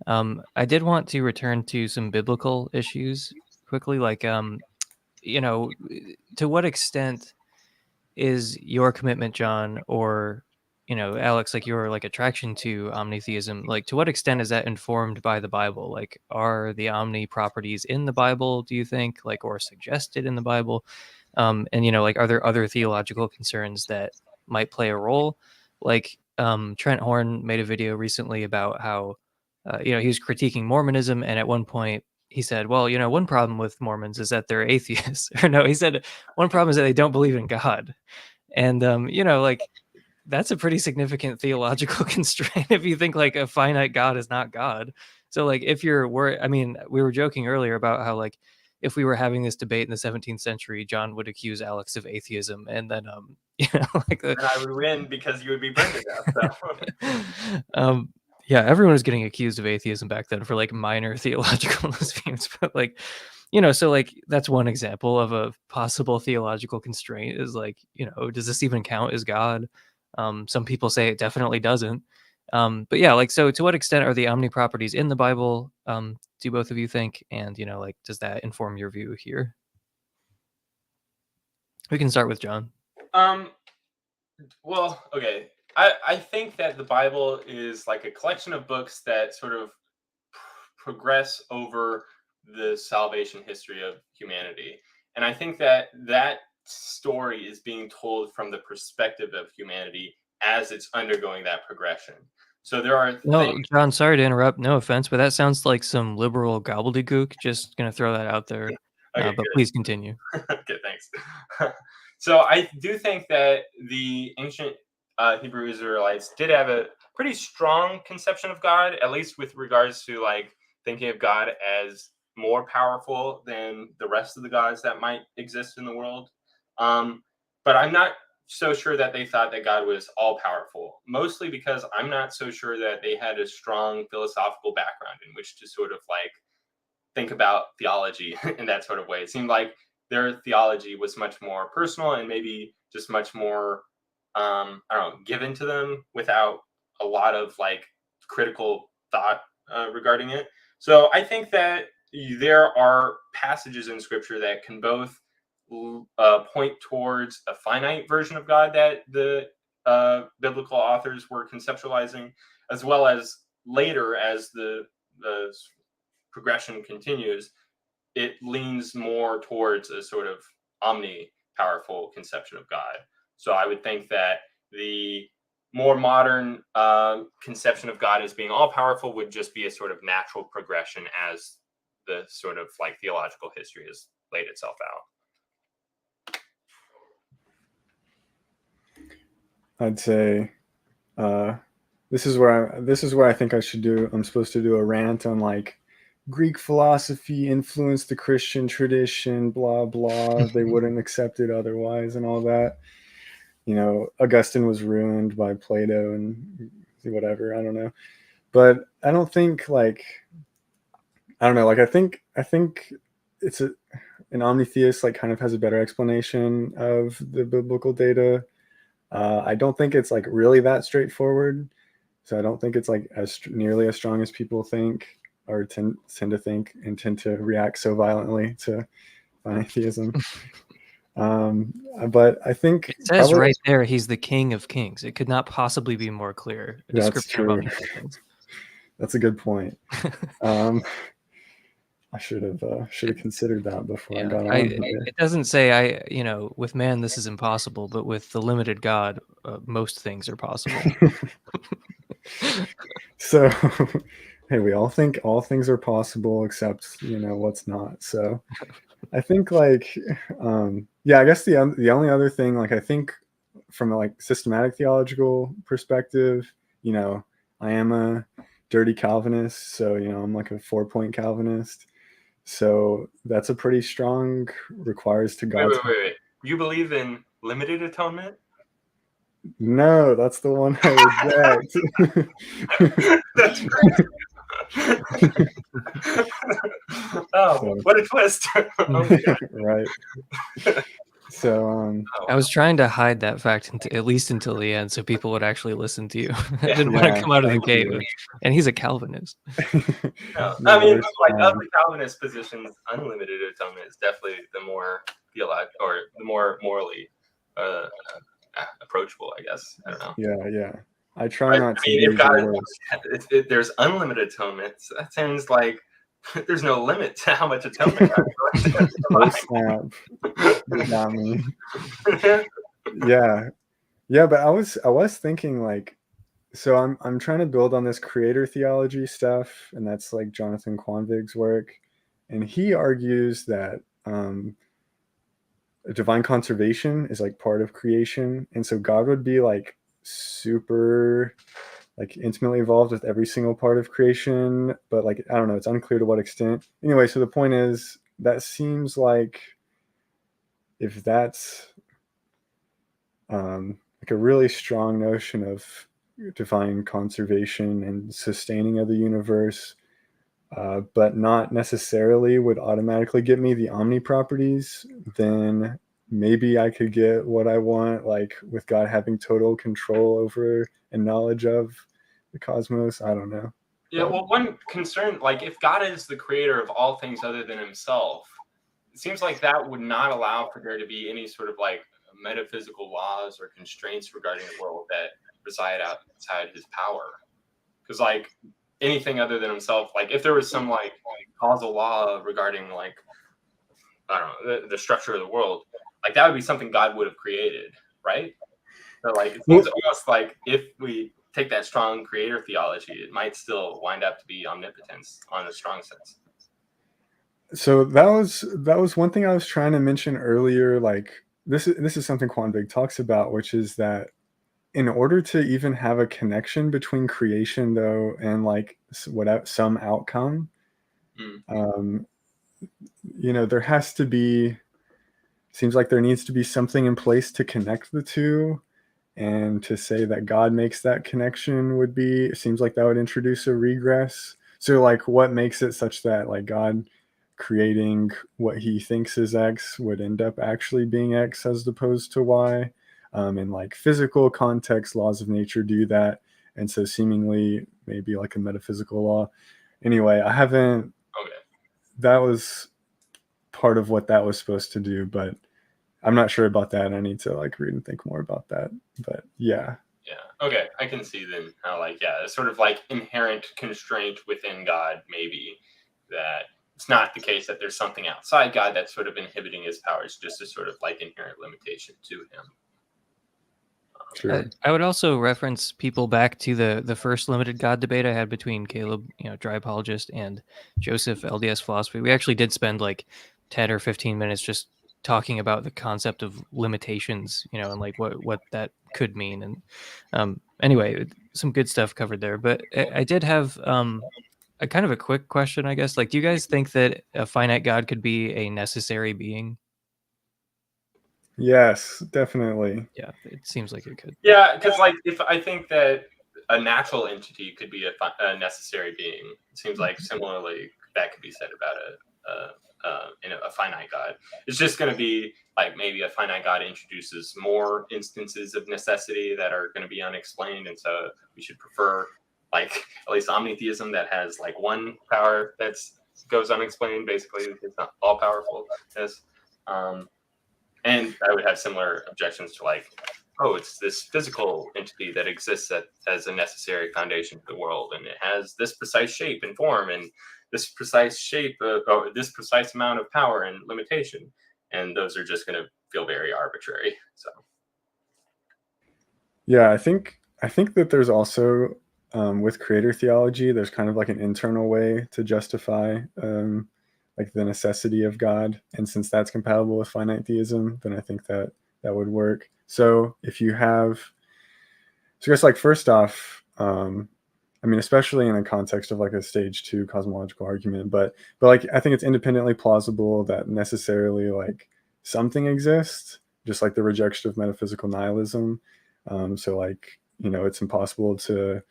I did want to return to some biblical issues quickly, like you know, to what extent is your commitment, John, or Alex, like your like attraction to omni-theism, like to what extent is that informed by the Bible? Like, are the omni-properties in the Bible, do you think, like, or suggested in the Bible? And like, are there other theological concerns that might play a role? Like, Trent Horn made a video recently about how he was critiquing Mormonism, and at one point he said, well, one problem with Mormons is that they're atheists. Or no, he said one problem is that they don't believe in God. And like, that's a pretty significant theological constraint if you think like a finite God is not God. So like, if we were joking earlier about how like if we were having this debate in the 17th century, John would accuse Alex of atheism, and then like and I would win because you would be burned to death. So. Yeah, everyone was getting accused of atheism back then for like minor theological disputes, but like, so like that's one example of a possible theological constraint is like, does this even count as God? Some people say it definitely doesn't. But yeah, like, so to what extent are the omni-properties in the Bible? Do both of you think? And, like, does that inform your view here? We can start with John. Well, okay. I think that the Bible is like a collection of books that sort of progress over the salvation history of humanity. And I think that story is being told from the perspective of humanity as it's undergoing that progression. So there are John, sorry to interrupt, no offense, but that sounds like some liberal gobbledygook. Just gonna throw that out there. Okay, but please continue. Okay, thanks. So I do think that the ancient Hebrew Israelites did have a pretty strong conception of God, at least with regards to like thinking of God as more powerful than the rest of the gods that might exist in the world. But I'm not so sure that they thought that God was all powerful, mostly because I'm not so sure that they had a strong philosophical background in which to sort of like think about theology in that sort of way. It seemed like their theology was much more personal and maybe just much more I don't know, given to them without a lot of like critical thought regarding it. So I think that there are passages in Scripture that can both point towards a finite version of God that the biblical authors were conceptualizing, as well as later, as the progression continues, it leans more towards a sort of omni-powerful conception of God. So I would think that the more modern conception of God as being all-powerful would just be a sort of natural progression as the sort of like theological history has laid itself out. I'd say this is where I think I'm supposed to do a rant on like Greek philosophy influenced the Christian tradition, blah blah. They wouldn't accept it otherwise, and all that. Augustine was ruined by Plato and whatever. I don't know, but I don't think like I don't know. Like I think it's an omni-theist like kind of has a better explanation of the biblical data. I don't think it's like really that straightforward. So I don't think it's like as nearly as strong as people think or tend to think and tend to react so violently to monotheism. But I think it says right there, he's the King of Kings. It could not possibly be more clear. A That's true. That's a good point. I should have considered that before I got on here. It doesn't say with man this is impossible, but with the limited God, most things are possible. So, hey, we all think all things are possible except what's not. So, I think I guess the only other thing, I think from a systematic theological perspective, I am a dirty Calvinist, so I'm like a 4-point Calvinist. So that's a pretty strong requires to God. Wait. You believe in limited atonement? No, that's the one I reject. That's crazy. Oh, what a twist. Right. So I was trying to hide that fact at least until the end, so people would actually listen to you. I didn't want to come out of the gate, and he's a Calvinist. No, I mean, of the Calvinist positions, unlimited atonement is definitely the more theological or the more morally approachable, I guess. I don't know. Yeah. I try not to. If God, if there's unlimited atonement, that sounds like there's no limit to how much atonement God Oh, snap. You got me. Yeah, but I was thinking so I'm trying to build on this creator theology stuff, and that's Jonathan Quanvig's work, and he argues that divine conservation is part of creation, and so God would be super intimately involved with every single part of creation, but I don't know, it's unclear to what extent. Anyway, so the point is that seems if that's a really strong notion of divine conservation and sustaining of the universe, but not necessarily would automatically get me the omni-properties, then maybe I could get what I want, with God having total control over and knowledge of the cosmos. I don't know. Yeah, well, one concern, if God is the creator of all things other than himself, it seems like that would not allow for there to be any sort of metaphysical laws or constraints regarding the world that reside outside his power. Because anything other than himself, if there was some causal law regarding I don't know, the structure of the world, that would be something God would have created, right? So it seems almost if we take that strong creator theology, it might still wind up to be omnipotence on a strong sense. So that was one thing I was trying to mention earlier. This is something Quanvig talks about, which is that in order to even have a connection between creation, though, and some outcome, there has to be. Seems like there needs to be something in place to connect the two, and to say that God makes that connection it seems like that would introduce a regress. So what makes it such that God creating what he thinks is X would end up actually being X as opposed to Y? In physical context, laws of nature do that, and so seemingly maybe a metaphysical law. Anyway, I haven't. Okay. That was part of what that was supposed to do, but I'm not sure about that. I need to read and think more about that. But yeah. Okay, I can see then how a sort of inherent constraint within God, maybe that it's not the case that there's something outside God that's sort of inhibiting his powers, just a sort of inherent limitation to him. Sure. I would also reference people back to the first limited God debate I had between Caleb, dry apologist, and Joseph, LDS philosophy. We actually did spend 10 or 15 minutes just talking about the concept of limitations, and what that could mean. And anyway, some good stuff covered there. But I did have a kind of a quick question, I guess. Do you guys think that a finite God could be a necessary being? Yes, definitely. Yeah, it seems like it could. Yeah, because if I think that a natural entity could be a necessary being, it seems like similarly that could be said about a finite God. It's just going to be maybe a finite God introduces more instances of necessity that are going to be unexplained, and so we should prefer at least omni-theism that has one power that goes unexplained. Basically, it's not all powerful. And I would have similar objections to oh, it's this physical entity that exists as a necessary foundation for the world, and it has this precise shape and form, and this precise shape, or this precise amount of power and limitation, and those are just going to feel very arbitrary. So, Yeah, I think that there's also with creator theology, there's kind of like an internal way to justify like the necessity of God, and since that's compatible with finite theism, then I think that that would work. So if you have, so I guess like first off, I mean, especially in the context of like a stage 2 cosmological argument, but like I think it's independently plausible that necessarily like something exists, just like the rejection of metaphysical nihilism. So like, you know, it's impossible to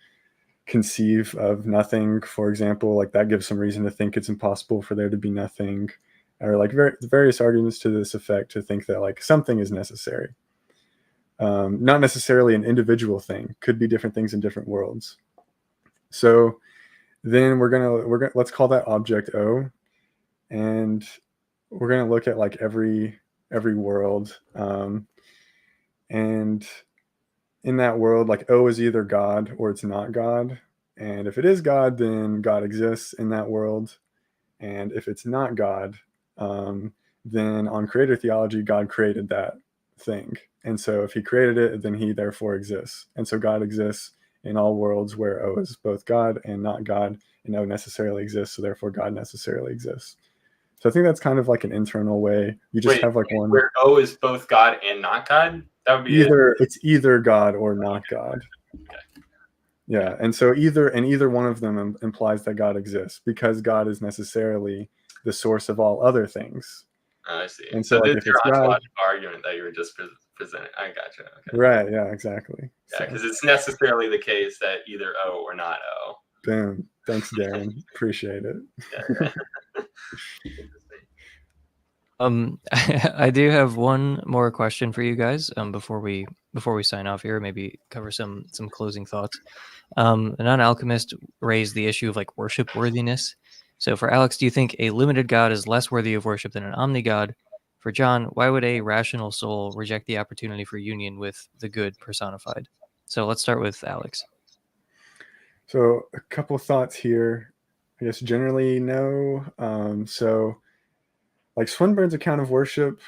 conceive of nothing, for example. Like that gives some reason to think it's impossible for there to be nothing, or like various arguments to this effect to think that like something is necessary. Not necessarily an individual thing, could be different things in different worlds. So then we're gonna let's call that object O, and we're gonna look at like every world, and in that world, like O is either God or it's not God. And if it is God, then God exists in that world. And if it's not God, then on creator theology, God created that thing. And so if he created it, then he therefore exists. And so God exists in all worlds where O is both God and not God, and O necessarily exists, so therefore God necessarily exists. So I think that's kind of like an internal way. You just have like one, where O is both God and not God. That would be it's either God or not God. Okay. Yeah, and so either one of them implies that God exists, because God is necessarily the source of all other things. I see. And so like this if is your it's God, ontological argument that you were just presenting. I gotcha. Okay. right? Yeah, exactly. Yeah, So, because it's necessarily the case that either O or not O. boom. Thanks, Darren. Appreciate it. Yeah. I do have one more question for you guys before we sign off here. Maybe cover some closing thoughts. A non-alchemist raised the issue of like worship worthiness. So for Alex, do you think a limited God is less worthy of worship than an omni-God? For John, why would a rational soul reject the opportunity for union with the good personified? So let's start with Alex. So a couple thoughts here. I guess generally no. So like Swinburne's account of worship,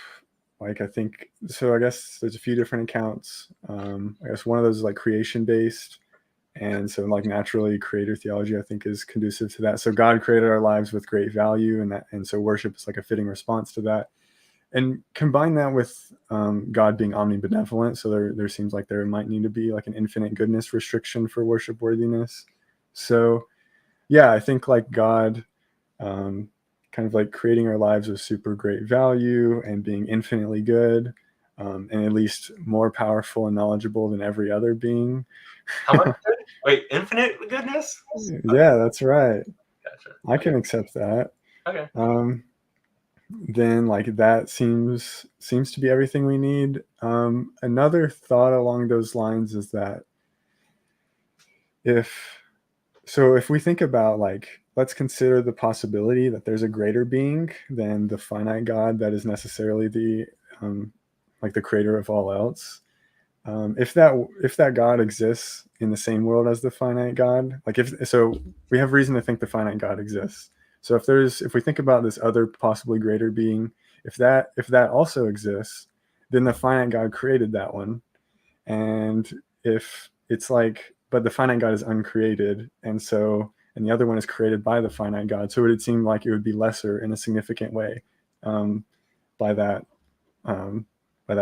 like I think so. I guess there's a few different accounts. I guess one of those is like creation based, and so like naturally creator theology I think is conducive to that. So God created our lives with great value, and so worship is like a fitting response to that. And combine that with God being omnibenevolent, so there seems like there might need to be like an infinite goodness restriction for worship worthiness. So yeah, I think like God kind of like creating our lives with super great value and being infinitely good, and at least more powerful and knowledgeable than every other being. How much good? Wait, infinite goodness? Yeah, that's right. Gotcha. I can accept that. Okay. Then like that seems to be everything we need. Another thought along those lines is that if we think about like, let's consider the possibility that there's a greater being than the finite God that is necessarily the like the creator of all else. If that God exists in the same world as the finite God, like we have reason to think the finite God exists. So if we think about this other possibly greater being, if that also exists, then the finite God created that one. And if it's like, but the finite God is uncreated, and the other one is created by the finite God, so it would seem like it would be lesser in a significant way by that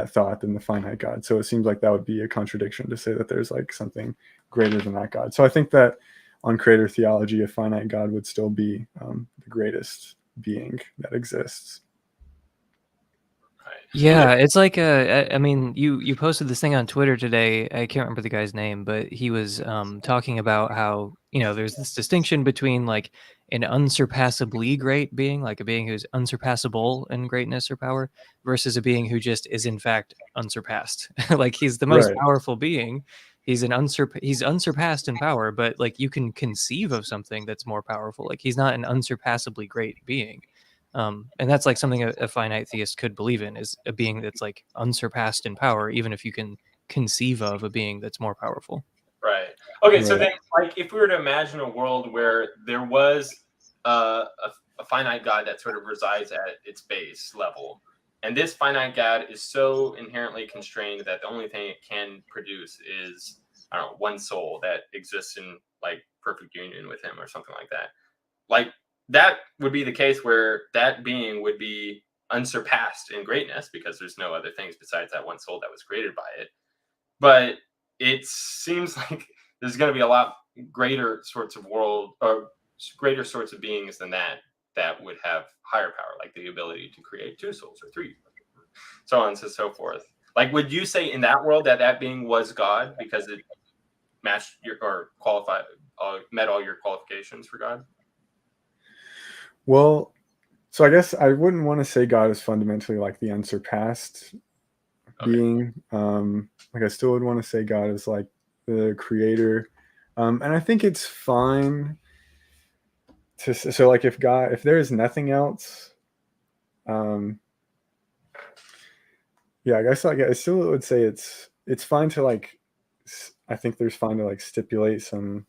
thought than the finite God. So it seems like that would be a contradiction to say that there's like something greater than that God. So I think that on creator theology, a finite God would still be the greatest being that exists. Yeah, it's like I mean, you posted this thing on Twitter today. I can't remember the guy's name, but he was talking about how, you know, there's this distinction between like an unsurpassably great being, like a being who's unsurpassable in greatness or power, versus a being who just is in fact unsurpassed. Like he's the most Right. powerful being. He's he's unsurpassed in power, but like you can conceive of something that's more powerful. Like he's not an unsurpassably great being. And that's like something a finite theist could believe in, is a being that's like unsurpassed in power, even if you can conceive of a being that's more powerful. Right. Okay. So Right. then, like, if we were to imagine a world where there was a finite God that sort of resides at its base level, and this finite God is so inherently constrained that the only thing it can produce is, I don't know, one soul that exists in like perfect union with him or something like that. Like, that would be the case where that being would be unsurpassed in greatness because there's no other things besides that one soul that was created by it. But it seems like there's going to be a lot greater sorts of world or greater sorts of beings than that would have higher power, like the ability to create two souls or three, so on and so forth. Like, would you say in that world that being was God because it matched your or qualified met all your qualifications for God? Well, so I guess I wouldn't want to say God is fundamentally like the unsurpassed being. Like I still would want to say God is like the creator. And I think it's fine to, so like if there is nothing else, yeah, I guess like I still would say it's fine to like, I think there's fine to like stipulate some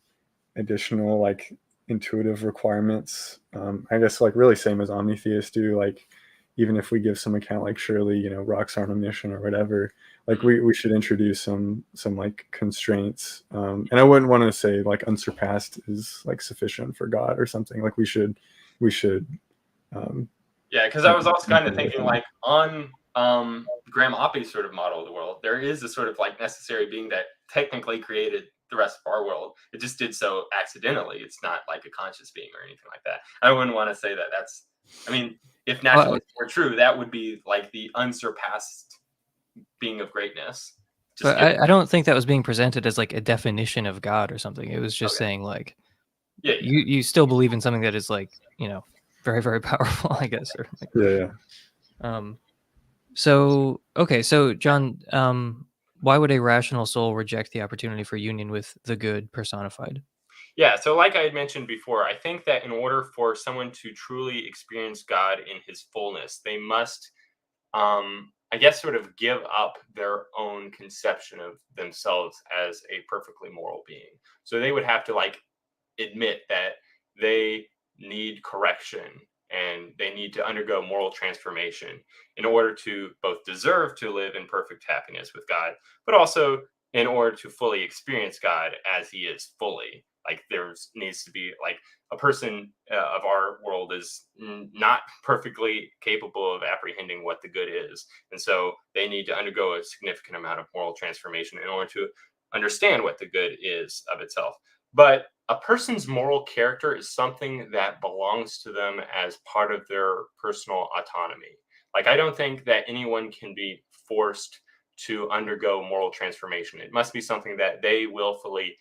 additional like intuitive requirements. I guess like really same as omni-theists do, like even if we give some account, like surely, you know, rocks aren't omniscient or whatever, like we should introduce some like constraints. And I wouldn't want to say like unsurpassed is like sufficient for God or something. Like we should Yeah, because I was also kind of thinking like on Graham Oppy's sort of model of the world, there is a sort of like necessary being that technically created the rest of our world. It just did so accidentally. It's not like a conscious being or anything like that. I wouldn't want to say that that's, I mean, if naturalism were true, that would be like the unsurpassed being of greatness. But I don't think that was being presented as like a definition of God or something. It was just saying like, you still believe in something that is like, you know, very, very powerful, I guess. Or like, yeah. So, okay. So John, why would a rational soul reject the opportunity for union with the good personified? Yeah, so like I had mentioned before, I think that in order for someone to truly experience God in his fullness, they must, I guess, sort of give up their own conception of themselves as a perfectly moral being. So they would have to like admit that they need correction and they need to undergo moral transformation in order to both deserve to live in perfect happiness with God, but also in order to fully experience God as he is fully. Like there needs to be like a person of our world is not perfectly capable of apprehending what the good is. And so they need to undergo a significant amount of moral transformation in order to understand what the good is of itself. But a person's moral character is something that belongs to them as part of their personal autonomy. Like, I don't think that anyone can be forced to undergo moral transformation. It must be something that they willfully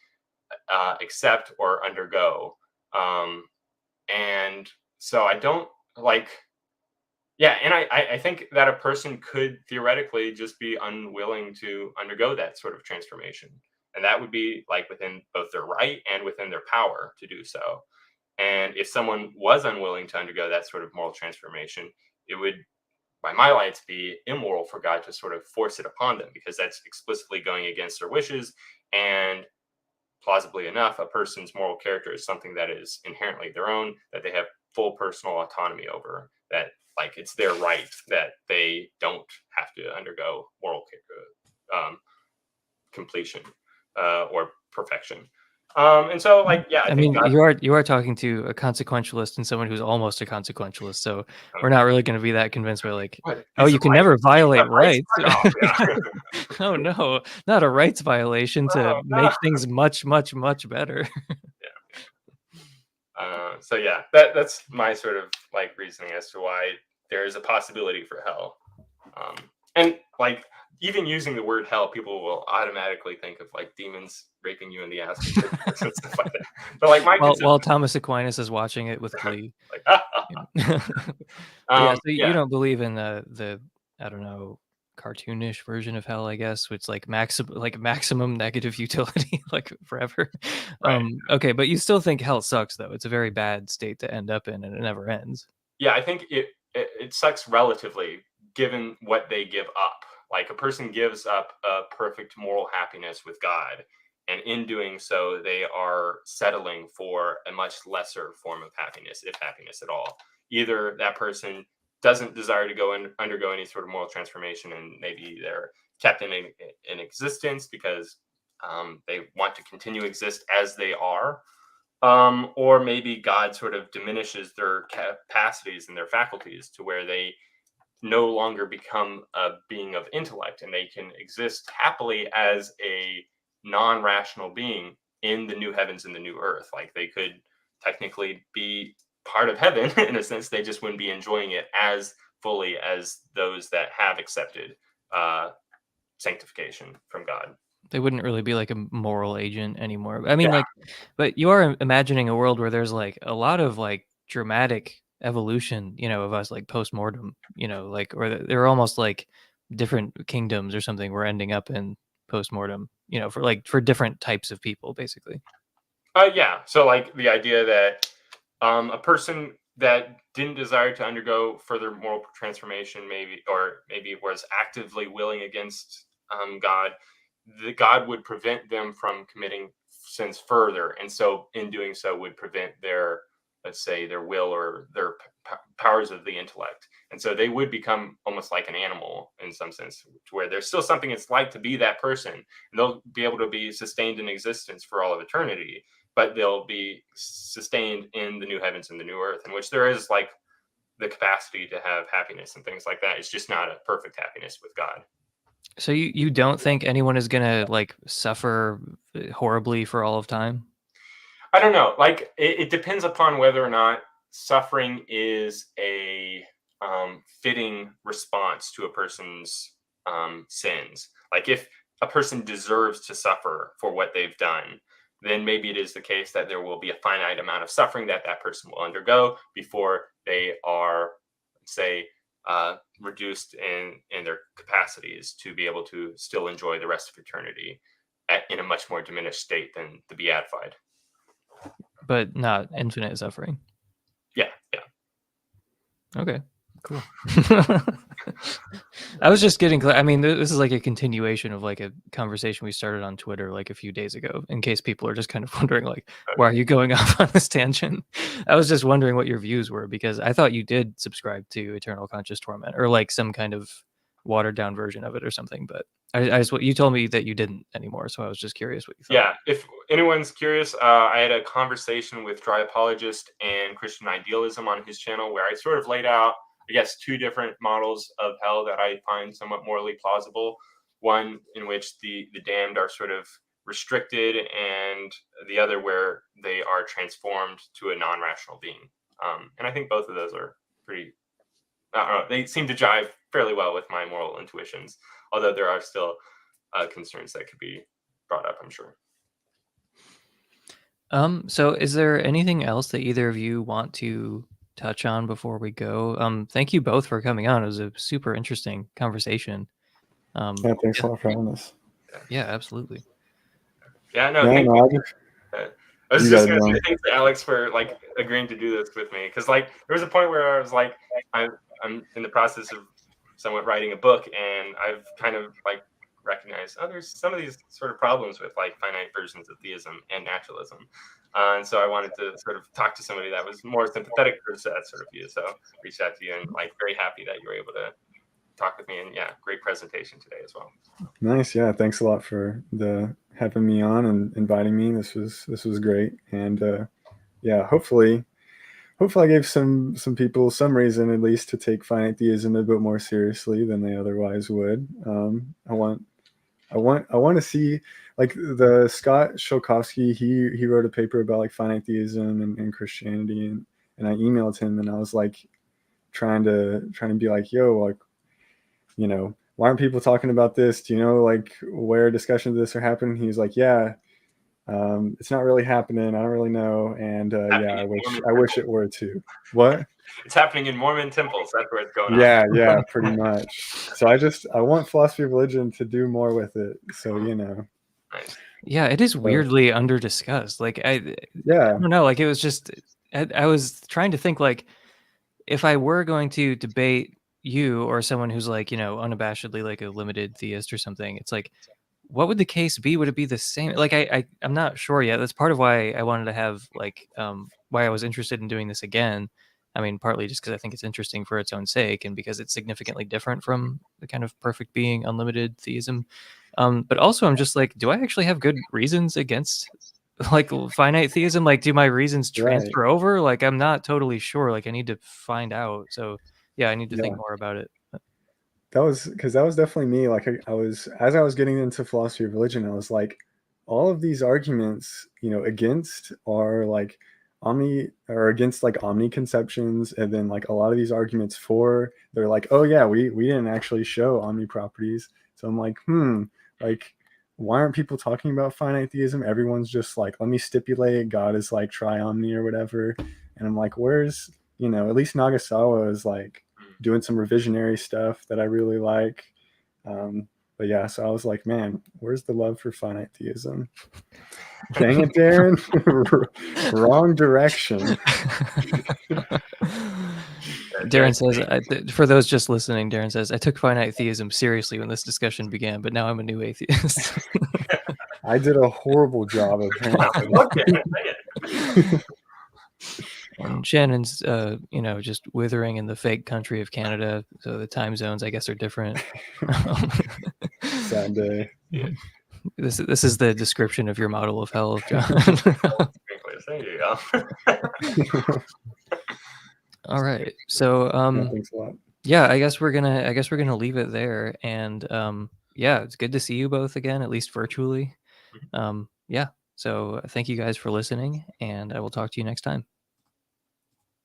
accept or undergo. And so I don't like, yeah, and I think that a person could theoretically just be unwilling to undergo that sort of transformation. And that would be like within both their right and within their power to do so. And if someone was unwilling to undergo that sort of moral transformation, it would, by my lights, be immoral for God to sort of force it upon them because that's explicitly going against their wishes. And plausibly enough, a person's moral character is something that is inherently their own, that they have full personal autonomy over, that like it's their right, that they don't have to undergo moral completion or perfection. And so like, yeah, I think mean, God, you are talking to a consequentialist and someone who's almost a consequentialist. So we're not really going to be that convinced by like, oh, you can never violate rights. Oh no, not a rights violation to make things much, much, much better. So yeah, that's my sort of like reasoning as to why there is a possibility for hell. And like even using the word hell, people will automatically think of like demons raping you in the ass and stuff like that. But like my while Thomas Aquinas is watching it with glee. like, Yeah, so you don't believe in the I don't know, cartoonish version of hell, I guess, which like maximum negative utility, like forever. Right. Okay, but you still think hell sucks though. It's a very bad state to end up in, and it never ends. Yeah, I think it sucks relatively given what they give up. Like a person gives up a perfect moral happiness with God, and in doing so, they are settling for a much lesser form of happiness, if happiness at all. Either that person doesn't desire to go and undergo any sort of moral transformation, and maybe they're kept in existence because they want to continue to exist as they are, or maybe God sort of diminishes their capacities and their faculties to where they no longer become a being of intellect, and they can exist happily as a non-rational being in the new heavens and the new earth. Like they could technically be part of heaven in a sense, they just wouldn't be enjoying it as fully as those that have accepted sanctification from God. They wouldn't really be like a moral agent anymore. I mean, Yeah. like, but you are imagining a world where there's like a lot of like dramatic evolution, of us like post-mortem, like, or they're almost like different kingdoms or something we're ending up in post-mortem, for different types of people, basically. Yeah. So like the idea that a person that didn't desire to undergo further moral transformation, maybe was actively willing against God, God would prevent them from committing sins further, and so in doing so would prevent their, let's say, their will or their powers of the intellect, and so they would become almost like an animal in some sense, to where there's still something it's like to be that person, and they'll be able to be sustained in existence for all of eternity, but they'll be sustained in the new heavens and the new earth, in which there is like the capacity to have happiness and things like that. It's just not a perfect happiness with God. So you don't think anyone is gonna like suffer horribly for all of time? I don't know. Like it depends upon whether or not suffering is a fitting response to a person's sins. Like if a person deserves to suffer for what they've done, then maybe it is the case that there will be a finite amount of suffering that that person will undergo before they are, say, reduced in their capacities to be able to still enjoy the rest of eternity in a much more diminished state than the beatified. But not infinite suffering. Yeah, yeah. Okay, cool. I was just getting I mean, this is like a continuation of like a conversation we started on Twitter like a few days ago, in case people are just kind of wondering like, why are you going off on this tangent? I was just wondering what your views were, because I thought you did subscribe to eternal conscious torment, or like some kind of watered down version of it or something, but I just, you told me that you didn't anymore, so I was just curious what you thought. Yeah, if anyone's curious, I had a conversation with Dry Apologist and Christian Idealism on his channel where I sort of laid out, I guess, two different models of hell that I find somewhat morally plausible. One in which the damned are sort of restricted, and the other where they are transformed to a non-rational being. And I think both of those are pretty, I don't know, they seem to jive fairly well with my moral intuitions, although there are still concerns that could be brought up, I'm sure. So is there anything else that either of you want to touch on before we go? Thank you both for coming on. It was a super interesting conversation. Yeah, thanks a lot for having us. Yeah, absolutely. Yeah, no, Yeah, thank no, you. I was You just got it, gonna say John. thanks to Alex for like agreeing to do this with me, because like there was a point where I was like, I'm in the process of somewhat writing a book, and I've kind of like recognized, oh, there's some of these sort of problems with like finite versions of theism and naturalism, and so I wanted to sort of talk to somebody that was more sympathetic towards that sort of view. So reached out to you, and like very happy that you were able to talk with me, and yeah, great presentation today as well. Nice. Yeah, thanks a lot for having me on and inviting me. This was great, and yeah, hopefully I gave some people some reason at least to take finite theism a bit more seriously than they otherwise would. I want to see, like, the Scott Shulkovsky, he wrote a paper about like finite theism and Christianity, and I emailed him and I was like trying to be like, yo, like, why aren't people talking about this? Do you know like where discussions of this are happening? He's like, yeah, it's not really happening. I don't really know. And yeah, I wish it were too. What? It's happening in Mormon temples. That's where it's going on. Yeah, pretty much. So I want philosophy of religion to do more with it. So, Nice. Yeah, it is weirdly under discussed. Like I yeah, don't know. Like it was just I was trying to think like if I were going to debate, you or someone who's like, unabashedly like a limited theist or something, it's like, what would the case be? Would it be the same? Like, I'm not sure yet. That's part of why I wanted to have like, why I was interested in doing this again. I mean, partly just because I think it's interesting for its own sake and because it's significantly different from the kind of perfect being, unlimited theism. But also I'm just like, do I actually have good reasons against like finite theism? Like, do my reasons transfer over? Like, I'm not totally sure. Like, I need to find out. So yeah, I need to think more about it. That was definitely me. Like I was, as I was getting into philosophy of religion, I was like, all of these arguments, against are like against like omni conceptions, and then like a lot of these arguments for, they're like, oh yeah, we didn't actually show omni properties. So I'm like, like, why aren't people talking about finite theism? Everyone's just like, let me stipulate God is like tri-omni or whatever. And I'm like, where's, at least Nagasawa is like doing some revisionary stuff that I really like. But yeah, so I was like, man, where's the love for finite theism? Dang it, Darren. Wrong direction. Darren says, for those just listening, Darren says, I took finite theism seriously when this discussion began, but now I'm a new atheist. I did a horrible job of And Shannon's, just withering in the fake country of Canada. So the time zones, I guess, are different. Sad day. Yeah. This is the description of your model of hell, John. All right. So thanks a lot. Yeah, I guess we're gonna leave it there. And yeah, it's good to see you both again, at least virtually. Yeah. So thank you guys for listening, and I will talk to you next time.